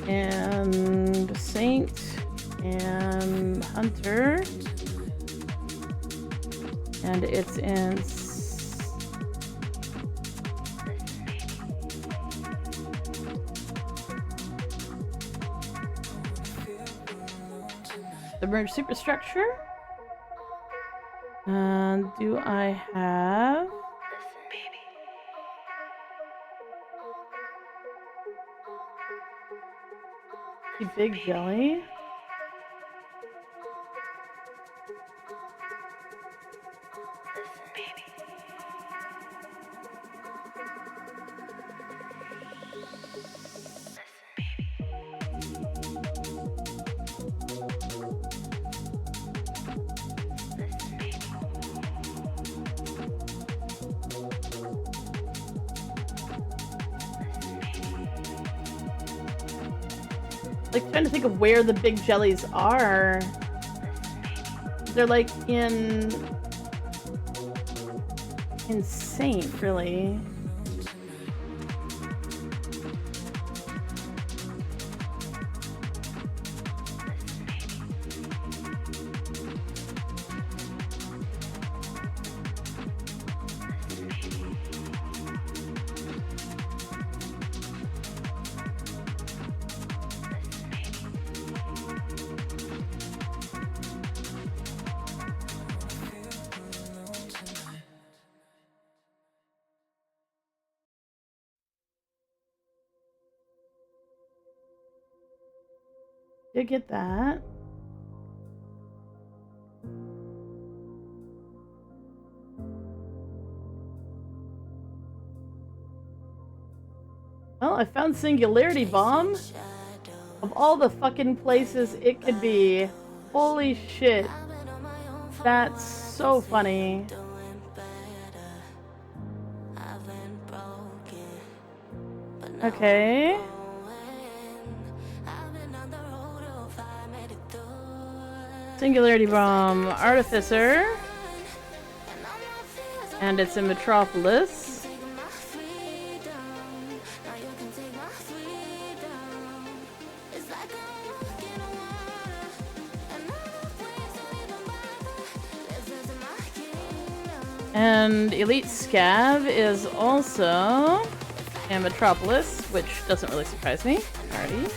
and Saint and Hunter. And it's in Submerged Superstructure. And do I have the big jelly? Like, trying to think of where the big jellies are. They're like in Saint, really. Did get that. Well, I found Singularity Bomb. Of all the fucking places it could be. Holy shit. That's so funny. Okay. Singularity Bomb, Artificer, and it's in Metropolis. And Elite Scav is also in Metropolis, which doesn't really surprise me. Alrighty.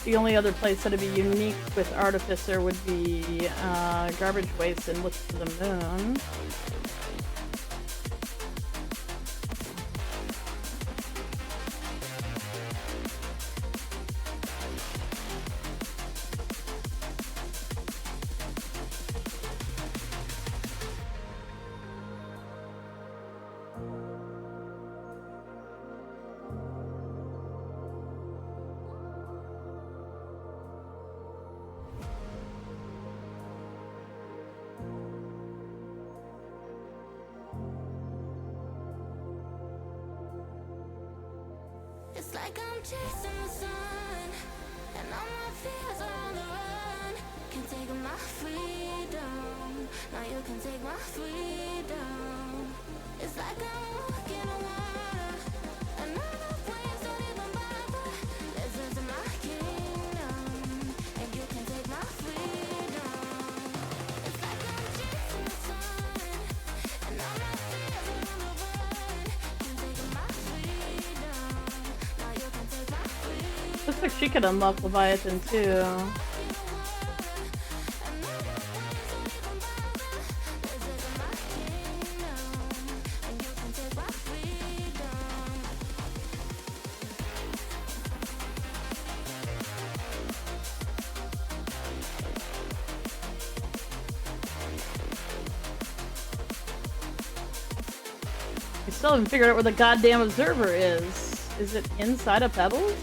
The only other place that'd be unique with Artificer would be Garbage Waste and Look to the Moon. It's like I'm chasing the sun, and all my fears are on the run. Can take my freedom, now you can take my freedom. It's like I'm walking on water, and all the waves don't even bother. Listen to my kingdom, and you can take my freedom. It's like I'm chasing the sun, and all my fears are on the run. Can take my freedom. Looks like she could unlock Leviathan too. I still haven't figured out where the goddamn observer is. Is it inside of Pebbles?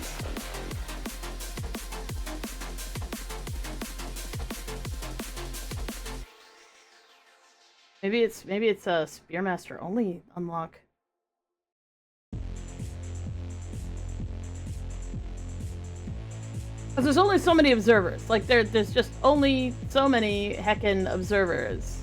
Maybe it's a Spearmaster only unlock. Because there's only so many observers. Like there's just only so many heckin' observers.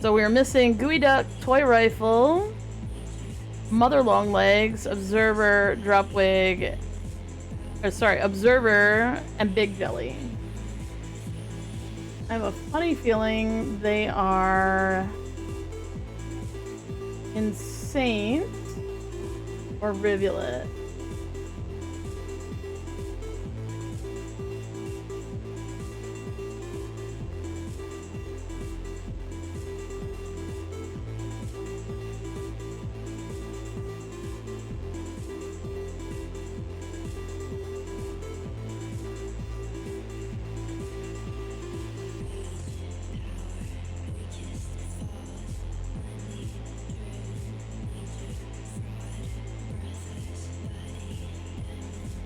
So we're missing Gooey Duck, Toy Rifle, Mother Longlegs, Observer, Dropwig, Observer, and Big Jelly. I have a funny feeling they are in Saint or Rivulet.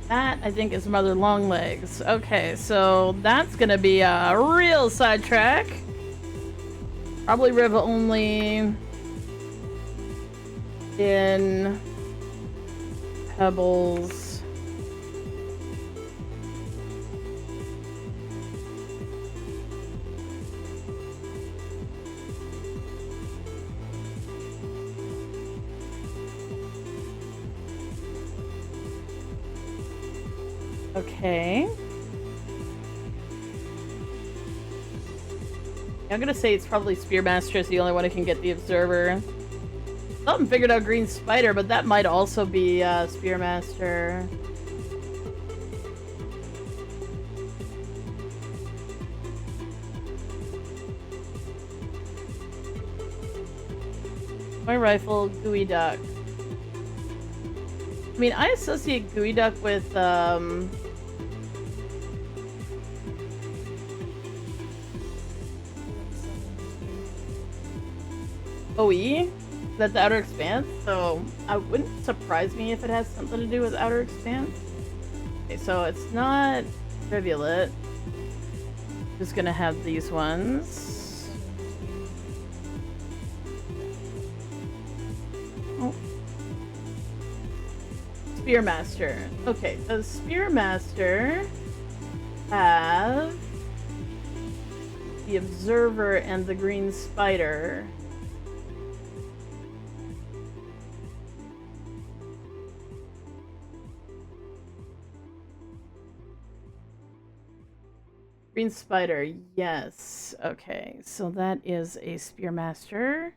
That, I think, is Mother Longlegs. Okay, so that's gonna be a real sidetrack. Probably Riva only in Pebbles. Okay. I'm gonna say it's probably Spearmaster is the only one who can get the Observer. Something figured out Green Spider, but that might also be Spearmaster. My rifle, Gooey Duck. I mean, I associate Gooey Duck with, OE? That's the Outer Expanse, so I wouldn't surprise me if it has something to do with Outer Expanse. Okay, so it's not Rivulet. Just gonna have these ones. Oh. Spearmaster. Okay, does Spearmaster have the Observer and the Green Spider? Green Spider, yes. Okay, so that is a Spearmaster.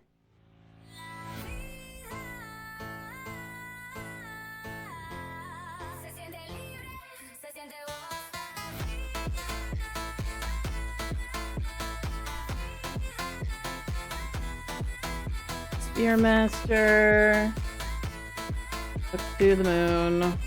Spearmaster. Look to the moon.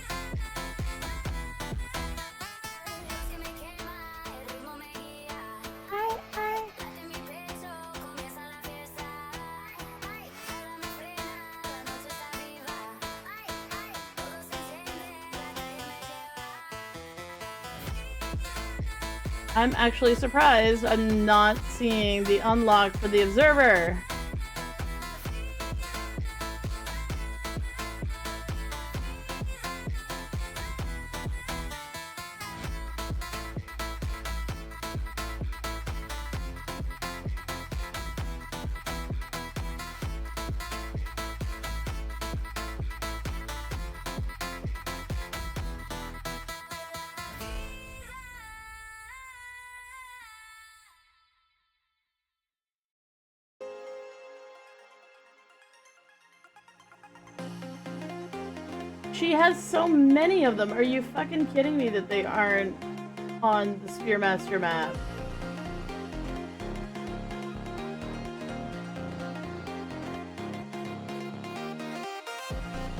I'm actually surprised I'm not seeing the unlock for the Observer. She has so many of them. Are you fucking kidding me that they aren't on the Spearmaster map?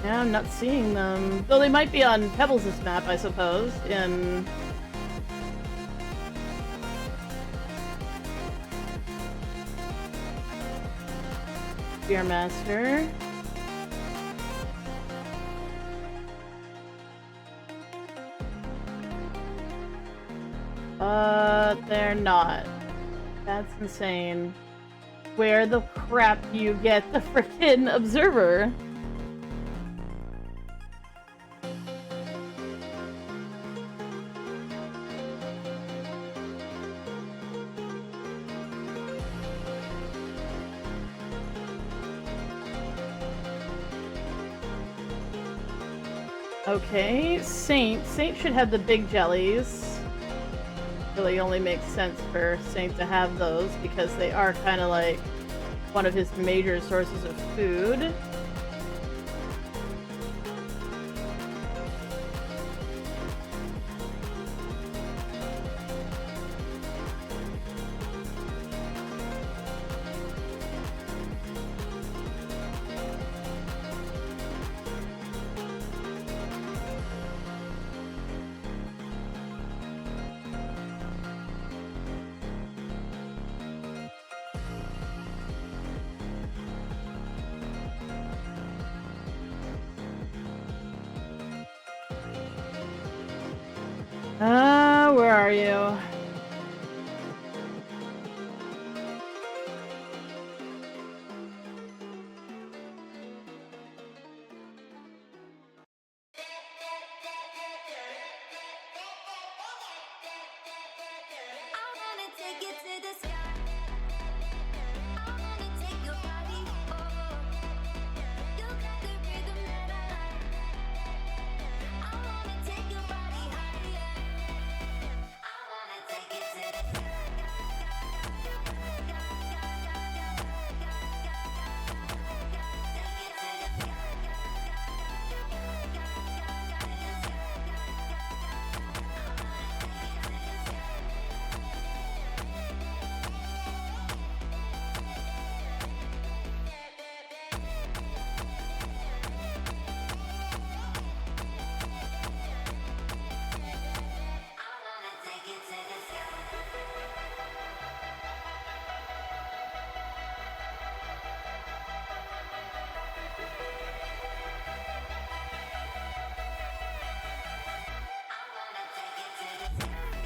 Yeah, I'm not seeing them. Though they might be on Pebbles' map, I suppose, in Spearmaster. They're not. That's insane. Where the crap do you get the frickin' observer? Okay, Saint. Saint should have the big jellies. Really only makes sense for Saint to have those because they are kind of like one of his major sources of food. Where are you?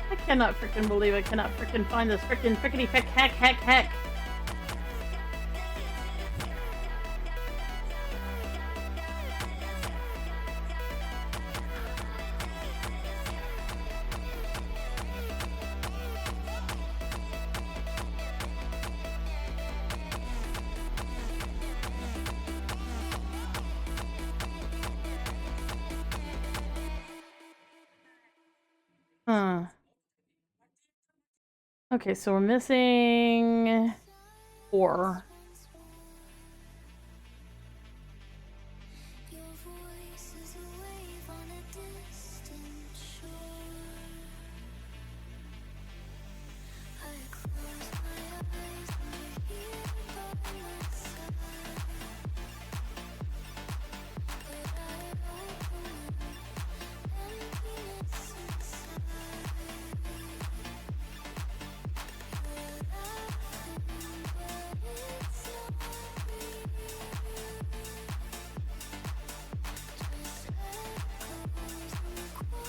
I cannot freaking believe I cannot freaking find this freaking frickety feck heck. Huh. Okay, so we're missing 4. Your voice is a wave on a distant shore. I close my eyes and you're here by my side. But I open up emptiness inside. You're laughing, but it's not real. Just echoes in the quiet here.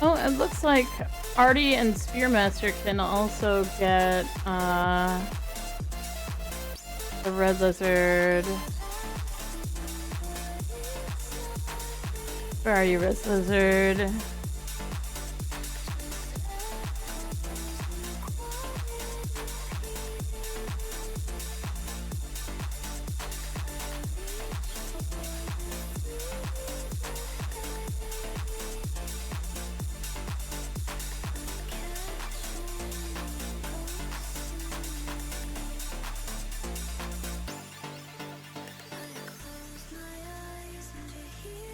Oh, it looks like Artie and Spearmaster can also get the red lizard. Where are you, red lizard? Close my eyes and you're here.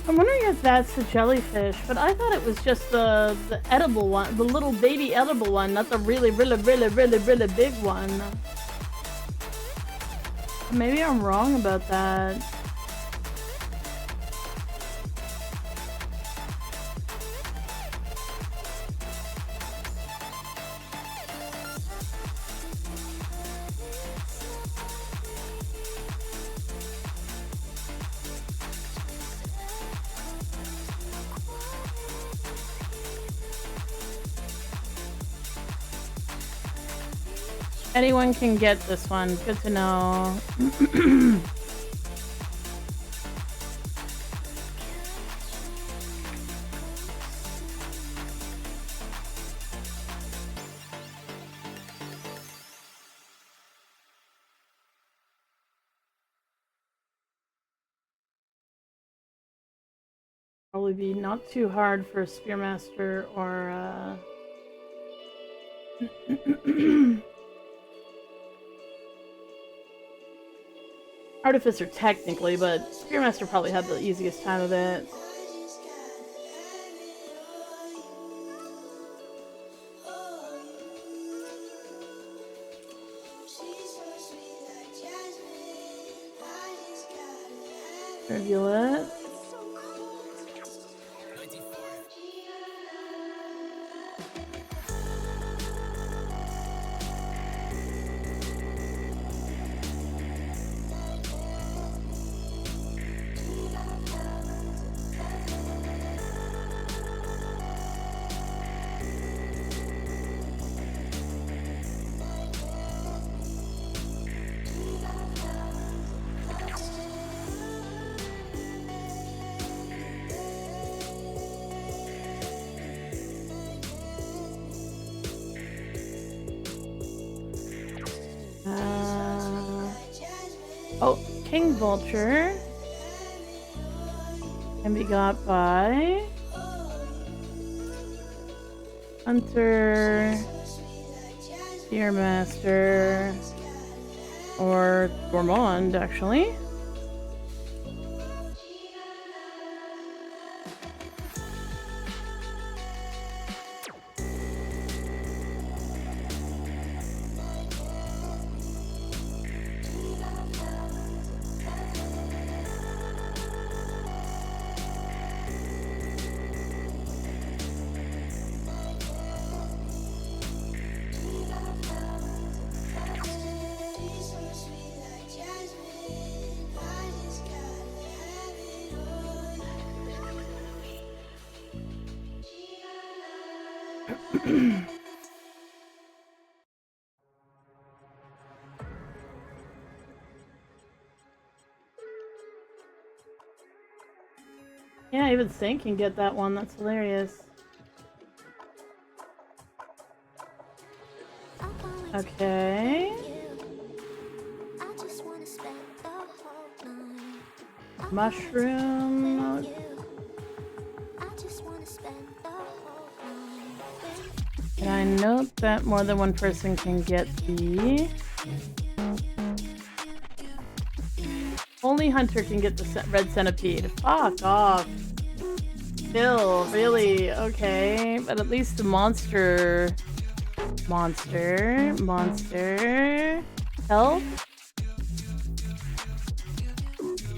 I'm wondering if that's the jellyfish, but I thought it was just the edible one, the little baby edible one, not the really big one. Maybe I'm wrong about that. Anyone can get this one. Good to know. Probably be not too hard for Spearmaster or Artificer technically, but Spearmaster probably had the easiest time of it. Turbulent. Oh, King Vulture can be got by Hunter, Spearmaster, or Gourmand, actually. Yeah, even Saint can get that one. That's hilarious. Okay. Mushroom. Can I note that more than one person can get the... Only Hunter can get the red centipede. Fuck off. Still, really? Okay. But at least the monster... Monster. Health.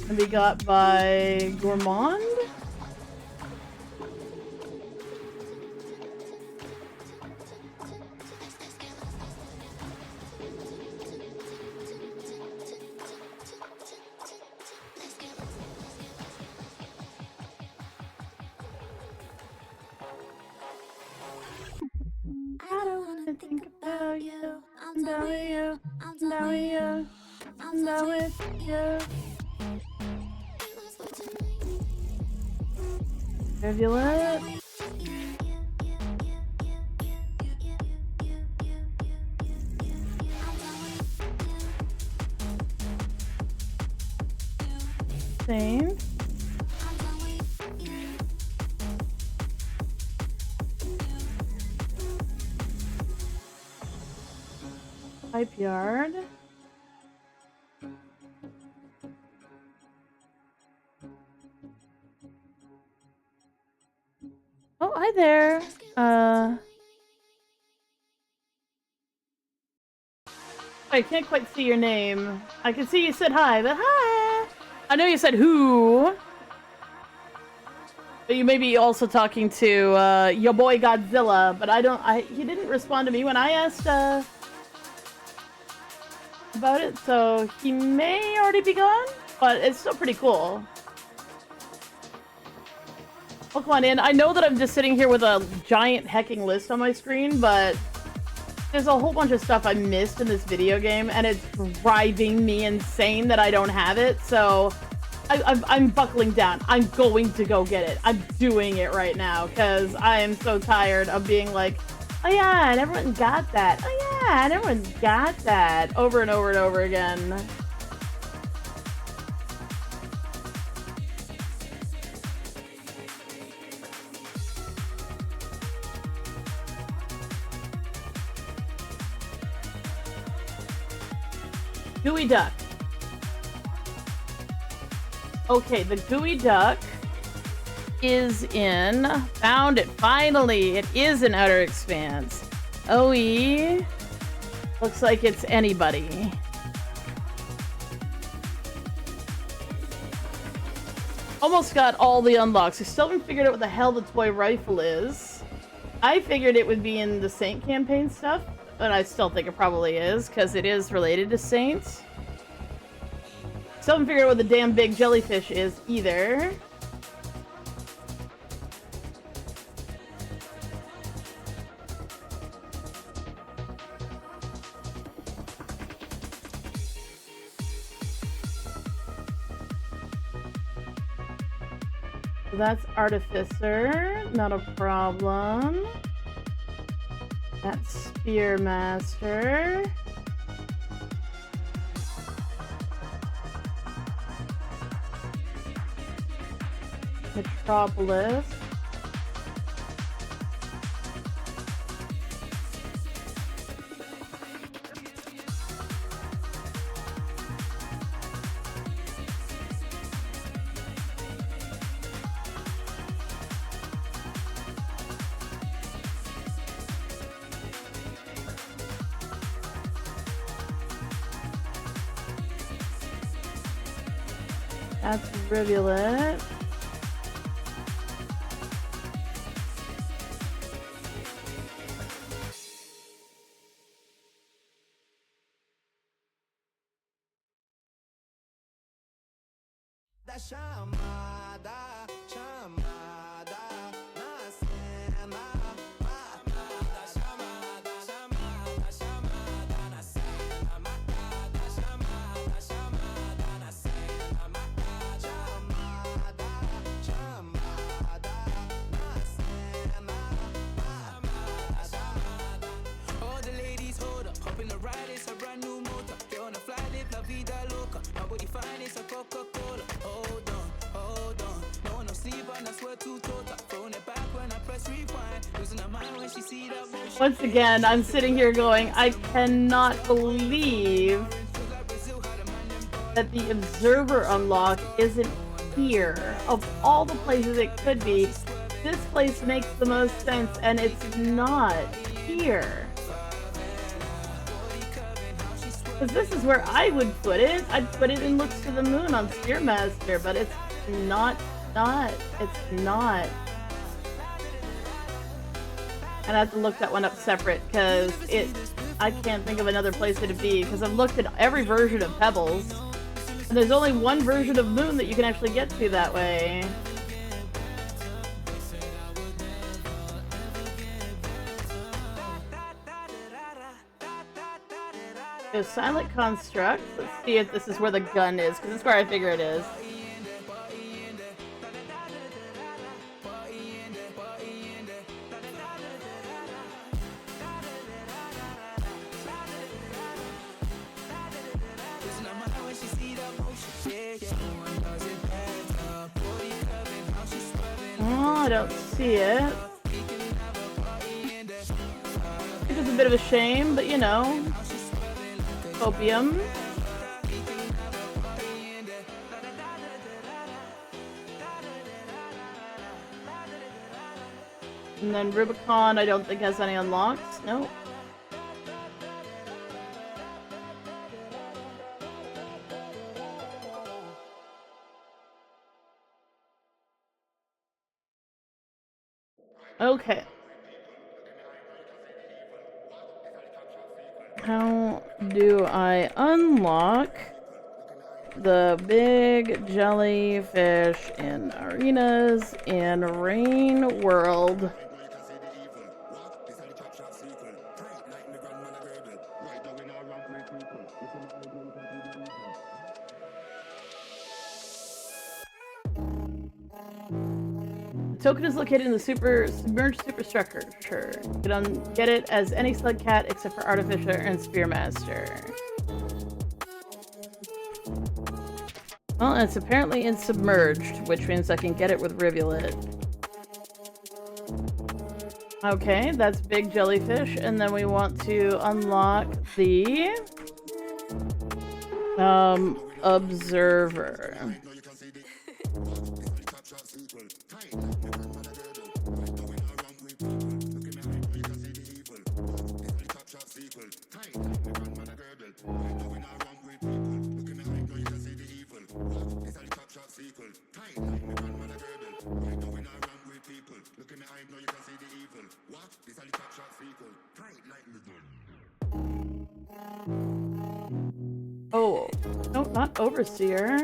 Can be got by Gourmand? I don't wanna think about you. I'm done with you. I'm done with you. I'm done with you. Turbulent. Same. Pipe yard. hi there. I can't quite see your name. I can see you said hi, but hi. I know you said who. But you may be also talking to your boy Godzilla, but he didn't respond to me when I asked about it, so he may already be gone, but it's still pretty cool. Welcome on in. I know that I'm just sitting here with a giant hecking list on my screen, but there's a whole bunch of stuff I missed in this video game, and it's driving me insane that I don't have it, so I'm buckling down. I'm going to go get it. I'm doing it right now, because I am so tired of being like, oh yeah, and everyone got that. Oh yeah, and everyone got that. Over and over and over again. Gooey duck. Okay, the gooey duck is in. Found it, finally. It is in Outer Expanse. OE. Looks like it's anybody. Almost got all the unlocks. I still haven't figured out what the hell the toy rifle is. I figured it would be in the Saint campaign stuff, but I still think it probably is, because it is related to Saint. Still haven't figured out what the damn big jellyfish is, either. So that's Artificer, not a problem. That's Spearmaster. Metropolis. That's Rivulet. Once again, I'm sitting here going, I cannot believe that the Observer unlock isn't here. Of all the places it could be, this place makes the most sense, and it's not here. Because this is where I would put it. I'd put it in Looks to the Moon on Spearmaster, but it's not. It's not. And I have to look that one up separate, because I can't think of another place it'd be, because I've looked at every version of Pebbles, and there's only one version of Moon that you can actually get to that way. There's Silent Construct. Let's see if this is where the gun is, because that's where I figure it is. Oh, I don't see it. It is a bit of a shame, but you know. Opium. And then Rubicon, I don't think has any unlocks. Nope. Okay. How do I unlock the big jellyfish in arenas in Rain World? The token is located in the submerged superstructure. You can get it as any slug cat except for Artificer and Spearmaster. Well, it's apparently in submerged, which means I can get it with Rivulet. Okay, that's big jellyfish, and then we want to unlock the observer. Oh, no, not Overseer.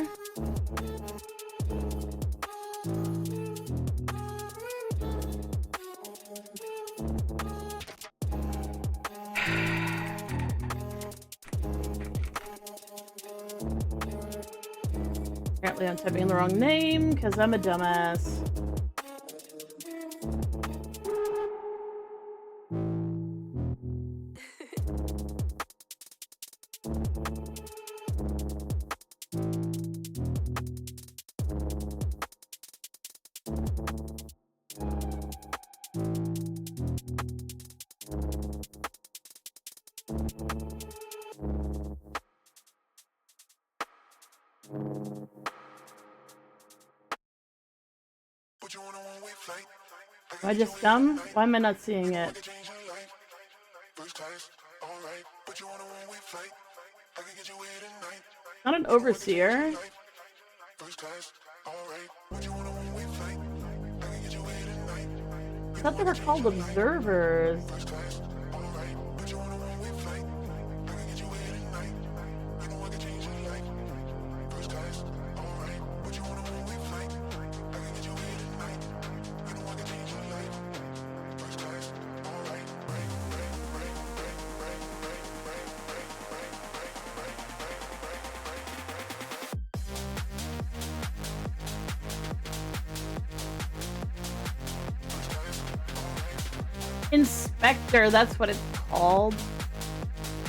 Apparently I'm typing the wrong name because I'm a dumbass. Am I just dumb? Why am I not seeing it? Not an Overseer. I thought they were called observers. Inspector, that's what it's called.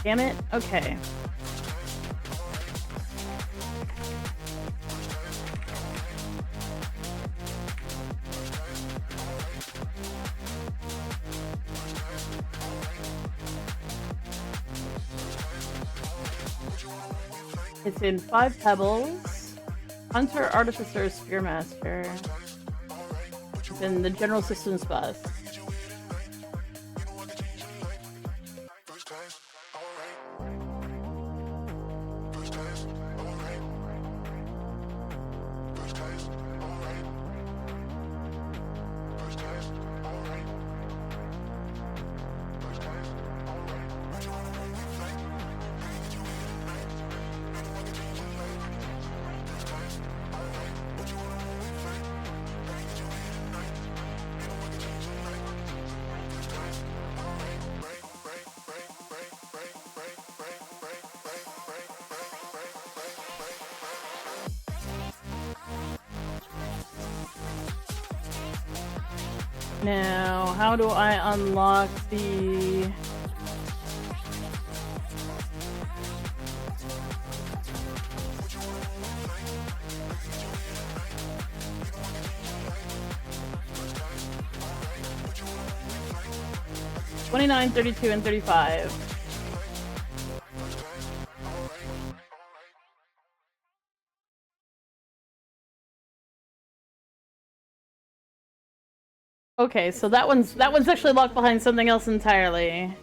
Damn it. Okay. It's in 5 pebbles. Hunter, Artificer, Spearmaster. It's in the General Systems bus. Now, how do I unlock the... $29, $32, and $35. Okay, so that one's actually locked behind something else entirely.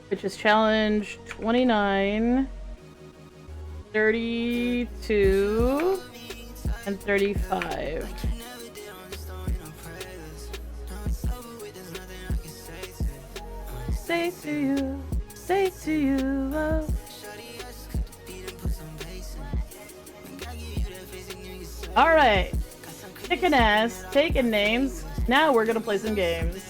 Which is challenge 29, 32, and 35. Say to you, love. Alright. Kicking ass, taking names. Now we're gonna play some games.